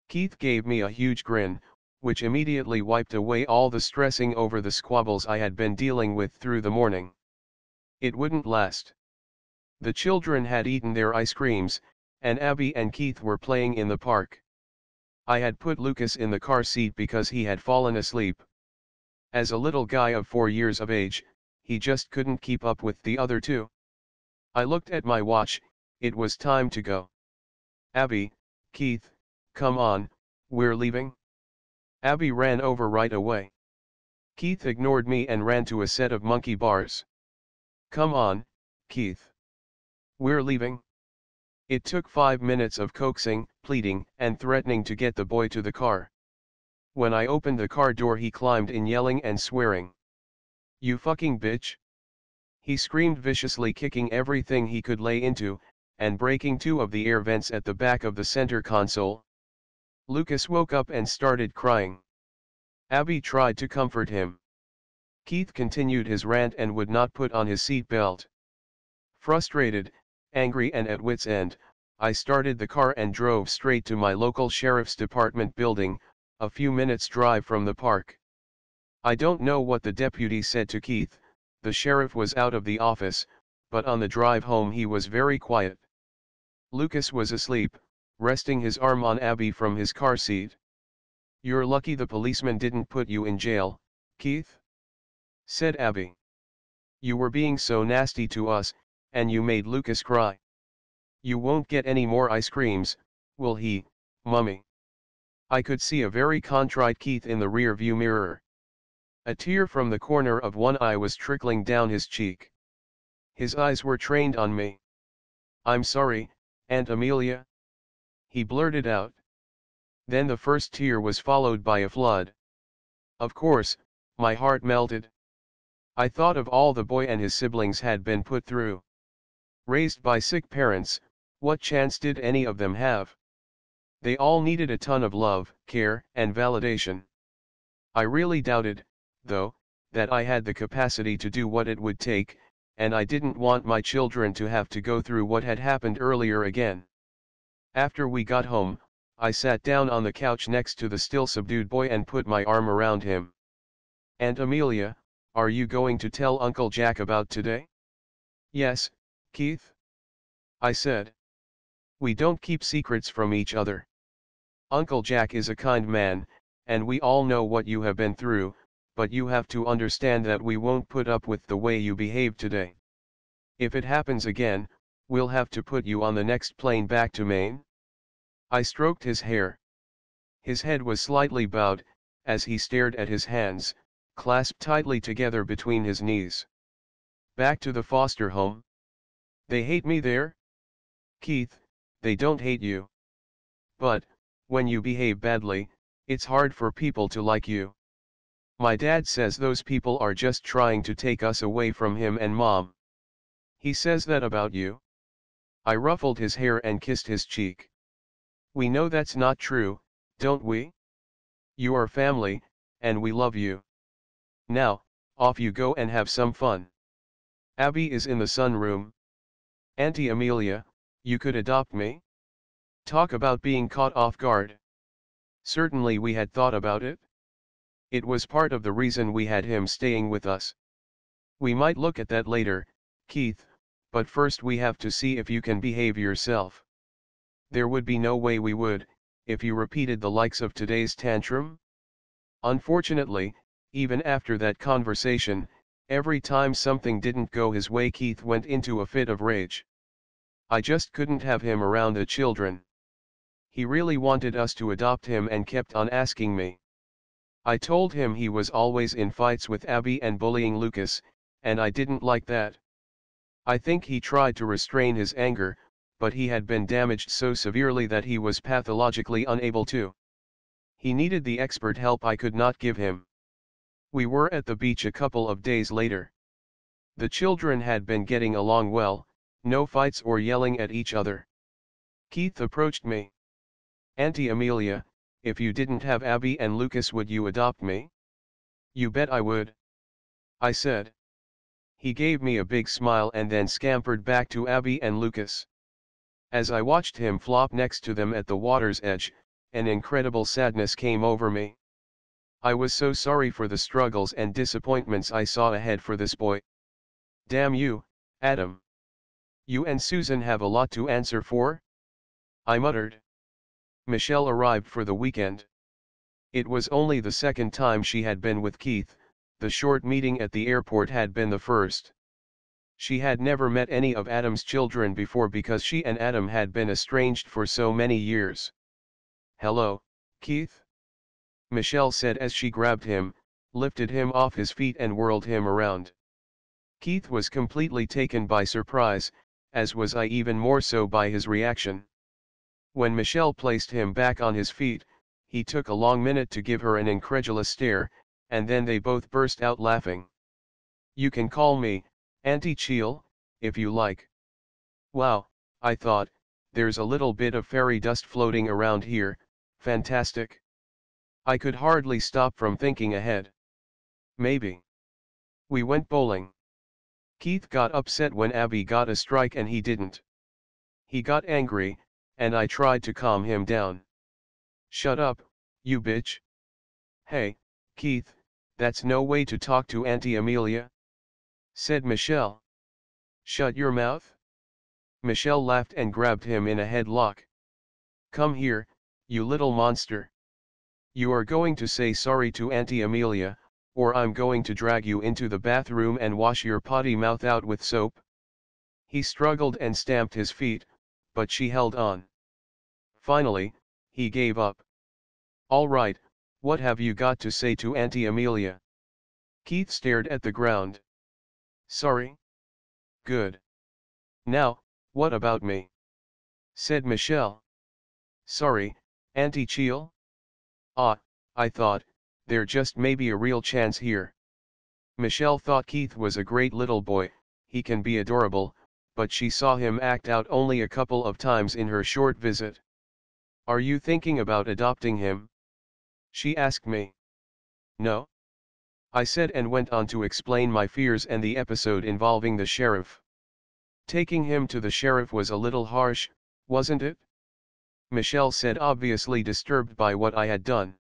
Keith gave me a huge grin, which immediately wiped away all the stressing over the squabbles I had been dealing with through the morning. It wouldn't last. The children had eaten their ice creams, and Abby and Keith were playing in the park. I had put Lucas in the car seat because he had fallen asleep. As a little guy of 4 years of age, he just couldn't keep up with the other two. I looked at my watch, it was time to go. Abby, Keith, come on, we're leaving. Abby ran over right away. Keith ignored me and ran to a set of monkey bars. Come on, Keith. We're leaving. It took 5 minutes of coaxing, pleading, and threatening to get the boy to the car. When I opened the car door he climbed in yelling and swearing. You fucking bitch! He screamed viciously, kicking everything he could lay into, and breaking 2 of the air vents at the back of the center console. Lucas woke up and started crying. Abby tried to comfort him. Keith continued his rant and would not put on his seat belt. Frustrated, angry and at wit's end, I started the car and drove straight to my local sheriff's department building, a few minutes' drive from the park. I don't know what the deputy said to Keith, the sheriff was out of the office, but on the drive home he was very quiet. Lucas was asleep, resting his arm on Abby from his car seat. You're lucky the policeman didn't put you in jail, Keith? Said Abby. You were being so nasty to us, and you made Lucas cry. You won't get any more ice creams, will he, Mummy? I could see a very contrite Keith in the rear-view mirror. A tear from the corner of one eye was trickling down his cheek. His eyes were trained on me. I'm sorry, Aunt Amelia. He blurted out. Then the first tear was followed by a flood. Of course, my heart melted. I thought of all the boy and his siblings had been put through. Raised by sick parents, what chance did any of them have? They all needed a ton of love, care, and validation. I really doubted, though, that I had the capacity to do what it would take, and I didn't want my children to have to go through what had happened earlier again. After we got home, I sat down on the couch next to the still subdued boy and put my arm around him. Aunt Amelia, are you going to tell Uncle Jack about today? Yes, Keith? I said. We don't keep secrets from each other. Uncle Jack is a kind man, and we all know what you have been through, but you have to understand that we won't put up with the way you behaved today. If it happens again, we'll have to put you on the next plane back to Maine. I stroked his hair. His head was slightly bowed, as he stared at his hands, clasped tightly together between his knees. Back to the foster home? They hate me there? Keith, they don't hate you. But, when you behave badly, it's hard for people to like you. My dad says those people are just trying to take us away from him and Mom. He says that about you? I ruffled his hair and kissed his cheek. We know that's not true, don't we? You are family, and we love you. Now, off you go and have some fun. Abby is in the sunroom. Auntie Amelia, you could adopt me? Talk about being caught off guard. Certainly we had thought about it. It was part of the reason we had him staying with us. We might look at that later, Keith, but first we have to see if you can behave yourself. There would be no way we would, if you repeated the likes of today's tantrum. Unfortunately, even after that conversation, every time something didn't go his way Keith went into a fit of rage. I just couldn't have him around the children. He really wanted us to adopt him and kept on asking me. I told him he was always in fights with Abby and bullying Lucas, and I didn't like that. I think he tried to restrain his anger, but he had been damaged so severely that he was pathologically unable to. He needed the expert help I could not give him. We were at the beach a couple of days later. The children had been getting along well, no fights or yelling at each other. Keith approached me. "Auntie Amelia, if you didn't have Abby and Lucas, would you adopt me?" "You bet I would," I said. He gave me a big smile and then scampered back to Abby and Lucas. As I watched him flop next to them at the water's edge, an incredible sadness came over me. I was so sorry for the struggles and disappointments I saw ahead for this boy. "Damn you, Adam. You and Susan have a lot to answer for," I muttered. Michelle arrived for the weekend. It was only the second time she had been with Keith, the short meeting at the airport had been the first. She had never met any of Adam's children before because she and Adam had been estranged for so many years. "Hello, Keith," Michelle said as she grabbed him, lifted him off his feet and whirled him around. Keith was completely taken by surprise, as was I, even more so by his reaction. When Michelle placed him back on his feet, he took a long minute to give her an incredulous stare, and then they both burst out laughing. "You can call me Auntie Cheel, if you like." Wow, I thought, there's a little bit of fairy dust floating around here, fantastic. I could hardly stop from thinking ahead. Maybe. We went bowling. Keith got upset when Abby got a strike and he didn't. He got angry, and I tried to calm him down. "Shut up, you bitch." "Hey, Keith, that's no way to talk to Auntie Amelia," said Michelle. "Shut your mouth." Michelle laughed and grabbed him in a headlock. "Come here, you little monster. You are going to say sorry to Auntie Amelia, or I'm going to drag you into the bathroom and wash your potty mouth out with soap." He struggled and stamped his feet, but she held on. Finally, he gave up. "All right, what have you got to say to Auntie Amelia?" Keith stared at the ground. "Sorry." "Good. Now, what about me?" said Michelle. "Sorry, Auntie Cheel?" "Ah, I thought, there just may be a real chance here." Michelle thought Keith was a great little boy, he can be adorable, but she saw him act out only a couple of times in her short visit. "Are you thinking about adopting him?" she asked me. "No," I said, and went on to explain my fears and the episode involving the sheriff. "Taking him to the sheriff was a little harsh, wasn't it?" Michelle said, obviously disturbed by what I had done.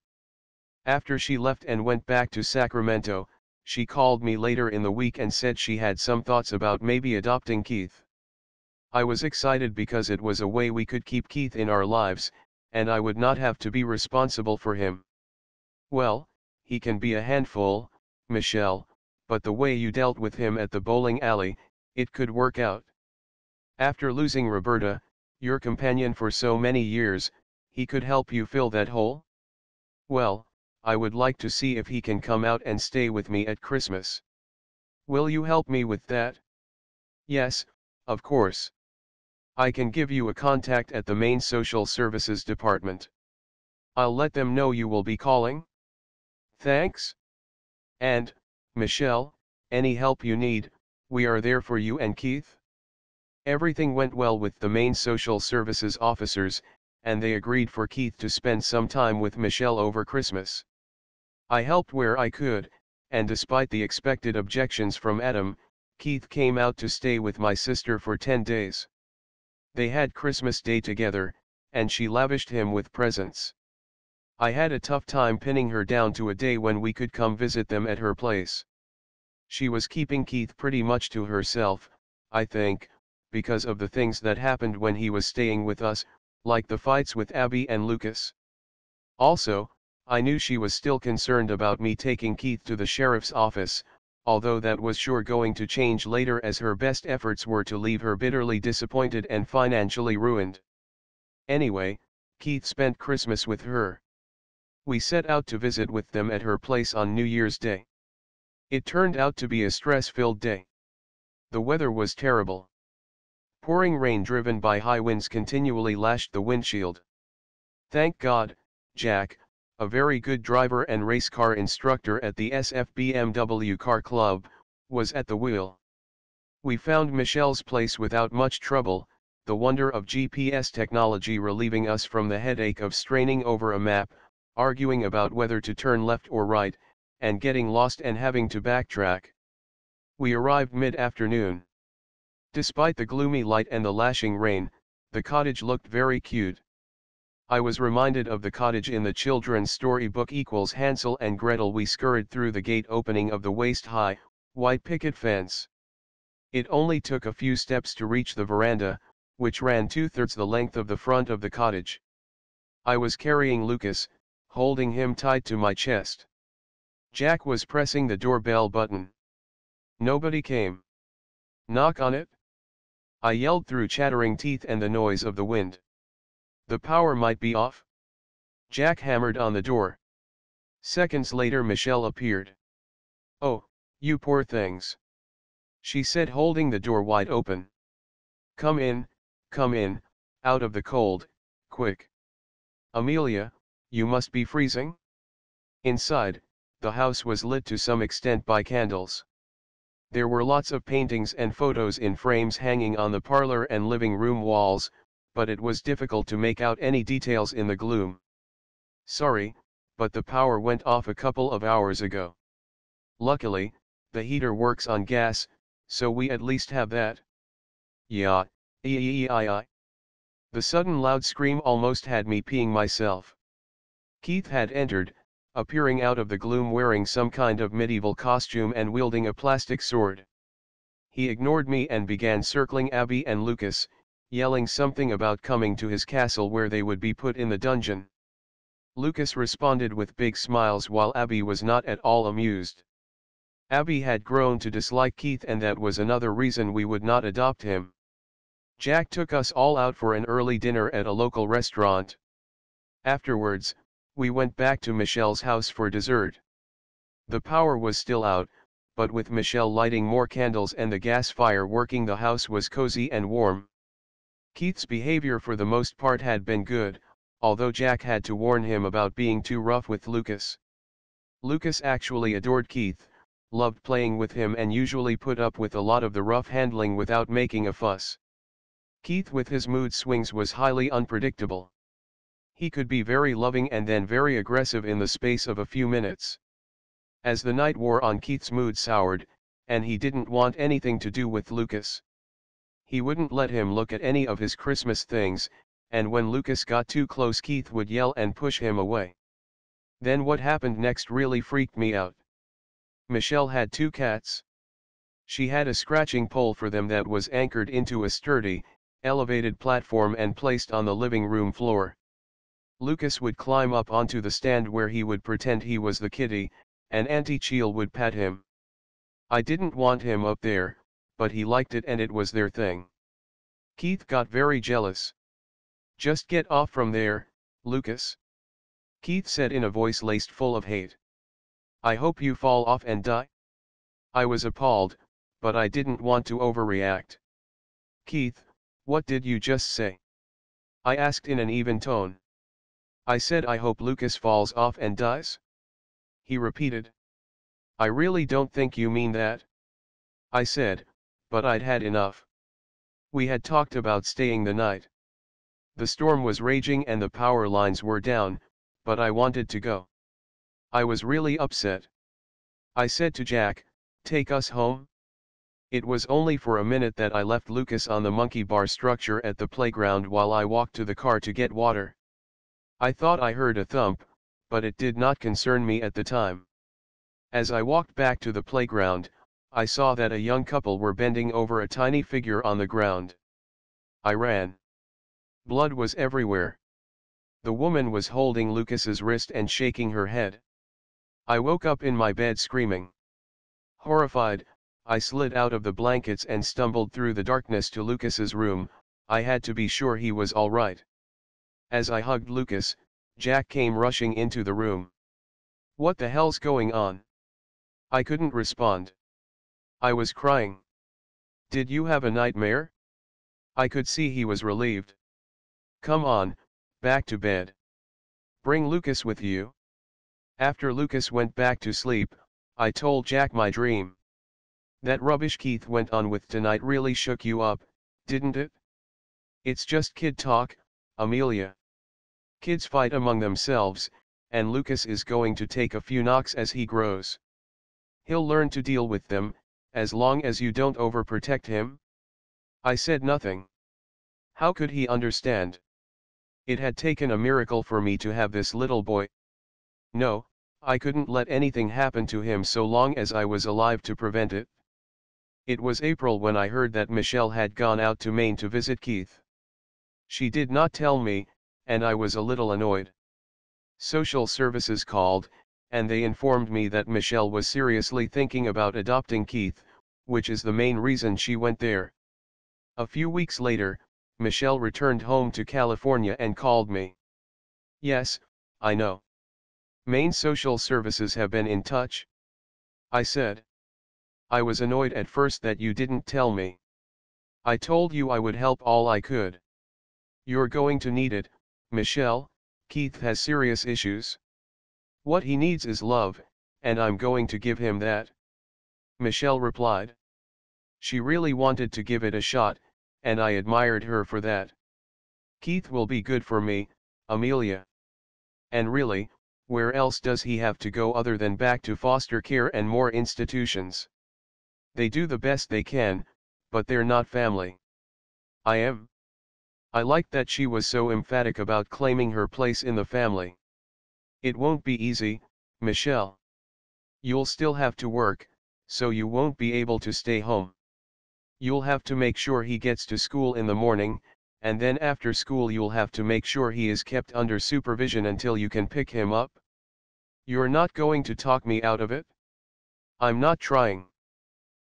After she left and went back to Sacramento, she called me later in the week and said she had some thoughts about maybe adopting Keith. I was excited because it was a way we could keep Keith in our lives, and I would not have to be responsible for him. "Well, he can be a handful, Michelle, but the way you dealt with him at the bowling alley, it could work out. After losing Roberta, your companion for so many years, he could help you fill that hole." "Well, I would like to see if he can come out and stay with me at Christmas." "Will you help me with that?" "Yes, of course. I can give you a contact at the main social services department. I'll let them know you will be calling." "Thanks. And, Michelle, any help you need, we are there for you and Keith." Everything went well with the main social services officers, and they agreed for Keith to spend some time with Michelle over Christmas. I helped where I could, and despite the expected objections from Adam, Keith came out to stay with my sister for 10 days. They had Christmas Day together, and she lavished him with presents. I had a tough time pinning her down to a day when we could come visit them at her place. She was keeping Keith pretty much to herself, I think, because of the things that happened when he was staying with us, like the fights with Abby and Lucas. Also, I knew she was still concerned about me taking Keith to the sheriff's office, although that was sure going to change later as her best efforts were to leave her bitterly disappointed and financially ruined. Anyway, Keith spent Christmas with her. We set out to visit with them at her place on New Year's Day. It turned out to be a stress-filled day. The weather was terrible. Pouring rain driven by high winds continually lashed the windshield. "Thank God, Jack," a very good driver and race car instructor at the SFBMW Car Club, was at the wheel. We found Michelle's place without much trouble, the wonder of GPS technology relieving us from the headache of straining over a map, arguing about whether to turn left or right, and getting lost and having to backtrack. We arrived mid-afternoon. Despite the gloomy light and the lashing rain, the cottage looked very cute. I was reminded of the cottage in the children's storybook equals Hansel and Gretel. We scurried through the gate opening of the waist-high, white picket fence. It only took a few steps to reach the veranda, which ran 2/3 the length of the front of the cottage. I was carrying Lucas, holding him tight to my chest. Jack was pressing the doorbell button. Nobody came. Knock on it? I yelled through chattering teeth and the noise of the wind. The power might be off. Jack hammered on the door. Seconds later Michelle appeared. "Oh, you poor things," she said, holding the door wide open. Come in, out of the cold, quick. Amelia, you must be freezing." Inside, the house was lit to some extent by candles. There were lots of paintings and photos in frames hanging on the parlor and living room walls, but it was difficult to make out any details in the gloom. "Sorry, but the power went off a couple of hours ago. Luckily, the heater works on gas, so we at least have that." "Yeah, ee. The sudden loud scream almost had me peeing myself. Keith had entered, appearing out of the gloom wearing some kind of medieval costume and wielding a plastic sword. He ignored me and began circling Abby and Lucas, yelling something about coming to his castle where they would be put in the dungeon. Lucas responded with big smiles while Abby was not at all amused. Abby had grown to dislike Keith, and that was another reason we would not adopt him. Jack took us all out for an early dinner at a local restaurant. Afterwards, we went back to Michelle's house for dessert. The power was still out, but with Michelle lighting more candles and the gas fire working, the house was cozy and warm. Keith's behavior for the most part had been good, although Jack had to warn him about being too rough with Lucas. Lucas actually adored Keith, loved playing with him and usually put up with a lot of the rough handling without making a fuss. Keith with his mood swings was highly unpredictable. He could be very loving and then very aggressive in the space of a few minutes. As the night wore on, Keith's mood soured, and he didn't want anything to do with Lucas. He wouldn't let him look at any of his Christmas things, and when Lucas got too close Keith would yell and push him away. Then what happened next really freaked me out. Michelle had 2 cats. She had a scratching pole for them that was anchored into a sturdy, elevated platform and placed on the living room floor. Lucas would climb up onto the stand where he would pretend he was the kitty, and Auntie Cheel would pat him. I didn't want him up there, but he liked it and it was their thing. Keith got very jealous. "Just get off from there, Lucas," Keith said in a voice laced full of hate. "I hope you fall off and die." I was appalled, but I didn't want to overreact. "Keith, what did you just say?" I asked in an even tone. "I said I hope Lucas falls off and dies," he repeated. "I really don't think you mean that," I said, but I'd had enough. We had talked about staying the night. The storm was raging and the power lines were down, but I wanted to go. I was really upset. I said to Jack, "Take us home?" It was only for a minute that I left Lucas on the monkey bar structure at the playground while I walked to the car to get water. I thought I heard a thump, but it did not concern me at the time. As I walked back to the playground, I saw that a young couple were bending over a tiny figure on the ground. I ran. Blood was everywhere. The woman was holding Lucas's wrist and shaking her head. I woke up in my bed screaming. Horrified, I slid out of the blankets and stumbled through the darkness to Lucas's room. I had to be sure he was all right. As I hugged Lucas, Jack came rushing into the room. "What the hell's going on?" I couldn't respond. I was crying. "Did you have a nightmare?" I could see he was relieved. "Come on, back to bed. Bring Lucas with you." After Lucas went back to sleep, I told Jack my dream. That rubbish Keith went on with tonight really shook you up, didn't it? It's just kid talk, Amelia. Kids fight among themselves, and Lucas is going to take a few knocks as he grows. He'll learn to deal with them, as long as you don't overprotect him. I said nothing. How could he understand? It had taken a miracle for me to have this little boy. No, I couldn't let anything happen to him so long as I was alive to prevent it. It was April when I heard that Michelle had gone out to Maine to visit Keith. She did not tell me, and I was a little annoyed. Social services called, and they informed me that Michelle was seriously thinking about adopting Keith, which is the main reason she went there. A few weeks later, Michelle returned home to California and called me. Yes, I know. Maine social services have been in touch. I said. I was annoyed at first that you didn't tell me. I told you I would help all I could. You're going to need it, Michelle. Keith has serious issues. What he needs is love, and I'm going to give him that. Michelle replied. She really wanted to give it a shot, and I admired her for that. Keith will be good for me, Amelia. And really, where else does he have to go other than back to foster care and more institutions? They do the best they can, but they're not family. I am. I liked that she was so emphatic about claiming her place in the family. It won't be easy, Michelle. You'll still have to work, so you won't be able to stay home. You'll have to make sure he gets to school in the morning, and then after school you'll have to make sure he is kept under supervision until you can pick him up. You're not going to talk me out of it? I'm not trying.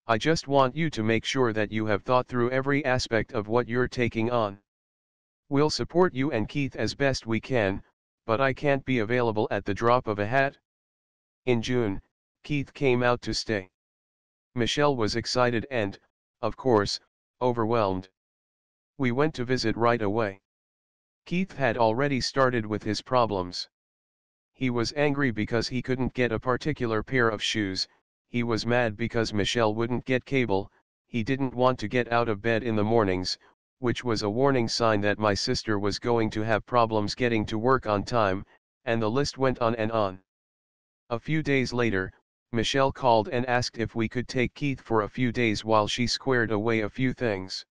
I just want you to make sure that you have thought through every aspect of what you're taking on. We'll support you and Keith as best we can, but I can't be available at the drop of a hat. In June, Keith came out to stay. Michelle was excited and, of course, overwhelmed. We went to visit right away. Keith had already started with his problems. He was angry because he couldn't get a particular pair of shoes, he was mad because Michelle wouldn't get cable, he didn't want to get out of bed in the mornings, which was a warning sign that my sister was going to have problems getting to work on time, and the list went on and on. A few days later, Michelle called and asked if we could take Keith for a few days while she squared away a few things.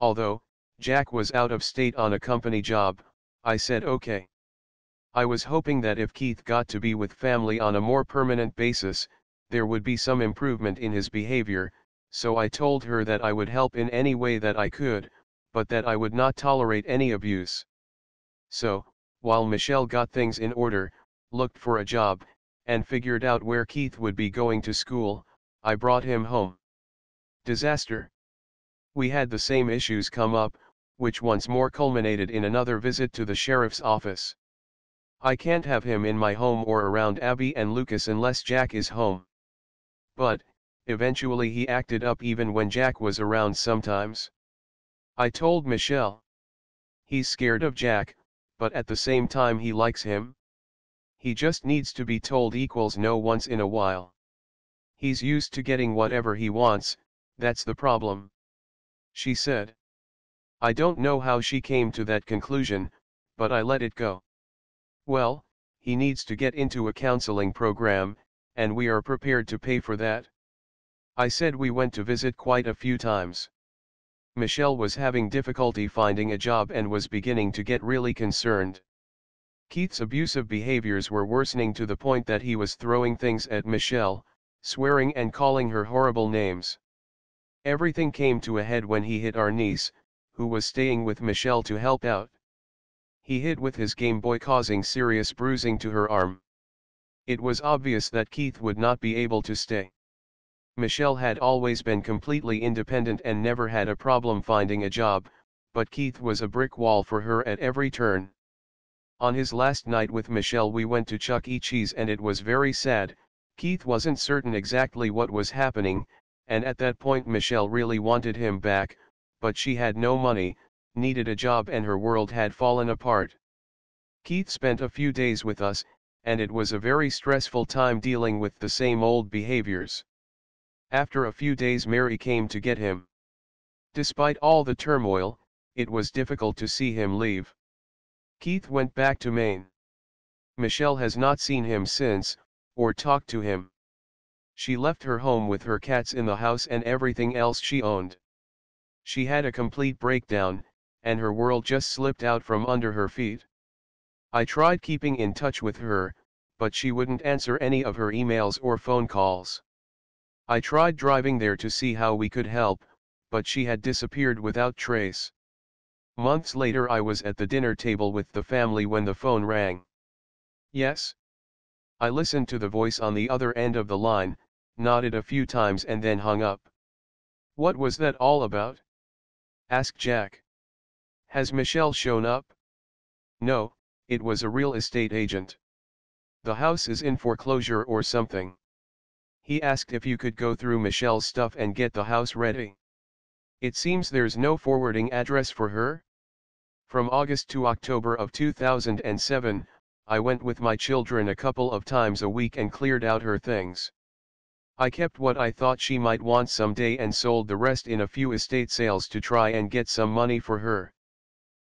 Although Jack was out of state on a company job, I said okay. I was hoping that if Keith got to be with family on a more permanent basis, there would be some improvement in his behavior, so I told her that I would help in any way that I could, but that I would not tolerate any abuse. So, while Michelle got things in order, looked for a job, and figured out where Keith would be going to school, I brought him home. Disaster. We had the same issues come up, which once more culminated in another visit to the sheriff's office. I can't have him in my home or around Abby and Lucas unless Jack is home. But, eventually he acted up even when Jack was around sometimes. I told Michelle. He's scared of Jack, but at the same time he likes him. He just needs to be told equals no once in a while. He's used to getting whatever he wants, that's the problem. She said. I don't know how she came to that conclusion, but I let it go. Well, he needs to get into a counseling program, and we are prepared to pay for that. I said we went to visit quite a few times. Michelle was having difficulty finding a job and was beginning to get really concerned. Keith's abusive behaviors were worsening to the point that he was throwing things at Michelle, swearing and calling her horrible names. Everything came to a head when he hit our niece, who was staying with Michelle to help out. He hit with his Game Boy, causing serious bruising to her arm. It was obvious that Keith would not be able to stay. Michelle had always been completely independent and never had a problem finding a job, but Keith was a brick wall for her at every turn. On his last night with Michelle we went to Chuck E. Cheese and it was very sad. Keith wasn't certain exactly what was happening, and at that point Michelle really wanted him back, but she had no money, needed a job and her world had fallen apart. Keith spent a few days with us, and it was a very stressful time dealing with the same old behaviors. After a few days Mary came to get him. Despite all the turmoil, it was difficult to see him leave. Keith went back to Maine. Michelle has not seen him since, or talked to him. She left her home with her cats in the house and everything else she owned. She had a complete breakdown, and her world just slipped out from under her feet. I tried keeping in touch with her, but she wouldn't answer any of her emails or phone calls. I tried driving there to see how we could help, but she had disappeared without trace. Months later I was at the dinner table with the family when the phone rang. Yes? I listened to the voice on the other end of the line, nodded a few times and then hung up. What was that all about? Asked Jack. Has Michelle shown up? No, it was a real estate agent. The house is in foreclosure or something. He asked if you could go through Michelle's stuff and get the house ready. It seems there's no forwarding address for her. From August to October of 2007, I went with my children a couple of times a week and cleared out her things. I kept what I thought she might want someday and sold the rest in a few estate sales to try and get some money for her.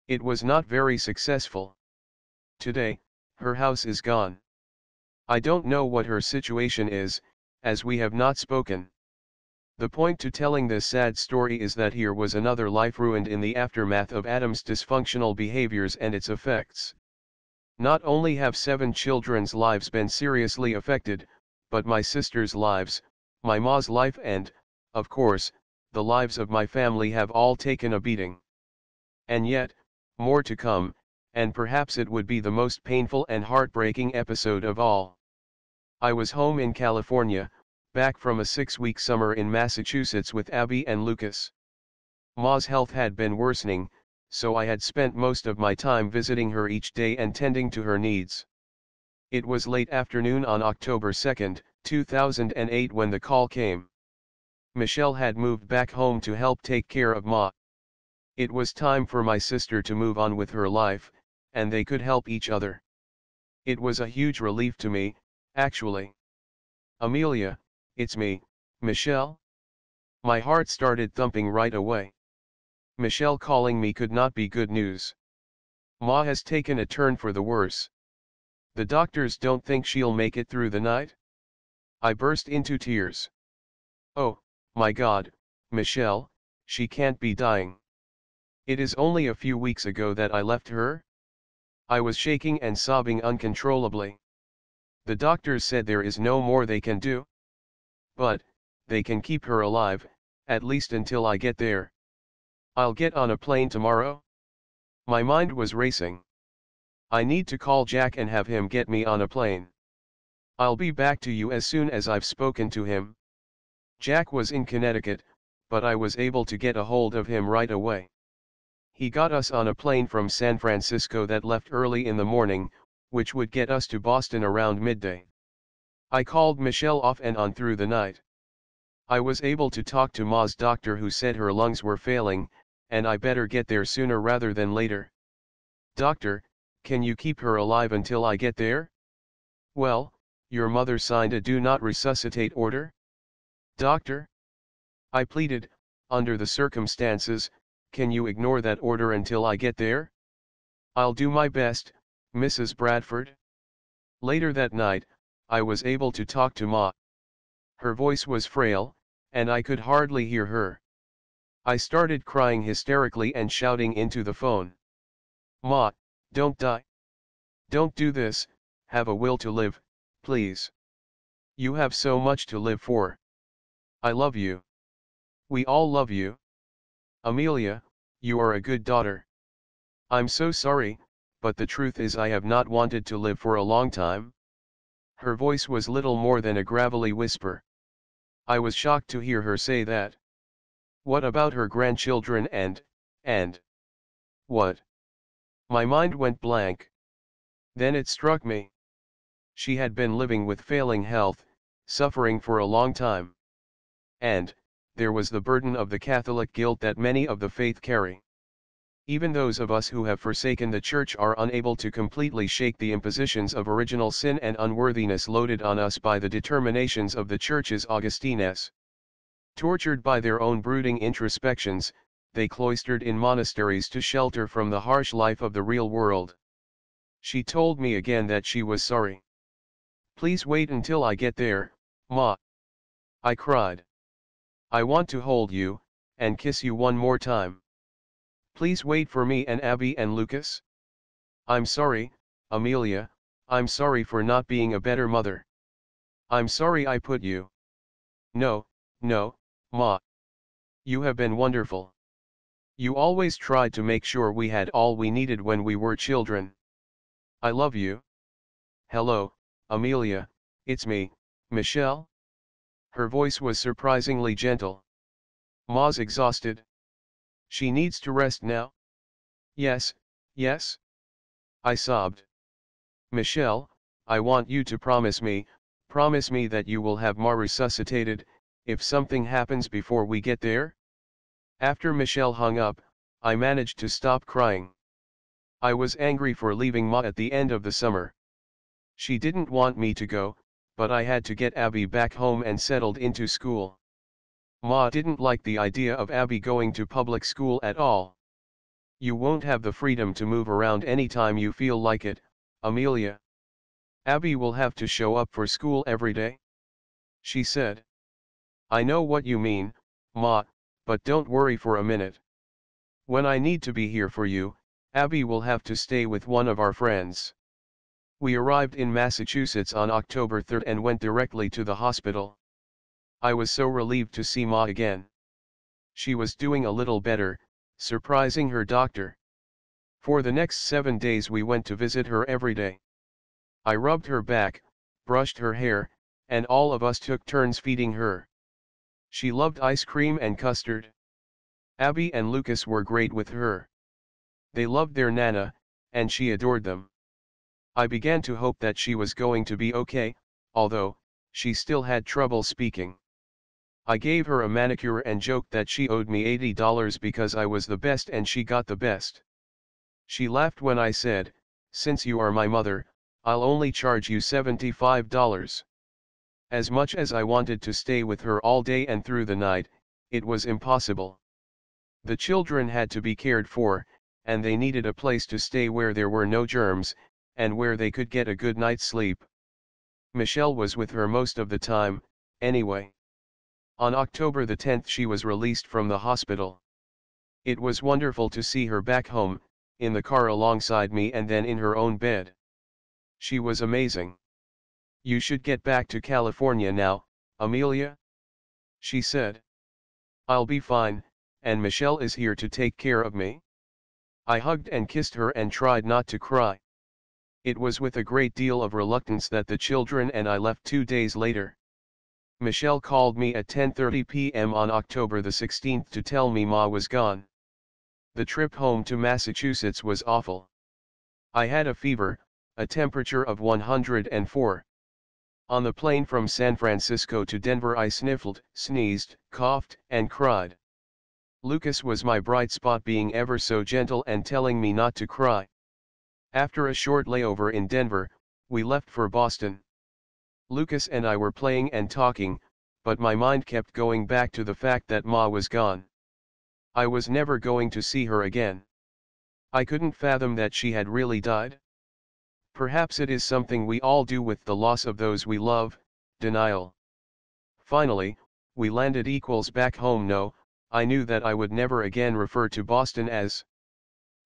It was not very successful. Today, her house is gone. I don't know what her situation is, as we have not spoken. The point to telling this sad story is that here was another life ruined in the aftermath of Adam's dysfunctional behaviors and its effects. Not only have 7 children's lives been seriously affected, but my sister's lives, my ma's life and, of course, the lives of my family have all taken a beating. And yet, more to come, and perhaps it would be the most painful and heartbreaking episode of all. I was home in California, back from a 6-week summer in Massachusetts with Abby and Lucas. Ma's health had been worsening, so I had spent most of my time visiting her each day and tending to her needs. It was late afternoon on October 2, 2008 when the call came. Michelle had moved back home to help take care of Ma. It was time for my sister to move on with her life, and they could help each other. It was a huge relief to me, actually. Amelia, it's me, Michelle? My heart started thumping right away. Michelle calling me could not be good news. Ma has taken a turn for the worse. The doctors don't think she'll make it through the night? I burst into tears. Oh, my God, Michelle, she can't be dying. It is only a few weeks ago that I left her? I was shaking and sobbing uncontrollably. The doctors said there is no more they can do. But, they can keep her alive, at least until I get there. I'll get on a plane tomorrow? My mind was racing. I need to call Jack and have him get me on a plane. I'll be back to you as soon as I've spoken to him. Jack was in Connecticut, but I was able to get a hold of him right away. He got us on a plane from San Francisco that left early in the morning, which would get us to Boston around midday. I called Michelle off and on through the night. I was able to talk to Ma's doctor who said her lungs were failing, and I better get there sooner rather than later. Doctor, can you keep her alive until I get there? Well, your mother signed a do not resuscitate order? Doctor? I pleaded, under the circumstances, can you ignore that order until I get there? I'll do my best, Mrs. Bradford. Later that night, I was able to talk to Ma. Her voice was frail, and I could hardly hear her. I started crying hysterically and shouting into the phone. Ma, don't die. Don't do this, have a will to live, please. You have so much to live for. I love you. We all love you. Amelia, you are a good daughter. I'm so sorry, but the truth is I have not wanted to live for a long time. Her voice was little more than a gravelly whisper. I was shocked to hear her say that. What about her grandchildren and what? My mind went blank. Then it struck me. She had been living with failing health, suffering for a long time. And, there was the burden of the Catholic guilt that many of the faith carry. Even those of us who have forsaken the church are unable to completely shake the impositions of original sin and unworthiness loaded on us by the determinations of the church's Augustines. Tortured by their own brooding introspections, they cloistered in monasteries to shelter from the harsh life of the real world. She told me again that she was sorry. "Please wait until I get there, Ma," I cried. "I want to hold you, and kiss you one more time. Please wait for me and Abby and Lucas." "I'm sorry, Amelia, I'm sorry for not being a better mother. I'm sorry I put you." "No, no, Ma. You have been wonderful. You always tried to make sure we had all we needed when we were children. I love you." "Hello, Amelia, it's me, Michelle." Her voice was surprisingly gentle. "Ma's exhausted. She needs to rest now." "Yes, yes," I sobbed. "Michelle, I want you to promise me that you will have Ma resuscitated, if something happens before we get there?" After Michelle hung up, I managed to stop crying. I was angry for leaving Ma at the end of the summer. She didn't want me to go, but I had to get Abby back home and settled into school. Ma didn't like the idea of Abby going to public school at all. "You won't have the freedom to move around anytime you feel like it, Amelia. Abby will have to show up for school every day," she said. "I know what you mean, Ma, but don't worry for a minute. When I need to be here for you, Abby will have to stay with one of our friends." We arrived in Massachusetts on October 3rd and went directly to the hospital. I was so relieved to see Ma again. She was doing a little better, surprising her doctor. For the next 7 days we went to visit her every day. I rubbed her back, brushed her hair, and all of us took turns feeding her. She loved ice cream and custard. Abby and Lucas were great with her. They loved their Nana, and she adored them. I began to hope that she was going to be okay, although, she still had trouble speaking. I gave her a manicure and joked that she owed me $80 because I was the best and she got the best. She laughed when I said, "Since you are my mother, I'll only charge you $75. As much as I wanted to stay with her all day and through the night, it was impossible. The children had to be cared for, and they needed a place to stay where there were no germs, and where they could get a good night's sleep. Michelle was with her most of the time, anyway. On October the 10th she was released from the hospital. It was wonderful to see her back home, in the car alongside me and then in her own bed. She was amazing. "You should get back to California now, Amelia," she said. "I'll be fine, and Michelle is here to take care of me." I hugged and kissed her and tried not to cry. It was with a great deal of reluctance that the children and I left 2 days later. Michelle called me at 10:30 p.m. on October the 16th to tell me Ma was gone. The trip home to Massachusetts was awful. I had a fever, a temperature of 104. On the plane from San Francisco to Denver I sniffled, sneezed, coughed, and cried. Lucas was my bright spot, being ever so gentle and telling me not to cry. After a short layover in Denver, we left for Boston. Lucas and I were playing and talking, but my mind kept going back to the fact that Ma was gone. I was never going to see her again. I couldn't fathom that she had really died. Perhaps it is something we all do with the loss of those we love, denial. Finally, we landed equals back home. No, I knew that I would never again refer to Boston as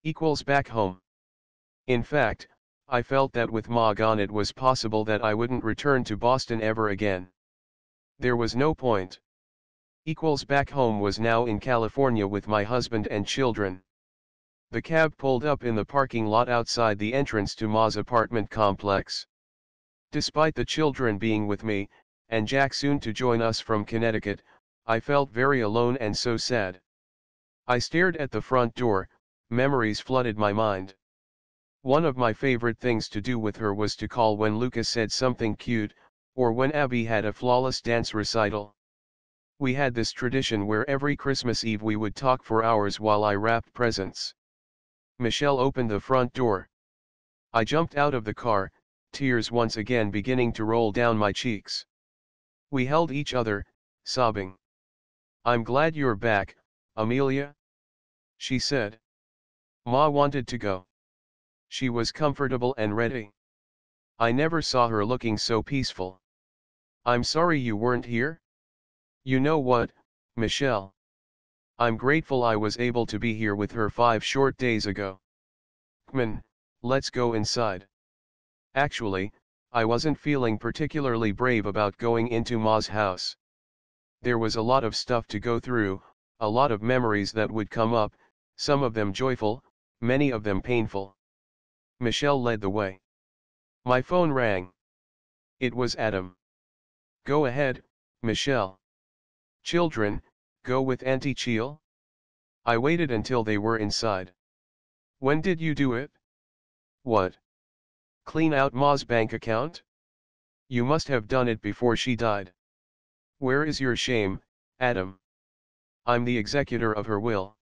equals back home. In fact, I felt that with Ma gone it was possible that I wouldn't return to Boston ever again. There was no point. Equals back home was now in California with my husband and children. The cab pulled up in the parking lot outside the entrance to Ma's apartment complex. Despite the children being with me, and Jack soon to join us from Connecticut, I felt very alone and so sad. I stared at the front door, memories flooded my mind. One of my favorite things to do with her was to call when Lucas said something cute, or when Abby had a flawless dance recital. We had this tradition where every Christmas Eve we would talk for hours while I wrapped presents. Michelle opened the front door. I jumped out of the car, tears once again beginning to roll down my cheeks. We held each other, sobbing. "I'm glad you're back, Amelia," she said. Ma wanted to go. She was comfortable and ready. I never saw her looking so peaceful. "I'm sorry you weren't here." "You know what, Michelle? I'm grateful I was able to be here with her 5 short days ago. Come on, let's go inside." Actually, I wasn't feeling particularly brave about going into Ma's house. There was a lot of stuff to go through, a lot of memories that would come up, some of them joyful, many of them painful. Michelle led the way. My phone rang. It was Adam. "Go ahead, Michelle. Children, go with Auntie Cheel." I waited until they were inside. "When did you do it?" "What? Clean out Ma's bank account? You must have done it before she died. Where is your shame, Adam? I'm the executor of her will.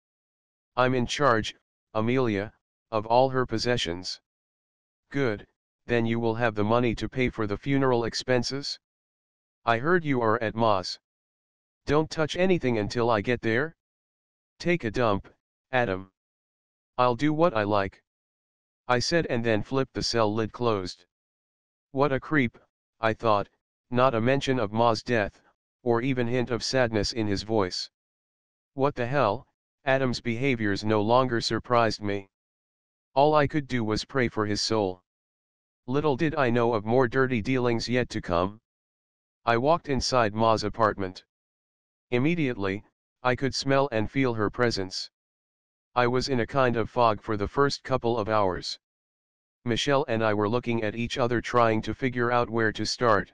I'm in charge, Amelia, of all her possessions." "Good, then you will have the money to pay for the funeral expenses?" "I heard you are at Ma's. Don't touch anything until I get there?" "Take a dump, Adam. I'll do what I like," I said, and then flipped the cell lid closed. What a creep, I thought, not a mention of Ma's death, or even hint of sadness in his voice. What the hell? Adam's behaviors no longer surprised me. All I could do was pray for his soul. Little did I know of more dirty dealings yet to come. I walked inside Ma's apartment. Immediately, I could smell and feel her presence. I was in a kind of fog for the first couple of hours. Michelle and I were looking at each other trying to figure out where to start.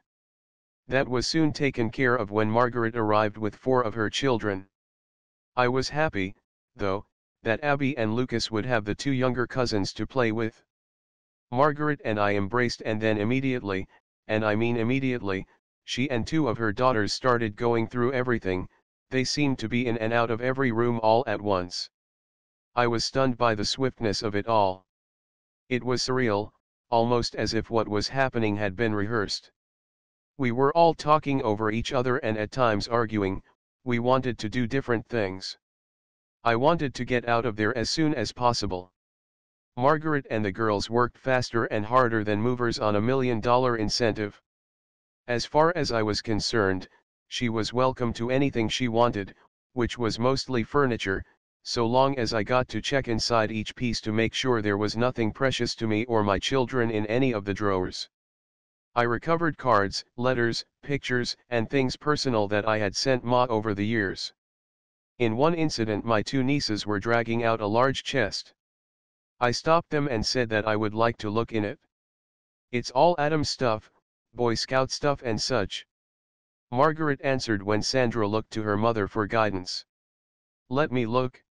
That was soon taken care of when Margaret arrived with 4 of her children. I was happy, though, that Abby and Lucas would have the 2 younger cousins to play with. Margaret and I embraced, and then immediately, and I mean immediately, she and 2 of her daughters started going through everything. They seemed to be in and out of every room all at once. I was stunned by the swiftness of it all. It was surreal, almost as if what was happening had been rehearsed. We were all talking over each other and at times arguing. We wanted to do different things. I wanted to get out of there as soon as possible. Margaret and the girls worked faster and harder than movers on a $1 million incentive. As far as I was concerned, she was welcome to anything she wanted, which was mostly furniture, so long as I got to check inside each piece to make sure there was nothing precious to me or my children in any of the drawers. I recovered cards, letters, pictures, and things personal that I had sent Ma over the years. In one incident, my 2 nieces were dragging out a large chest. I stopped them and said that I would like to look in it. "It's all Adam's stuff, Boy Scout stuff and such," Margaret answered when Sandra looked to her mother for guidance. "Let me look,"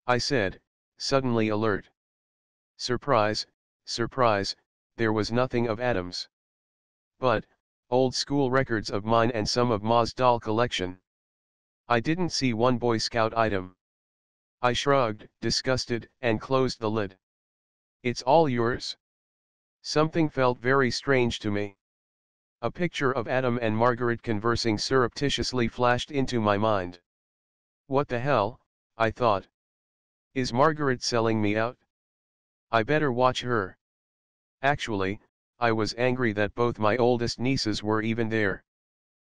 I said, suddenly alert. Surprise, surprise, there was nothing of Adam's. But, old school records of mine and some of Ma's doll collection. I didn't see one Boy Scout item. I shrugged, disgusted, and closed the lid. "It's all yours?" Something felt very strange to me. A picture of Adam and Margaret conversing surreptitiously flashed into my mind. What the hell, I thought. Is Margaret selling me out? I better watch her. Actually, I was angry that both my oldest nieces were even there.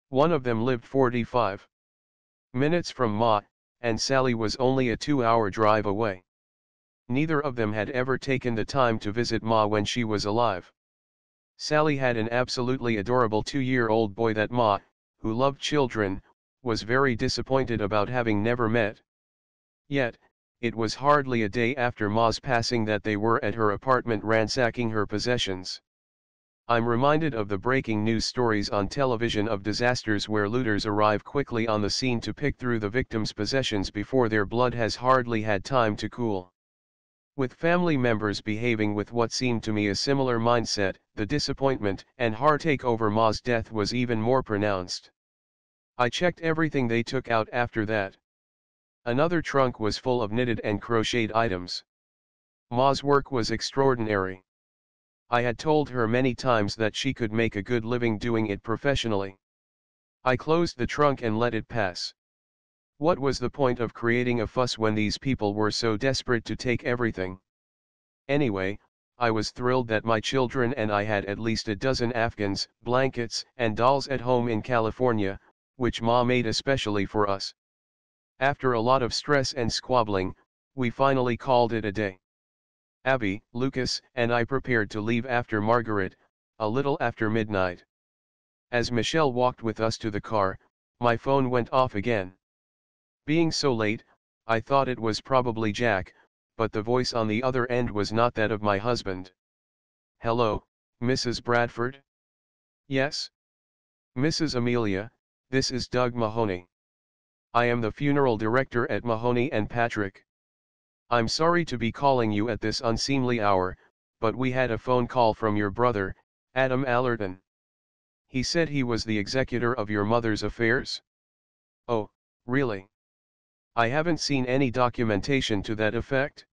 One of them lived 45 minutes from Ma, and Sally was only a 2-hour drive away. Neither of them had ever taken the time to visit Ma when she was alive. Sally had an absolutely adorable 2-year-old boy that Ma, who loved children, was very disappointed about having never met. Yet, it was hardly a day after Ma's passing that they were at her apartment ransacking her possessions. I'm reminded of the breaking news stories on television of disasters where looters arrive quickly on the scene to pick through the victim's possessions before their blood has hardly had time to cool. With family members behaving with what seemed to me a similar mindset, the disappointment and heartache over Ma's death was even more pronounced. I checked everything they took out after that. Another trunk was full of knitted and crocheted items. Ma's work was extraordinary. I had told her many times that she could make a good living doing it professionally. I closed the trunk and let it pass. What was the point of creating a fuss when these people were so desperate to take everything? Anyway, I was thrilled that my children and I had at least a dozen Afghans, blankets, and dolls at home in California, which Ma made especially for us. After a lot of stress and squabbling, we finally called it a day. Abby, Lucas, and I prepared to leave after Margaret, a little after midnight. As Michelle walked with us to the car, my phone went off again. Being so late, I thought it was probably Jack, but the voice on the other end was not that of my husband. "Hello, Mrs. Bradford?" "Yes. Mrs. Amelia, this is Doug Mahoney. I am the funeral director at Mahoney and Patrick. I'm sorry to be calling you at this unseemly hour, but we had a phone call from your brother, Adam Allerton. He said he was the executor of your mother's affairs." "Oh, really? I haven't seen any documentation to that effect."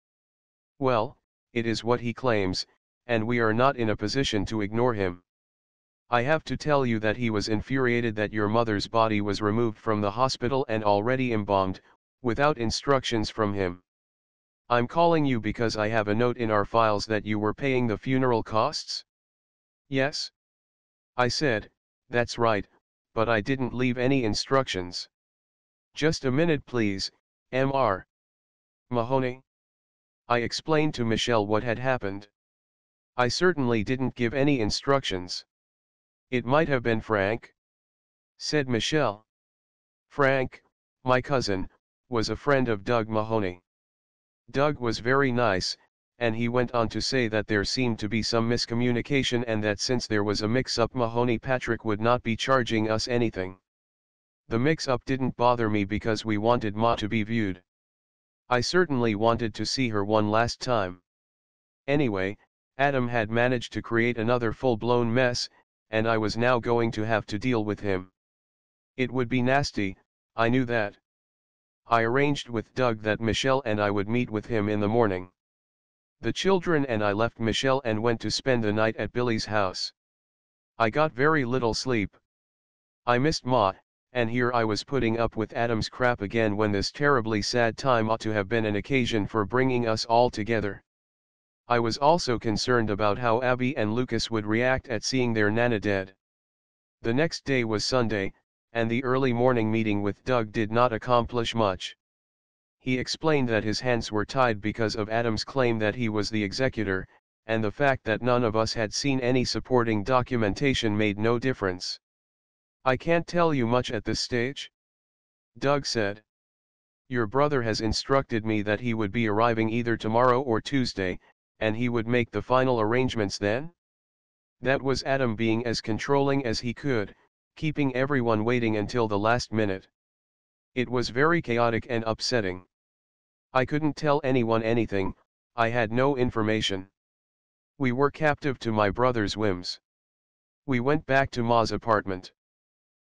"Well, it is what he claims, and we are not in a position to ignore him. I have to tell you that he was infuriated that your mother's body was removed from the hospital and already embalmed, without instructions from him. I'm calling you because I have a note in our files that you were paying the funeral costs?" "Yes." I said, "That's right, but I didn't leave any instructions." "Just a minute please, Mr. Mahoney." I explained to Michelle what had happened. "I certainly didn't give any instructions." "It might have been Frank," said Michelle. Frank, my cousin, was a friend of Doug Mahoney. Doug was very nice, and he went on to say that there seemed to be some miscommunication and that since there was a mix-up Mahoney Patrick would not be charging us anything. The mix-up didn't bother me because we wanted Ma to be viewed. I certainly wanted to see her one last time. Anyway, Adam had managed to create another full-blown mess, and I was now going to have to deal with him. It would be nasty, I knew that. I arranged with Doug that Michelle and I would meet with him in the morning. The children and I left Michelle and went to spend the night at Billy's house. I got very little sleep. I missed Ma, and here I was putting up with Adam's crap again when this terribly sad time ought to have been an occasion for bringing us all together. I was also concerned about how Abby and Lucas would react at seeing their Nana dead. The next day was Sunday, and the early morning meeting with Doug did not accomplish much. He explained that his hands were tied because of Adam's claim that he was the executor, and the fact that none of us had seen any supporting documentation made no difference. "I can't tell you much at this stage," Doug said. "Your brother has instructed me that he would be arriving either tomorrow or Tuesday, and he would make the final arrangements then?" That was Adam being as controlling as he could, keeping everyone waiting until the last minute. It was very chaotic and upsetting. I couldn't tell anyone anything, I had no information. We were captive to my brother's whims. We went back to Ma's apartment.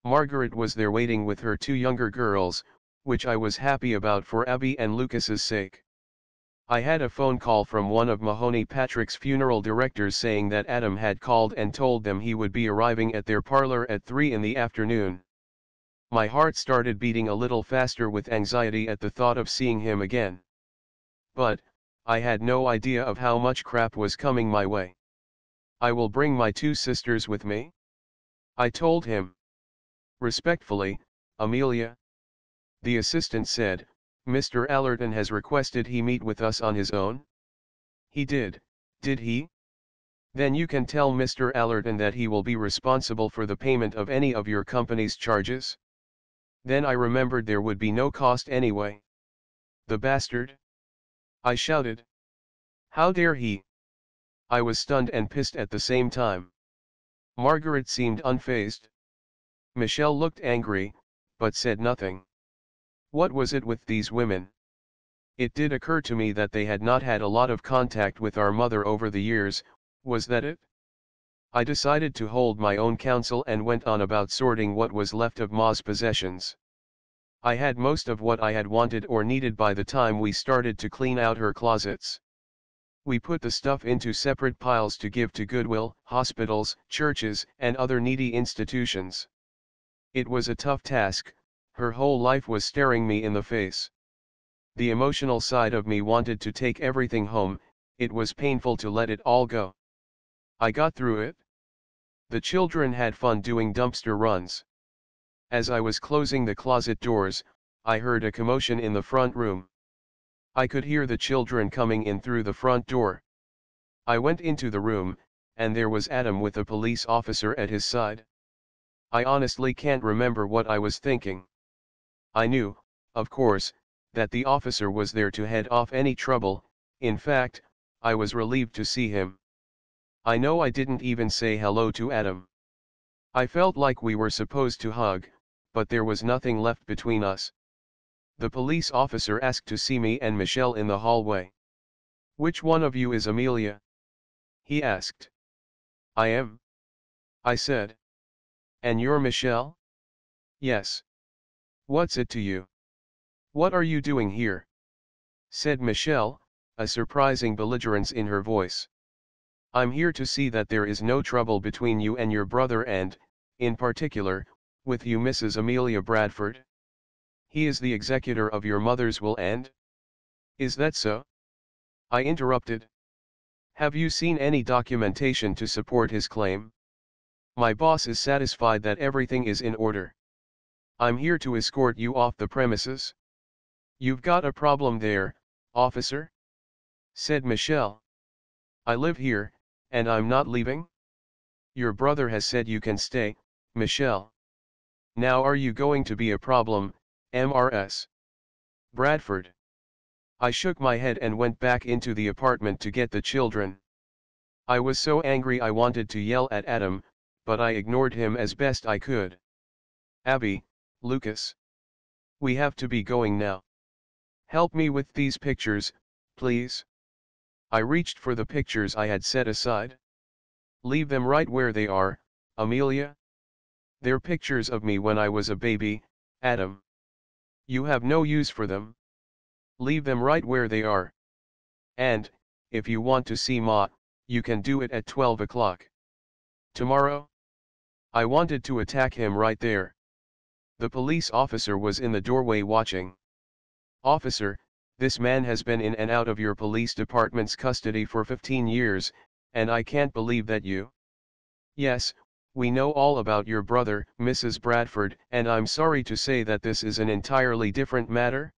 Margaret was there waiting with her two younger girls, which I was happy about for Abby and Lucas's sake. I had a phone call from one of Mahoney Patrick's funeral directors saying that Adam had called and told them he would be arriving at their parlor at 3 in the afternoon. My heart started beating a little faster with anxiety at the thought of seeing him again. But, I had no idea of how much crap was coming my way. "I will bring my two sisters with me," I told him. "Respectfully, Amelia," the assistant said, "Mr. Allerton has requested he meet with us on his own?" "He did he? Then you can tell Mr. Allerton that he will be responsible for the payment of any of your company's charges?" Then I remembered there would be no cost anyway. "The bastard!" I shouted. "How dare he?" I was stunned and pissed at the same time. Margaret seemed unfazed. Michelle looked angry, but said nothing. What was it with these women? It did occur to me that they had not had a lot of contact with our mother over the years. Was that it? I decided to hold my own counsel and went on about sorting what was left of Ma's possessions. I had most of what I had wanted or needed by the time we started to clean out her closets. We put the stuff into separate piles to give to Goodwill, hospitals, churches, and other needy institutions. It was a tough task, her whole life was staring me in the face. The emotional side of me wanted to take everything home, it was painful to let it all go. I got through it. The children had fun doing dumpster runs. As I was closing the closet doors, I heard a commotion in the front room. I could hear the children coming in through the front door. I went into the room, and there was Adam with a police officer at his side. I honestly can't remember what I was thinking. I knew, of course, that the officer was there to head off any trouble. In fact, I was relieved to see him. I know I didn't even say hello to Adam. I felt like we were supposed to hug, but there was nothing left between us. The police officer asked to see me and Michelle in the hallway. "Which one of you is Amelia?" he asked. "I am," I said. "And you're Michelle?" "Yes." "What's it to you? What are you doing here?" said Michelle, a surprising belligerence in her voice. "I'm here to see that there is no trouble between you and your brother and, in particular, with you Mrs. Amelia Bradford. He is the executor of your mother's will and—" "Is that so?" I interrupted. "Have you seen any documentation to support his claim? My boss is satisfied that everything is in order. I'm here to escort you off the premises." "You've got a problem there, officer," said Michelle. "I live here, and I'm not leaving. Your brother has said you can stay, Michelle. Now are you going to be a problem, Mrs. Bradford?" I shook my head and went back into the apartment to get the children. I was so angry I wanted to yell at Adam, but I ignored him as best I could. "Abby, Lucas. We have to be going now. Help me with these pictures, please." I reached for the pictures I had set aside. "Leave them right where they are, Amelia. They're pictures of me when I was a baby, Adam. You have no use for them. Leave them right where they are. And, if you want to see Ma, you can do it at 12 o'clock. Tomorrow?" I wanted to attack him right there. The police officer was in the doorway watching. "Officer, this man has been in and out of your police department's custody for 15 years, and I can't believe that you—" "Yes, we know all about your brother, Mrs. Bradford, and I'm sorry to say that this is an entirely different matter.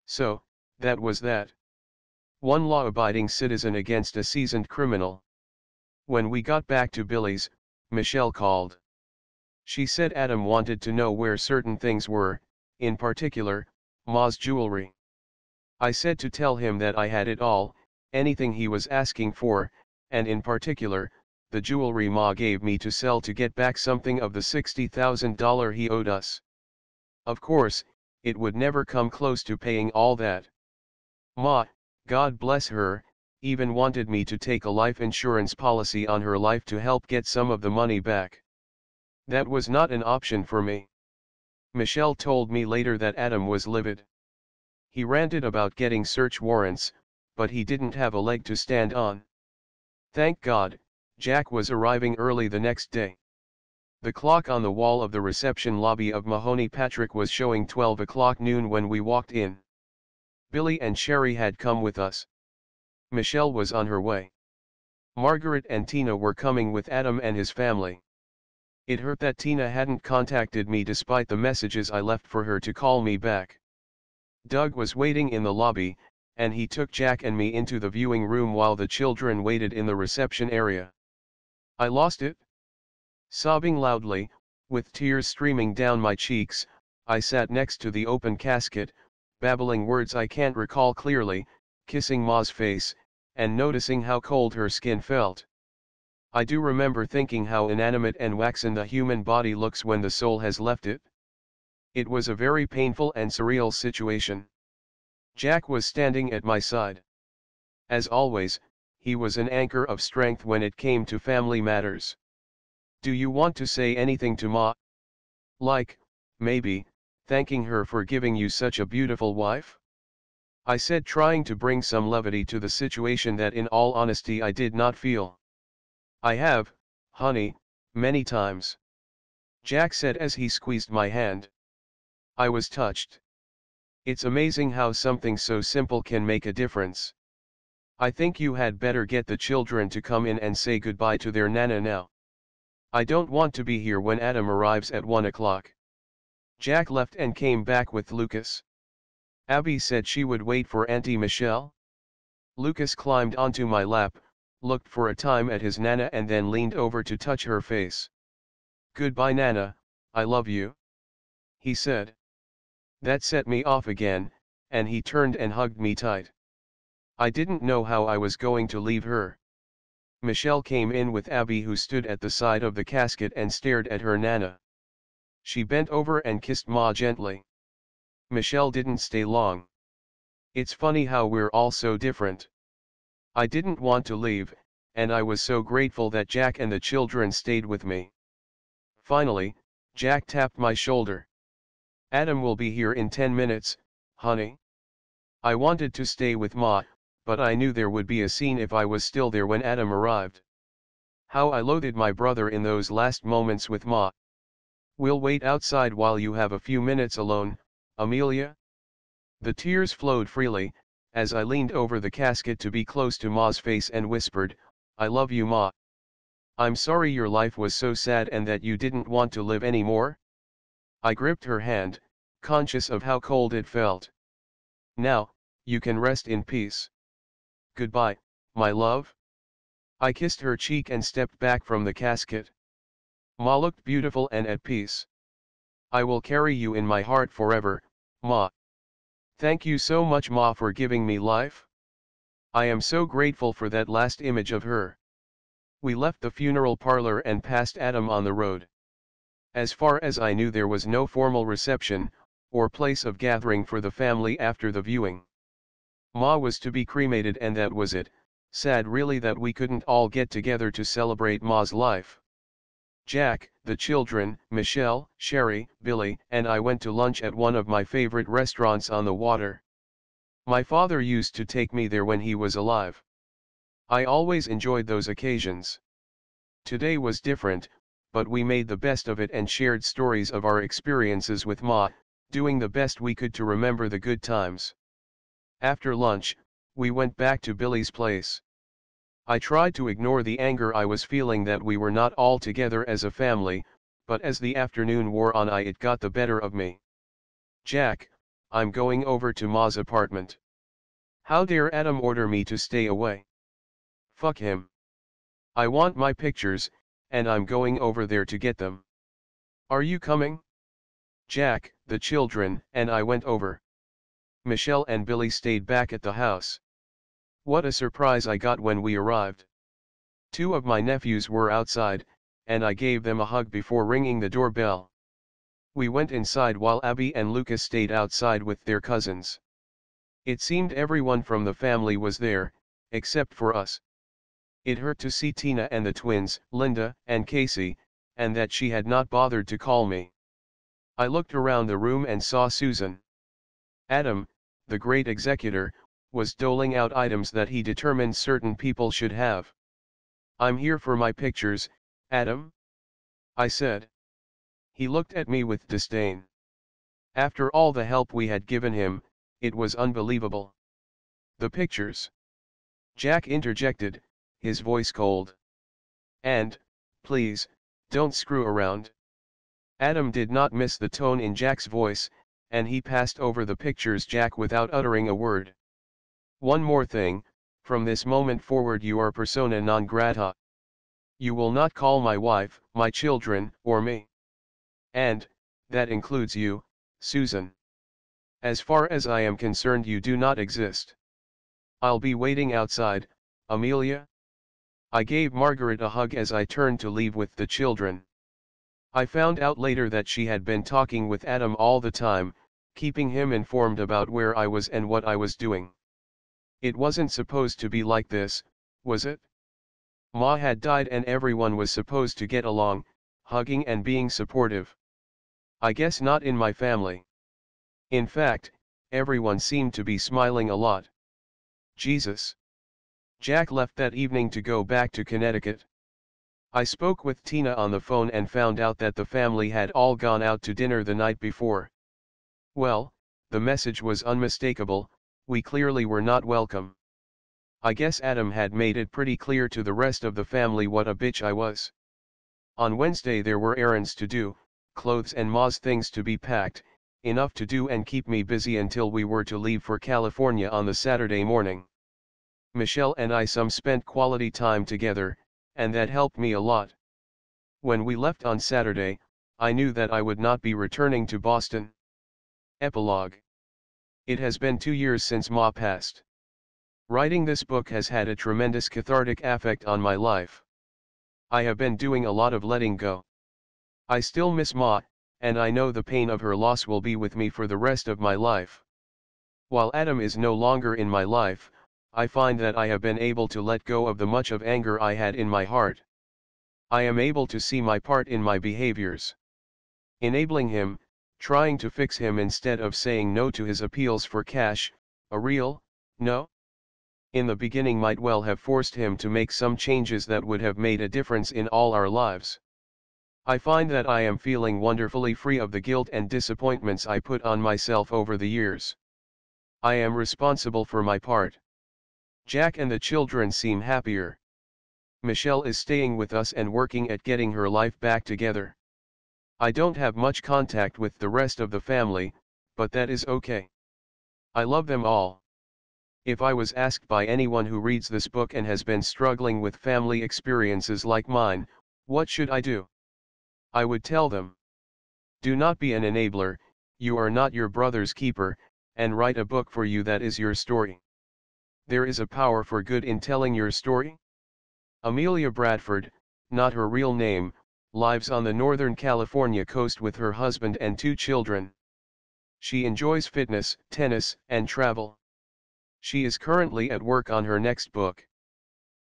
So, that was that. One law-abiding citizen against a seasoned criminal." When we got back to Billy's, Michelle called. She said Adam wanted to know where certain things were, in particular, Ma's jewelry. I said to tell him that I had it all, anything he was asking for, and in particular, the jewelry Ma gave me to sell to get back something of the $60,000 he owed us. Of course, it would never come close to paying all that. Ma, God bless her, even wanted me to take a life insurance policy on her life to help get some of the money back. That was not an option for me. Michelle told me later that Adam was livid. He ranted about getting search warrants, but he didn't have a leg to stand on. Thank God, Jack was arriving early the next day. The clock on the wall of the reception lobby of Mahoney Patrick was showing 12 o'clock noon when we walked in. Billy and Sherry had come with us. Michelle was on her way. Margaret and Tina were coming with Adam and his family. It hurt that Tina hadn't contacted me despite the messages I left for her to call me back. Doug was waiting in the lobby, and he took Jack and me into the viewing room while the children waited in the reception area. I lost it. Sobbing loudly, with tears streaming down my cheeks, I sat next to the open casket, babbling words I can't recall clearly, kissing Ma's face, and noticing how cold her skin felt. I do remember thinking how inanimate and waxen the human body looks when the soul has left it. It was a very painful and surreal situation. Jack was standing at my side. As always, he was an anchor of strength when it came to family matters. "Do you want to say anything to Ma? Like, maybe, thanking her for giving you such a beautiful wife?" I said, trying to bring some levity to the situation that in all honesty I did not feel. I have, honey, many times. Jack said as he squeezed my hand. I was touched. It's amazing how something so simple can make a difference. I think you had better get the children to come in and say goodbye to their nana now. I don't want to be here when Adam arrives at 1 o'clock. Jack left and came back with Lucas. Abby said she would wait for Auntie Michelle. Lucas climbed onto my lap, looked for a time at his nana and then leaned over to touch her face. "Goodbye Nana, I love you," he said. That set me off again, and he turned and hugged me tight. I didn't know how I was going to leave her. Michelle came in with Abby, who stood at the side of the casket and stared at her nana. She bent over and kissed Ma gently. Michelle didn't stay long. It's funny how we're all so different. I didn't want to leave, and I was so grateful that Jack and the children stayed with me. Finally, Jack tapped my shoulder. "Adam will be here in 10 minutes, honey." I wanted to stay with Ma, but I knew there would be a scene if I was still there when Adam arrived. How I loathed my brother in those last moments with Ma. "We'll wait outside while you have a few minutes alone, Amelia." The tears flowed freely, as I leaned over the casket to be close to Ma's face and whispered, "I love you, Ma. I'm sorry your life was so sad and that you didn't want to live anymore." I gripped her hand, conscious of how cold it felt. "Now, you can rest in peace. Goodbye, my love." I kissed her cheek and stepped back from the casket. Ma looked beautiful and at peace. "I will carry you in my heart forever, Ma. Thank you so much, Ma, for giving me life. I am so grateful for that last image of her." We left the funeral parlor and passed Adam on the road. As far as I knew, there was no formal reception, or place of gathering for the family after the viewing. Ma was to be cremated and that was it. Sad really that we couldn't all get together to celebrate Ma's life. Jack, the children, Michelle, Sherry, Billy, and I went to lunch at one of my favorite restaurants on the water. My father used to take me there when he was alive. I always enjoyed those occasions. Today was different, but we made the best of it and shared stories of our experiences with Ma, doing the best we could to remember the good times. After lunch, we went back to Billy's place. I tried to ignore the anger I was feeling that we were not all together as a family, but as the afternoon wore on it got the better of me. "Jack, I'm going over to Ma's apartment." "How dare Adam order me to stay away?" "Fuck him. I want my pictures, and I'm going over there to get them." "Are you coming?" Jack, the children, and I went over. Michelle and Billy stayed back at the house. What a surprise I got when we arrived. 2 of my nephews were outside, and I gave them a hug before ringing the doorbell. We went inside while Abby and Lucas stayed outside with their cousins. It seemed everyone from the family was there, except for us. It hurt to see Tina and the twins, Linda and Casey, and that she had not bothered to call me. I looked around the room and saw Susan. Adam, the great executor, was doling out items that he determined certain people should have. "I'm here for my pictures, Adam," I said. He looked at me with disdain. After all the help we had given him, it was unbelievable. "The pictures," Jack interjected, his voice cold. "And, please, don't screw around." Adam did not miss the tone in Jack's voice, and he passed over the pictures Jack without uttering a word. "One more thing, from this moment forward you are persona non grata. You will not call my wife, my children, or me. And, that includes you, Susan. As far as I am concerned you do not exist. I'll be waiting outside, Amelia." I gave Margaret a hug as I turned to leave with the children. I found out later that she had been talking with Adam all the time, keeping him informed about where I was and what I was doing. It wasn't supposed to be like this, was it? Ma had died and everyone was supposed to get along, hugging and being supportive. I guess not in my family. In fact, Everyone seemed to be smiling a lot. Jesus. Jack left that evening to go back to Connecticut. I spoke with Tina on the phone and found out that the family had all gone out to dinner the night before. Well, the message was unmistakable, we clearly were not welcome. I guess Adam had made it pretty clear to the rest of the family what a bitch I was. On Wednesday there were errands to do, clothes and Ma's things to be packed, enough to do and keep me busy until we were to leave for California on the Saturday morning. Michelle and I spent quality time together, and that helped me a lot. When we left on Saturday, I knew that I would not be returning to Boston. Epilogue. It has been 2 years since Ma passed. Writing this book has had a tremendous cathartic effect on my life. I have been doing a lot of letting go. I still miss Ma, and I know the pain of her loss will be with me for the rest of my life. While Adam is no longer in my life, I find that I have been able to let go of the much of anger I had in my heart. I am able to see my part in my behaviors. Enabling him, trying to fix him instead of saying no to his appeals for cash, a real, no? In the beginning might well have forced him to make some changes that would have made a difference in all our lives. I find that I am feeling wonderfully free of the guilt and disappointments I put on myself over the years. I am responsible for my part. Jack and the children seem happier. Michelle is staying with us and working at getting her life back together. I don't have much contact with the rest of the family, but that is okay. I love them all. If I was asked by anyone who reads this book and has been struggling with family experiences like mine, what should I do? I would tell them. Do not be an enabler, you are not your brother's keeper, and write a book for you that is your story. There is a power for good in telling your story. Amelia Bradford, not her real name, lives on the Northern California coast with her husband and 2 children. She enjoys fitness, tennis, and travel. She is currently at work on her next book.